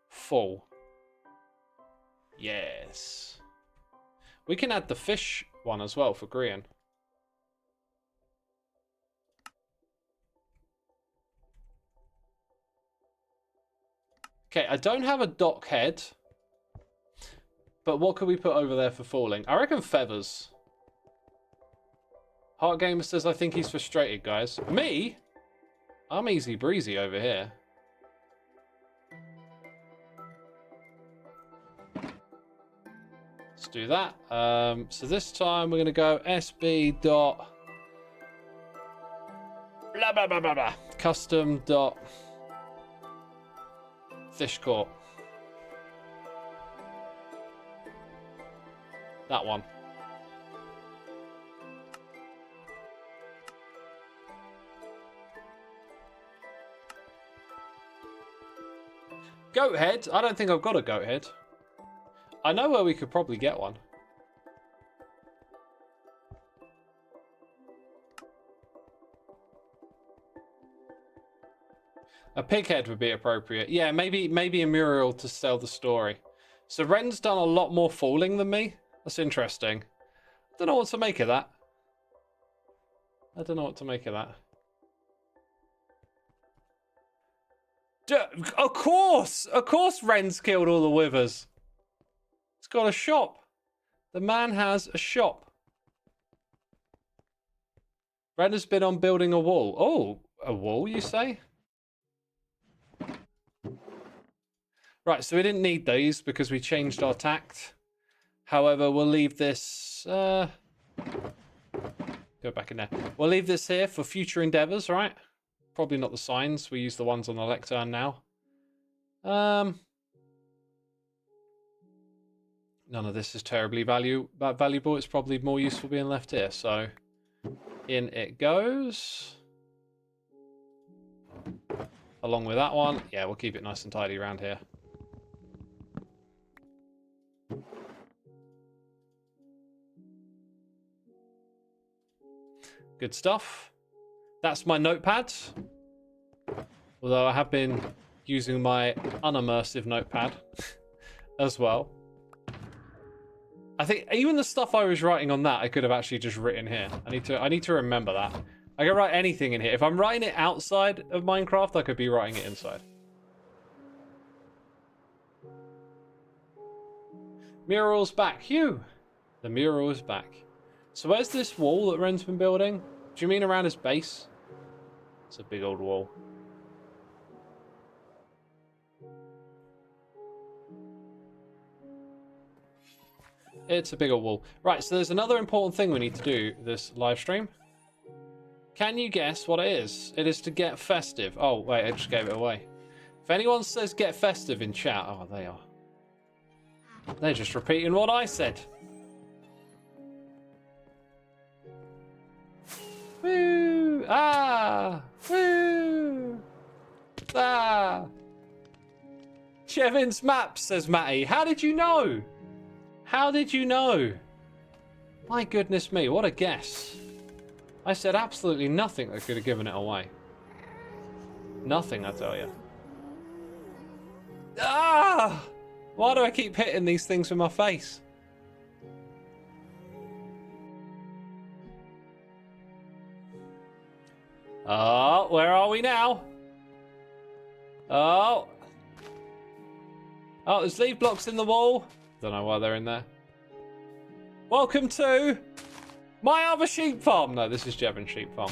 full. Yes. We can add the fish one as well for Grian. Okay, I don't have a dock head. But what could we put over there for falling? I reckon feathers. Heart Gamer says I think he's frustrated, guys. Me? I'm easy breezy over here. Let's do that. So this time we're going to go SB dot blah blah blah blah blah custom dot fish court. That one. Goat head? I don't think I've got a goat head. I know where we could probably get one. A pig head would be appropriate. Yeah, maybe a mural to sell the story. So Ren's done a lot more falling than me. That's interesting. I don't know what to make of that. I don't know what to make of that. Of course! Of course Ren's killed all the withers. He's got a shop. The man has a shop. Ren has been on building a wall. Oh, a wall, you say? Right, so we didn't need these because we changed our tact. However, we'll leave this... go back in there. We'll leave this here for future endeavours, right? Probably not the signs. We use the ones on the lectern now. None of this is terribly valuable. It's probably more useful being left here. So, in it goes. Along with that one. Yeah, we'll keep it nice and tidy around here. Good stuff. That's my notepad. Although I have been using my unimmersive notepad as well. I think even the stuff I was writing on that, I could have actually just written here. I need to remember that. I can write anything in here. If I'm writing it outside of Minecraft, I could be writing it inside. Mural's back. Phew! The mural is back. So where's this wall that Ren's been building? Do you mean around his base? It's a big old wall. It's a big old wall. Right, so there's another important thing we need to do this live stream. Can you guess what it is? It is to get Festive. Oh, wait, I just gave it away. If anyone says get Festive in chat... Oh, they are. They're just repeating what I said. Woo! Ah! Woo! Ah! Chevin's Maps, says Matty. How did you know? How did you know? My goodness me, what a guess. I said absolutely nothing that could have given it away. Nothing, I tell you. Ah! Why do I keep hitting these things with my face? Oh, where are we now? Oh. Oh, there's leaf blocks in the wall. Don't know why they're in there. Welcome to my other sheep farm. No, this is Jevon's sheep farm.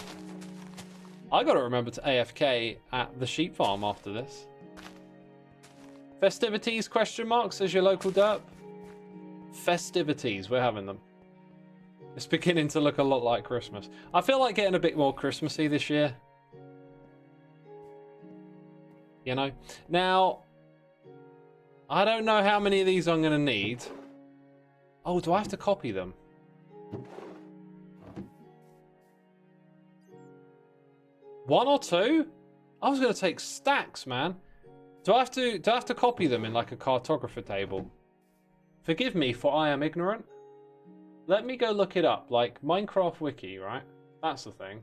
I gotta remember to AFK at the sheep farm after this. Festivities, question mark, says your local derp. Festivities, we're having them. It's beginning to look a lot like Christmas. I feel like getting a bit more Christmassy this year. You know? Now, I don't know how many of these I'm going to need. Oh, do I have to copy them? One or two? I was going to take stacks, man. Do I have to copy them in like a cartographer table? Forgive me, for I am ignorant. Let me go look it up. Like Minecraft Wiki, right? That's the thing.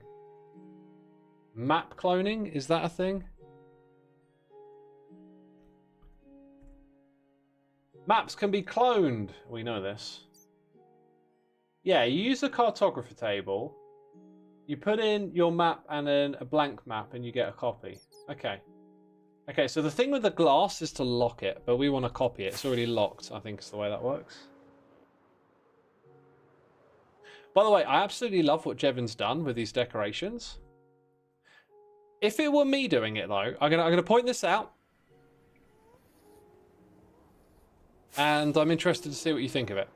Map cloning, is that a thing? Maps can be cloned. We know this. Yeah, you use a cartographer table. You put in your map and then a blank map and you get a copy. Okay. Okay, so the thing with the glass is to lock it, but we want to copy it. It's already locked, I think is the way that works. By the way, I absolutely love what Jevon's done with these decorations. If it were me doing it, though, I'm gonna point this out. And I'm interested to see what you think of it.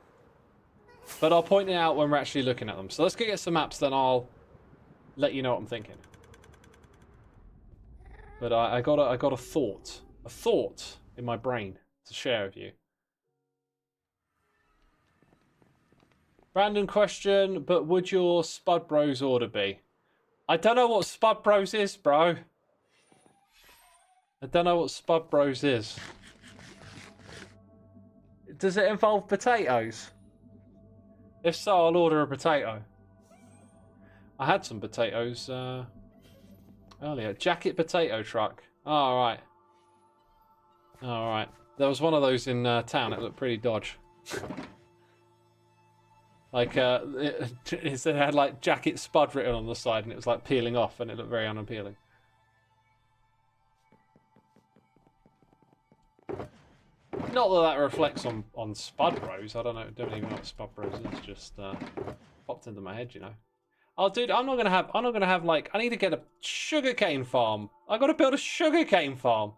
But I'll point it out when we're actually looking at them. So let's go get some maps, then I'll let you know what I'm thinking. But I got a thought in my brain to share with you. Random question, but would your Spud Bros order be? I don't know what Spud Bros is, bro. I don't know what Spud Bros is. Does it involve potatoes? If so, I'll order a potato. I had some potatoes earlier. Jacket potato truck. Oh, right. All right. There was one of those in town. It looked pretty dodge. Like, it had like jacket spud written on the side, and it was like peeling off, and it looked very unappealing. Not that that reflects on Spud Bros. I don't even know what Spud Bros is. Just popped into my head, you know. Oh, dude, I'm not gonna have like. I need to get a sugarcane farm. I gotta build a sugarcane farm,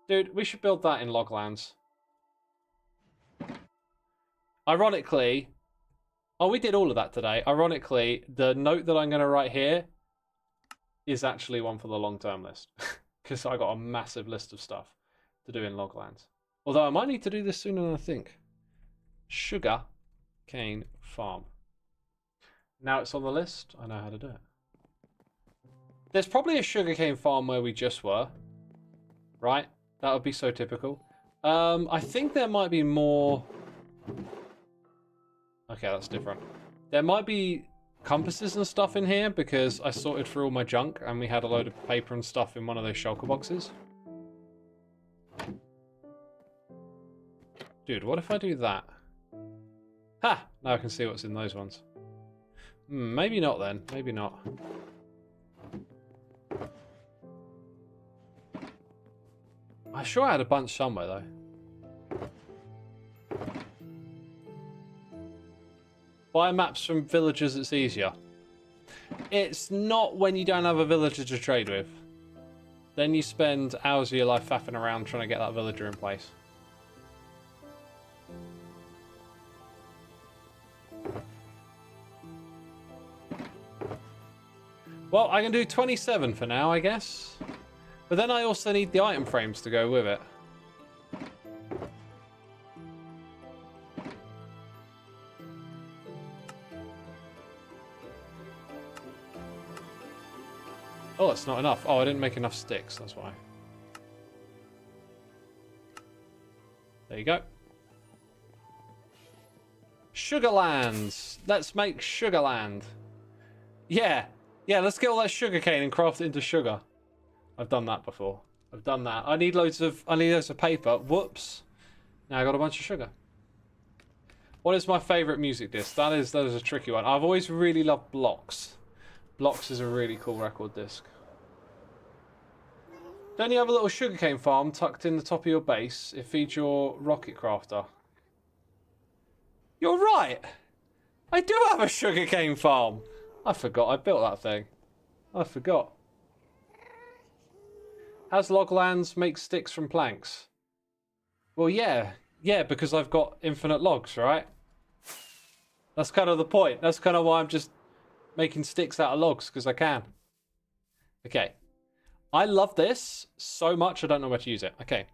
dude. We should build that in Loglands. Ironically. Oh, we did all of that today. Ironically, the note that I'm going to write here is actually one for the long-term list. Because I got a massive list of stuff to do in Loglands. Although I might need to do this sooner than I think. Sugar cane farm. Now it's on the list. I know how to do it. There's probably a sugarcane farm where we just were. Right? That would be so typical. I think there might be more... Okay, that's different. There might be compasses and stuff in here because I sorted through all my junk and we had a load of paper and stuff in one of those shulker boxes. Dude, what if I do that? Ha! Now I can see what's in those ones. Maybe not then. Maybe not. I'm sure I had a bunch somewhere though. Buy maps from villagers, it's easier. It's not when you don't have a villager to trade with. Then you spend hours of your life faffing around trying to get that villager in place. Well, I can do 27 for now, I guess. But then I also need the item frames to go with it. Oh, that's not enough. Oh, I didn't make enough sticks, that's why. There you go. Sugarlands. Let's make Sugarland. Yeah. Yeah, let's get all that sugarcane and craft it into sugar. I've done that before. I've done that. I need loads of paper. Whoops. Now I got a bunch of sugar. What is my favourite music disc? That is a tricky one. I've always really loved Blocks. Blocks is a really cool record disc. Don't you have a little sugarcane farm tucked in the top of your base? It feeds your rocket crafter. You're right. I do have a sugarcane farm. I forgot I built that thing. I forgot. Has Loglands make sticks from planks? Well, yeah. Yeah, because I've got infinite logs, right? That's kind of the point. That's kind of why I'm just making sticks out of logs, because I can. Okay. I love this so much I don't know where to use it. Okay.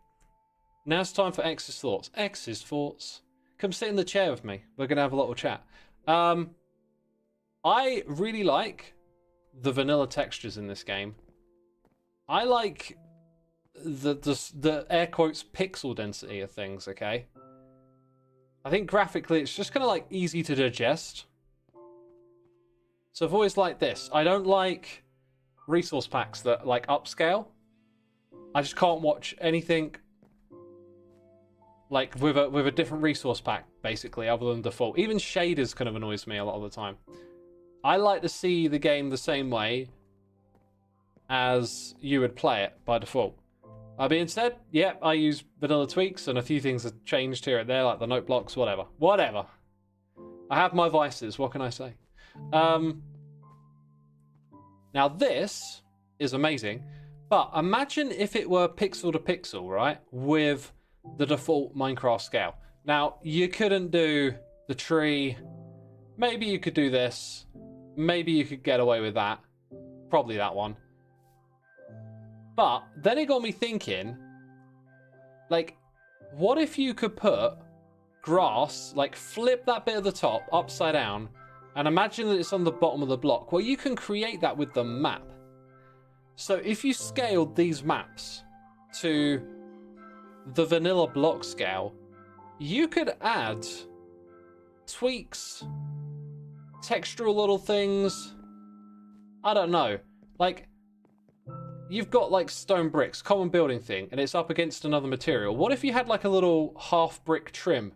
Now it's time for X's thoughts. X's thoughts. Come sit in the chair with me. We're going to have a little chat. I really like the vanilla textures in this game. I like the air quotes pixel density of things, okay? I think graphically it's just kind of like easy to digest. So I've always liked this. I don't like resource packs that like upscale. I just can't watch anything like with a different resource pack, basically, other than default. Even shaders kind of annoys me a lot of the time. I like to see the game the same way as you would play it by default. Being said, yeah, I use vanilla tweaks and a few things have changed here and there, like the note blocks, whatever. Whatever. I have my vices, what can I say? Now this is amazing, but imagine if it were pixel to pixel, right? With the default Minecraft scale. Now, you couldn't do the tree. Maybe you could do this. Maybe you could get away with that. Probably that one. But then it got me thinking, like, what if you could put grass, like flip that bit of the top upside down and imagine that it's on the bottom of the block? Well, you can create that with the map. So if you scaled these maps to the vanilla block scale, you could add tweaks, textural little things. I don't know. Like, you've got like stone bricks, common building thing, and it's up against another material. What if you had like a little half brick trim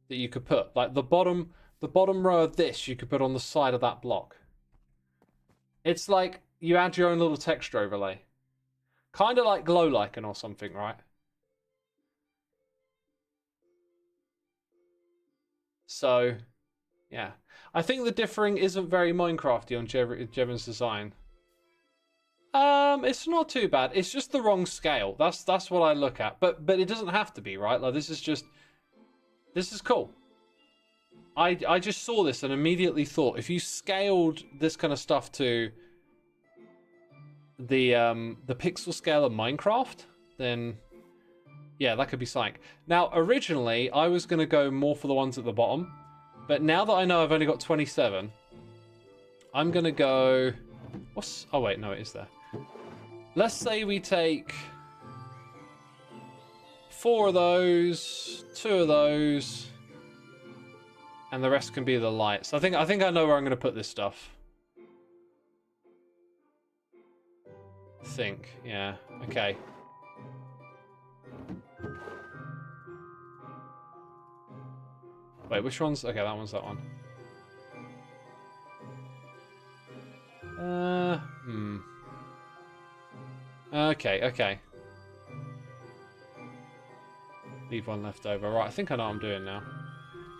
that you could put? Like the bottom row of this you could put on the side of that block. It's like you add your own little texture overlay. Kind of like glow lichen or something, right? So, yeah. I think the differing isn't very Minecrafty on Jevon's design. It's not too bad. It's just the wrong scale. That's what I look at. But it doesn't have to be, right? Like this is cool. I just saw this and immediately thought if you scaled this kind of stuff to the pixel scale of Minecraft, then yeah, that could be psych. Now, originally, I was going to go more for the ones at the bottom, but now that I know I've only got 27, I'm going to go... Oh, wait, no, it is there. Let's say we take 4 of those, 2 of those, and the rest can be the lights. I think I know where I'm going to put this stuff. Yeah, okay. Wait, which one's... Okay, that one's that one. Okay. Leave one left over. Right, I think I know what I'm doing now.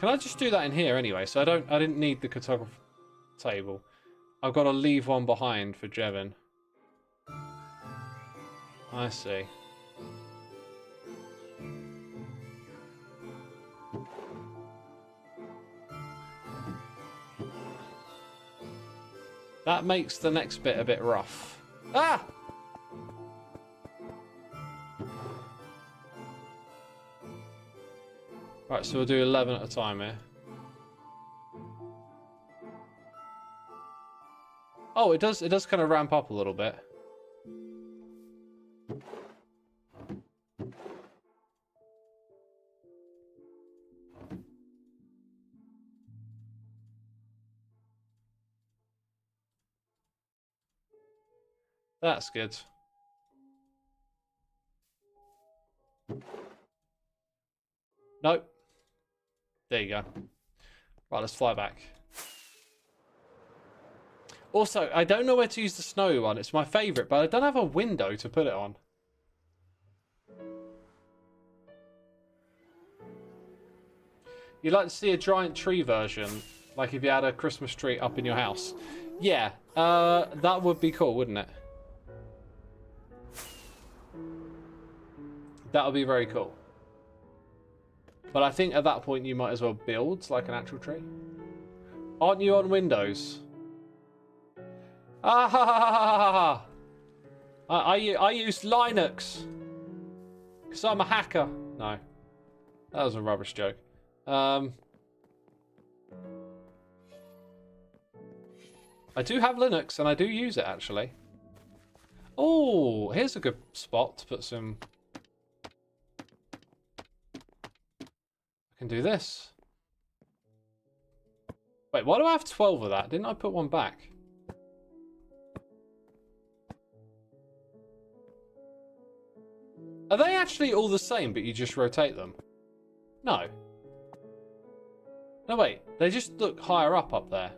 Can I just do that in here anyway? So I didn't need the cartography table. I've got to leave one behind for Jevon. I see. That makes the next bit a bit rough. Ah! Right, so we'll do 11 at a time here. Oh, it does kind of ramp up a little bit. That's good. Nope. There you go. Right, let's fly back. Also, I don't know where to use the snowy one. It's my favourite, but I don't have a window to put it on. You'd like to see a giant tree version, like if you had a Christmas tree up in your house. Yeah, that would be cool, wouldn't it? That would be very cool. But I think at that point you might as well build like an actual tree. Aren't you on Windows? Ah ha ha ha ha! I use Linux because I'm a hacker. No, that was a rubbish joke. I do have Linux and I do use it actually. Oh, here's a good spot to put some... I can do this. Wait, why do I have 12 of that? Didn't I put one back? Are they actually all the same, but you just rotate them? No. No, wait. They just look higher up there.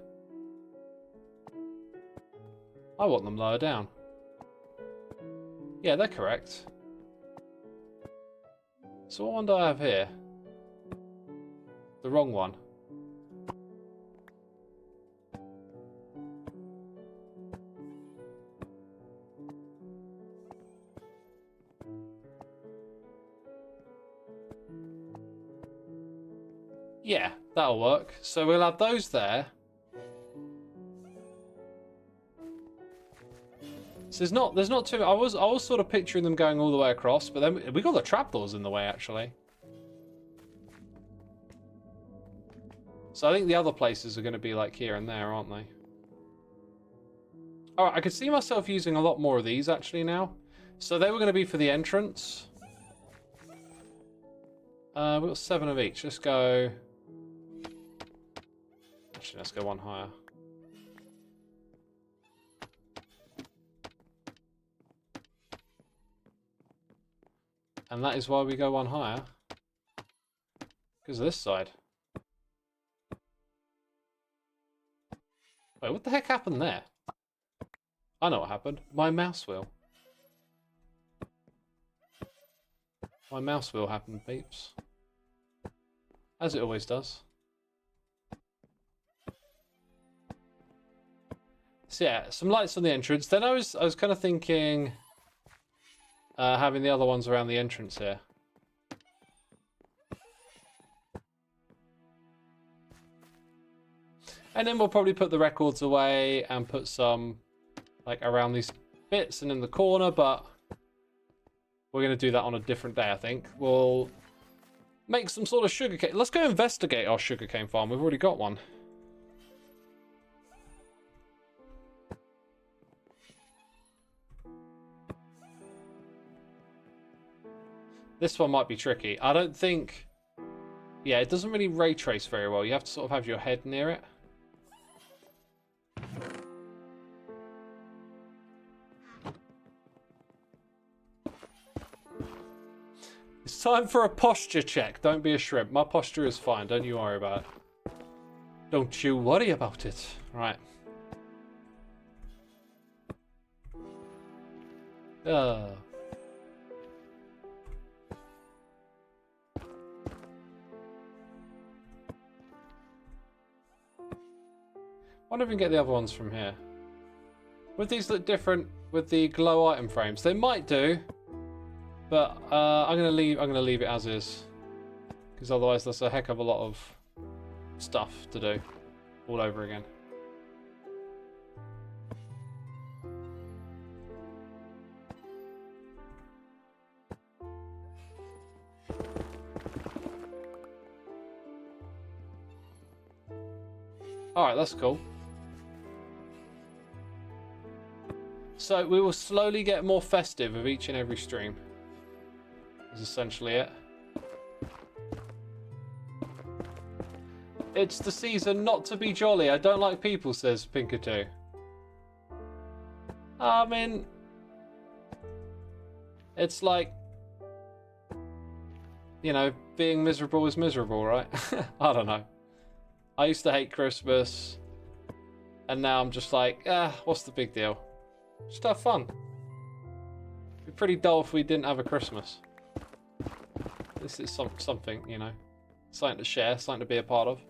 I want them lower down. Yeah, they're correct. So what one do I have here? The wrong one. Yeah, that'll work. So we'll have those there. So there's not too. I was sort of picturing them going all the way across, but then we got the trapdoors in the way actually. So I think the other places are going to be like here and there, aren't they? All right, I could see myself using a lot more of these actually now. So they were going to be for the entrance. We've got 7 of each. Let's go. Actually, let's go one higher. And that is why we go one higher. Because of this side. Wait, what the heck happened there? I know what happened. My mouse wheel. My mouse wheel happened, peeps. As it always does. So yeah, some lights on the entrance. Then I was kind of thinking having the other ones around the entrance here. And then we'll probably put the records away and put some like around these bits and in the corner, but we're going to do that on a different day, I think. We'll make some sort of sugarcane. Let's go investigate our sugarcane farm. We've already got one. This one might be tricky. I don't think... Yeah, it doesn't really ray trace very well. You have to sort of have your head near it. It's time for a posture check. Don't be a shrimp. My posture is fine. Don't you worry about it. Don't you worry about it. Right. Wonder if we can get the other ones from here. Would these look different with the glow item frames? They might do, but I'm gonna leave it as is, because otherwise there's a heck of a lot of stuff to do all over again. All right, that's cool. So we will slowly get more festive of each and every stream. Is essentially it. It's the season not to be jolly. I don't like people, says Pinkatoo. I mean, it's like, you know, being miserable is miserable, right? I don't know. I used to hate Christmas, and now I'm just like, what's the big deal? Just have fun. It'd be pretty dull if we didn't have a Christmas. This is something, you know, something to share, something to be a part of.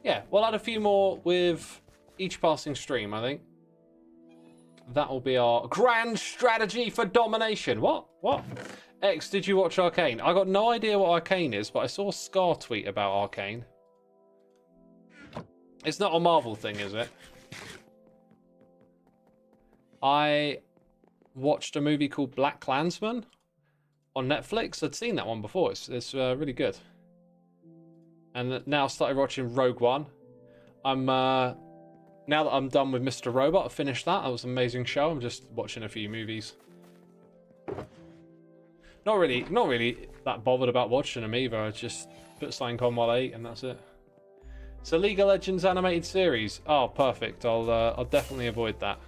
Yeah, we'll add a few more with each passing stream, I think. That will be our grand strategy for domination. What? X, did you watch Arcane? I got no idea what Arcane is, but I saw Scar tweet about Arcane. It's not a Marvel thing, is it? I watched a movie called Black Klansman on Netflix. I'd seen that one before. It's really good. And now started watching Rogue One. I'm Now that I'm done with Mr. Robot, I finished that. That was an amazing show. I'm just watching a few movies. Not really that bothered about watching them either. I just put something on while I eat, and that's it. It's a League of Legends animated series. Oh, perfect. I'll definitely avoid that.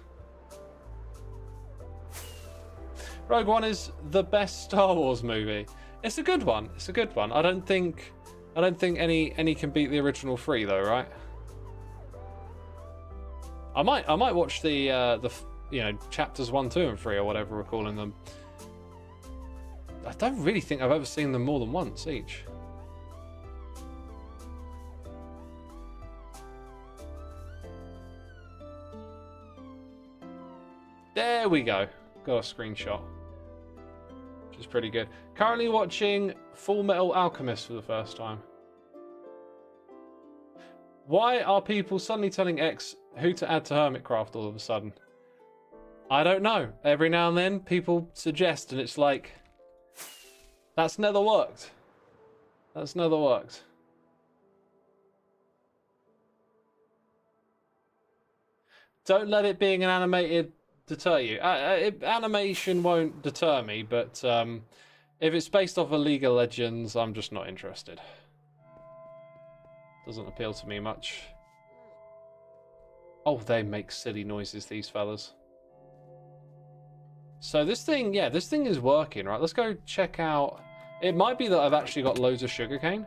Rogue One is the best Star Wars movie. It's a good one. It's a good one. I don't think any can beat the original 3 though, right? I might watch the chapters 1, 2, and 3 or whatever we're calling them. I don't really think I've ever seen them more than once each. There we go. Got a screenshot. Which is pretty good. Currently watching Full Metal Alchemist for the first time. Why are people suddenly telling X who to add to Hermitcraft all of a sudden? I don't know. Every now and then people suggest, and it's like, that's never worked. That's never worked. Don't let it being an animated deter you. Animation won't deter me, but if it's based off a League of Legends, I'm just not interested. Doesn't appeal to me much. Oh, they make silly noises, these fellas. So this thing, yeah, this thing is working, right? Let's go check out. It might be that I've actually got loads of sugarcane.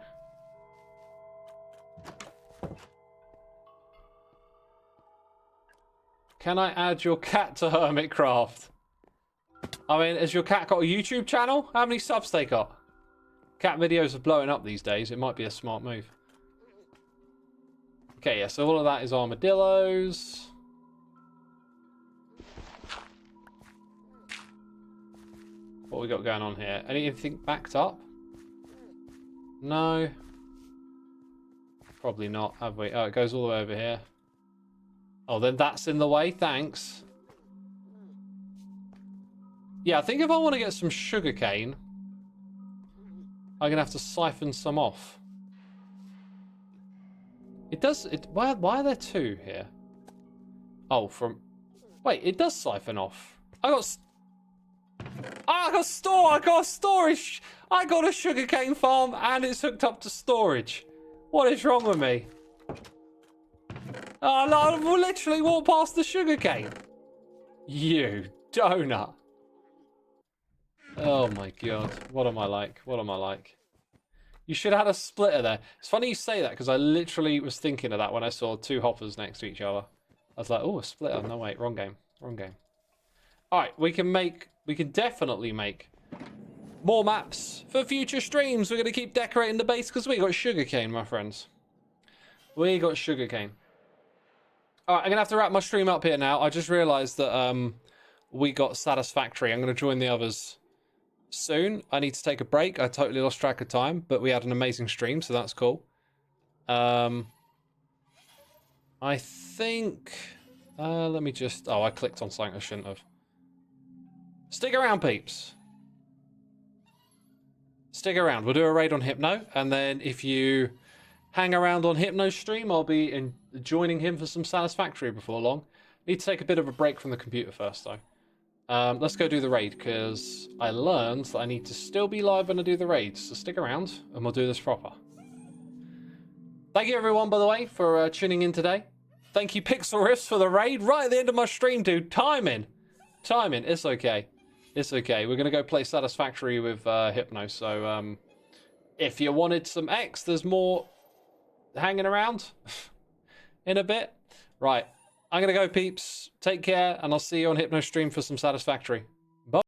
Can I add your cat to Hermitcraft? I mean, has your cat got a YouTube channel? How many subs they got? Cat videos are blowing up these days. It might be a smart move. Okay, yeah, so all of that is armadillos. What we got going on here? Anything backed up? No. Probably not, have we? Oh, it goes all the way over here. Oh, then that's in the way, thanks. Yeah, I think if I want to get some sugarcane, I'm going to have to siphon some off. It does... Why are there 2 here? Oh, from... Wait, it does siphon off. I got storage. I got a sugarcane farm and it's hooked up to storage. What is wrong with me? Oh, no, I literally walked past the sugarcane. You donut. Oh my god. What am I like? What am I like? You should have had a splitter there. It's funny you say that because I literally was thinking of that when I saw 2 hoppers next to each other. I was like, oh, a splitter. No, wait, wrong game. Wrong game. Alright, we can definitely make more maps for future streams. We're going to keep decorating the base because we got sugarcane, my friends. We got sugarcane. Alright, I'm going to have to wrap my stream up here now. I just realised that we got satisfactory. I'm going to join the others soon. I need to take a break. I totally lost track of time, but we had an amazing stream, so that's cool. I think... let me just... Oh, I clicked on something I shouldn't have. Stick around, peeps. Stick around. We'll do a raid on Hypno, and then if you hang around on Hypno's stream, I'll be joining him for some Satisfactory before long. Need to take a bit of a break from the computer first, though. Let's go do the raid, because I learned that I need to still be live when I do the raid, so stick around, and we'll do this proper. Thank you, everyone, by the way, for tuning in today. Thank you, Pixel Riffs, for the raid right at the end of my stream, dude. Timing. It's okay. It's okay. We're going to go play Satisfactory with Hypno, so if you wanted some X, there's more hanging around in a bit. Right. I'm going to go, peeps. Take care, and I'll see you on Hypno stream for some Satisfactory.